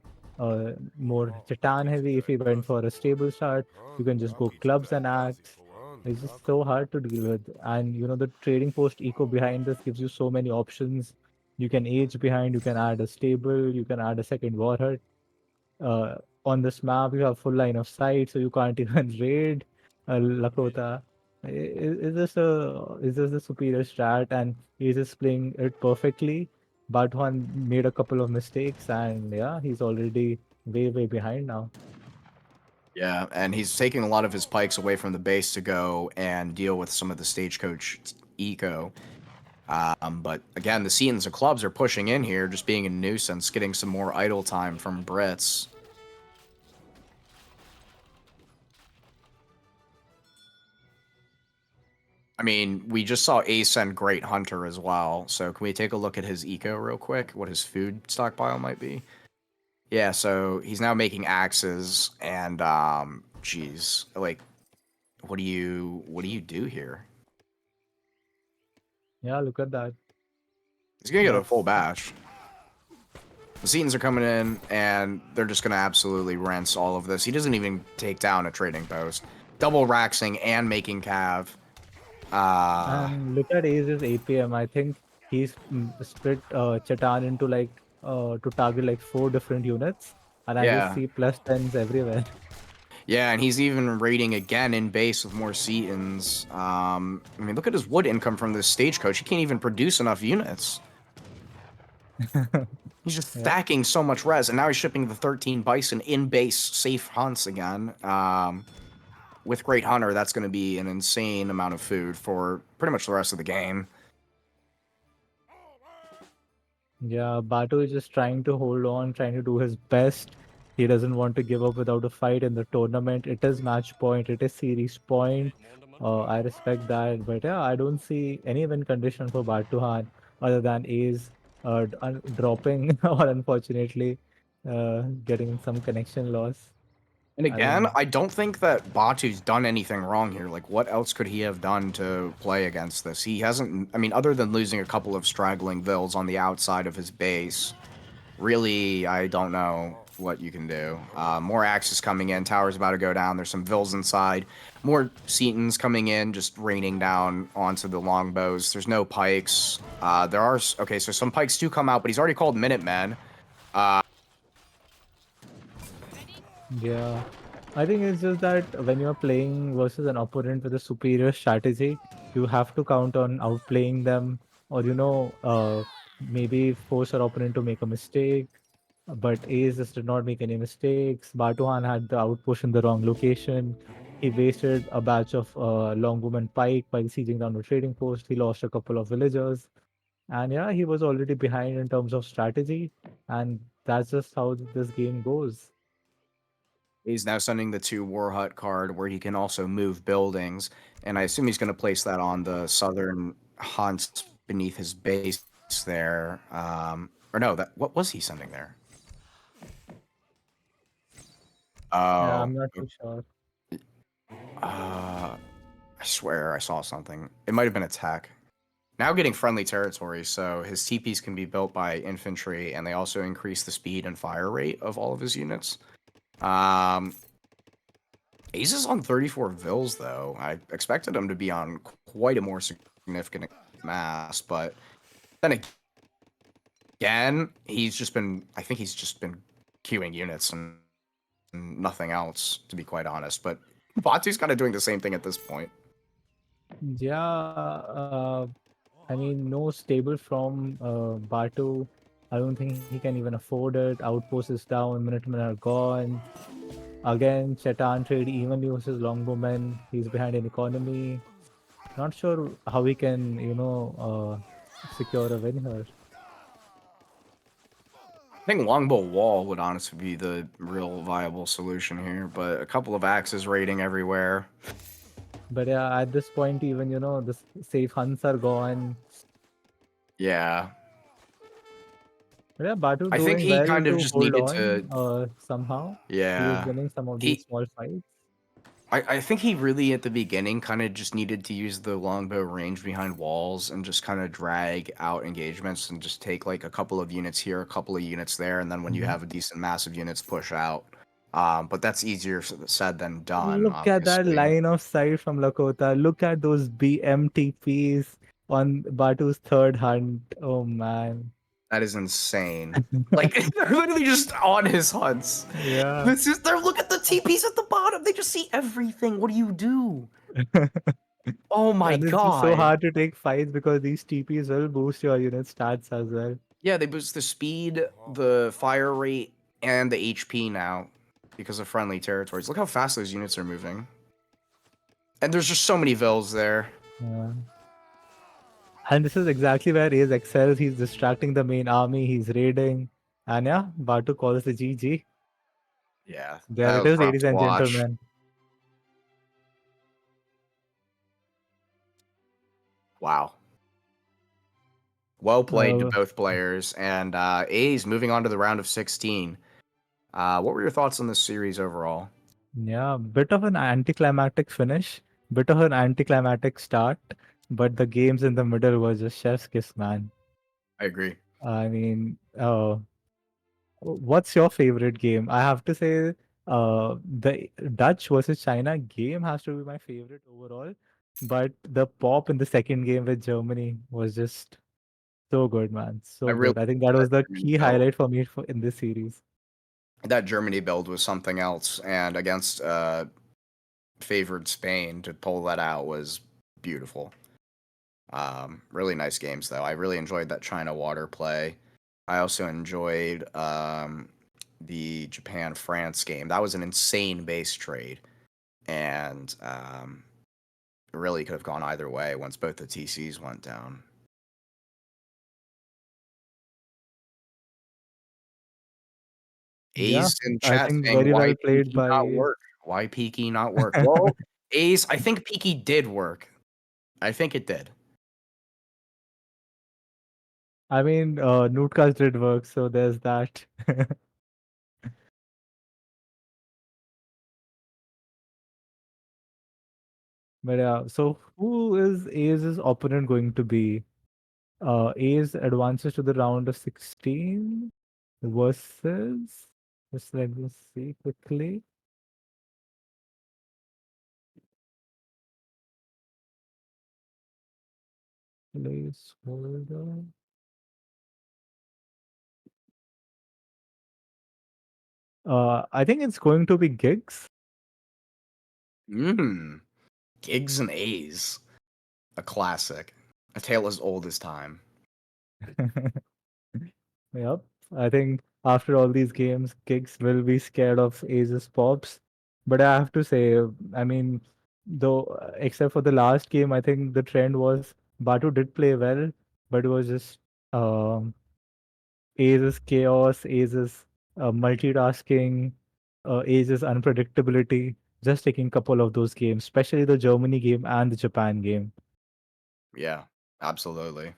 more Titan heavy. If he went for a stable start, you can just go clubs and axe. It's just so hard to deal with, and the trading post eco behind this gives you so many options. You can age behind, you can add a stable, you can add a second warhead. On this map, you have full line of sight, so you can't even raid Lakota. Is this a superior strat, and he's just playing it perfectly? Batuhann made a couple of mistakes, and yeah, he's already way behind now. Yeah, and he's taking a lot of his pikes away from the base to go and deal with some of the stagecoach eco. But again, the Seatons and clubs are pushing in here, just being a nuisance, getting some more idle time from Brits. I mean, we just saw Ace send Great Hunter as well, so can we take a look at his eco real quick? What his food stockpile might be? Yeah, so he's now making axes, and geez, like, what do you do here? Yeah, look at that. He's gonna get a full That's batch. The Seatons are coming in, and they're just gonna absolutely rinse all of this. He doesn't even take down a trading post. Double raxing and making cav. And look at Ace's APM. I think he's split Chatan into like to target like 4 different units, and I just Yeah. see plus tens everywhere. Yeah, and he's even raiding again in base with more Seatons. I mean, look at his wood income from this stagecoach. He can't even produce enough units. He's just Yeah. stacking so much res, and now he's shipping the 13 bison in base safe hunts again. With Great Hunter, that's going to be an insane amount of food for pretty much the rest of the game. Yeah, Batu is just trying to hold on, trying to do his best. He doesn't want to give up without a fight in the tournament. It is match point, it is series point. I respect that, but yeah, I don't see any win condition for Batuhan other than A's dropping or unfortunately getting some connection loss. And I again, think I don't think that Batu's done anything wrong here. Like, what else could he have done to play against this? He hasn't, I mean, other than losing a couple of straggling vills on the outside of his base, really, I don't know what you can do. More axes coming in, tower's about to go down, there's some vills inside. More Seatons coming in, just raining down onto the longbows. There's no pikes. There are, okay, so some pikes do come out, but he's already called Minutemen. yeah. I think it's just that when you're playing versus an opponent with a superior strategy, you have to count on outplaying them or, maybe force your opponent to make a mistake. But Ace just did not make any mistakes. Batuhan had the outpush in the wrong location. He wasted a batch of Longboom and Pike by sieging down the trading post. He lost a couple of villagers. And yeah, he was already behind in terms of strategy. And that's just how this game goes. He's now sending the 2 War Hut card where he can also move buildings, and I assume he's going to place that on the southern hunts beneath his base there. Or no, that what was he sending there? Yeah, Oh, I'm not too sure. I swear I saw something. It might have been a tech. Now getting friendly territory, so his TPs can be built by infantry, and they also increase the speed and fire rate of all of his units. Um, Ace is on 34 vills, though. I expected him to be on quite a more significant mass, but then again, I think he's just been queuing units and nothing else, to be quite honest. But Batu's kind of doing the same thing at this point. Yeah, I mean, no stable from Batu. I don't think he can even afford it. Outpost is down, Minutemen are gone. Again, Chetan trade evenly versus Longbowmen. He's behind in economy. Not sure how he can, secure a win here. I think Longbow Wall would honestly be the real viable solution here, but a couple of axes raiding everywhere. But yeah, at this point, even, the safe hunts are gone. Yeah. But yeah, Batu I think doing he well kind of to just hold needed on to, somehow. He is yeah. winning some of these He small fights. I think he really at the beginning kind of just needed to use the longbow range behind walls and just kind of drag out engagements and just take like a couple of units here, a couple of units there, and then when you Mhm. have a decent mass of units, push out. But that's easier said than done, Look at that obviously. line of sight from Lakota. Look at those BMTPs on Batu's third hunt. Oh man. That is insane. Like they're literally just on his hunts. Yeah. This is they're look at the TPs at the bottom. They just see everything. What do you do? Oh my And it's just so god. hard to take fights because these TPs will boost your unit stats as well. Yeah, they boost the speed, the fire rate, and the HP now because of friendly territories. Look how fast those units are moving. And there's just so many vills there. Yeah. And this is exactly where Ace excels. He's distracting the main army. He's raiding. And yeah, Batu calls the GG. Yeah, There that it was is, rough ladies to and watch. gentlemen. Wow. Well played to Uh, both players. And A's moving on to the round of 16. What were your thoughts on this series overall? yeah, bit of an anticlimactic finish, bit of an anticlimactic start, but the games in the middle were just chef's kiss, man. I agree. I mean, what's your favorite game? I have to say, the Dutch versus China game has to be my favorite overall. But the pop in the second game with Germany was just so good, man. I So really good. I think that that was the Germany key build. highlight for me in this series. That Germany build was something else, and against favored Spain to pull that out was beautiful. Really nice games though. I really enjoyed that China water play. I also enjoyed the Japan France game. That was an insane base trade, and it really could have gone either way once both the TCs went down. Yeah, Ace in I chat think saying, very "Why well played Peaky by not Ace. work? Why Peaky not work?" Well, Ace, I think Peaky did work. I think it did. I mean, Nootcast did work, so there's that. But yeah, so who is Ace's opponent going to be? Ace advances to the round of 16 versus. Just let me see quickly. Placeholder. I think it's going to be Gigs. Mm. Gigs and A's, a classic, a tale as old as time. Yep. I think after all these games, Gigs will be scared of Ace's pops. But I have to say, I mean, though, except for the last game, I think the trend was Batu did play well, but it was just um, Ace's chaos, Ace's multitasking, Ace's unpredictability, just taking a couple of those games, especially the Germany game and the Japan game. Yeah, absolutely.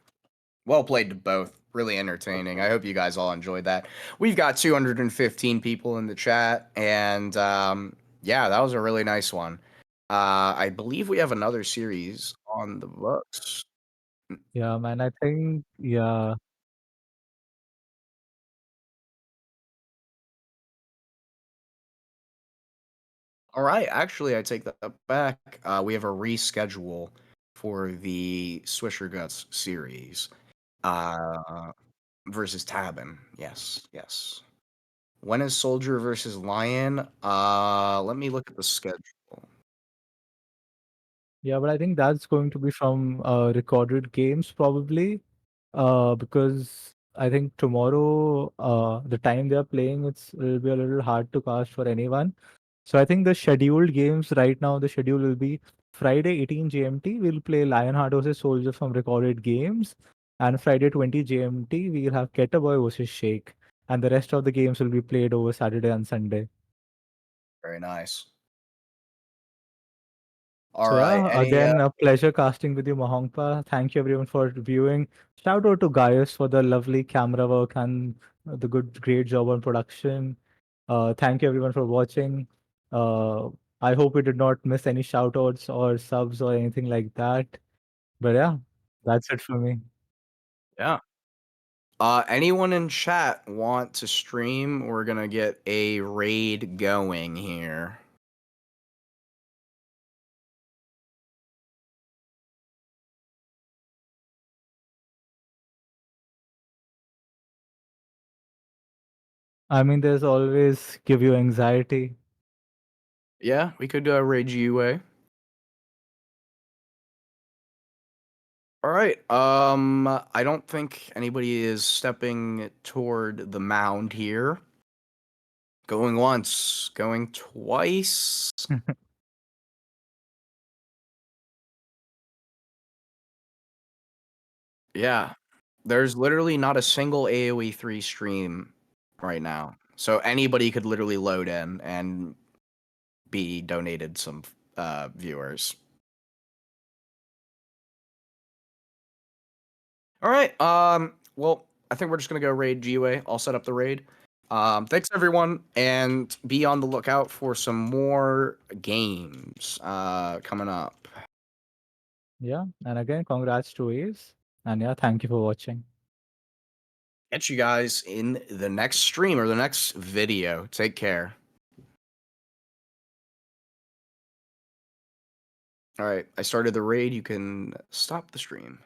Well played to both. Really entertaining. I hope you guys all enjoyed that. We've got 215 people in the chat, and yeah, that was a really nice one. I believe we have another series on the books. Yeah, man, I think, yeah. All right, actually, I take that back. We have a reschedule for the Swisher Guts series uh, versus Tabin. Yes, yes. When is Soldier versus Lion? Let me look at the schedule. Yeah, but I think that's going to be from recorded games probably, because I think tomorrow, the time they are playing, it'll be a little hard to cast for anyone. So I think the scheduled games right now, the schedule will be Friday 18 GMT. We'll play Lionheart versus Soldier from recorded games, and Friday 20 GMT we'll have Boy versus Shake, and the rest of the games will be played over Saturday and Sunday. Very nice. All So right. yeah, Any again, a pleasure casting with you, Mahongpa. Thank you everyone for viewing. Shout out to Gaius for the lovely camera work and the great job on production. Thank you everyone for watching. Uh, I hope we did not miss any shout outs or subs or anything like that. But yeah, that's it for me. yeah. Anyone in chat want to stream? We're gonna get a raid going here. I mean, there's always give you anxiety. Yeah, we could raid GUA. All right. I don't think anybody is stepping toward the mound here. Going once, going twice. Yeah. There's literally not a single AoE 3 stream right now. So anybody could literally load in and be donated some viewers. All right. Well, I think we're just gonna go raid GUA. I'll set up the raid. Thanks everyone, and be on the lookout for some more games coming up. Yeah, and again, congrats to Ace. And yeah, thank you for watching. Catch you guys in the next stream or the next video. Take care. All right, I started the raid. You can stop the stream.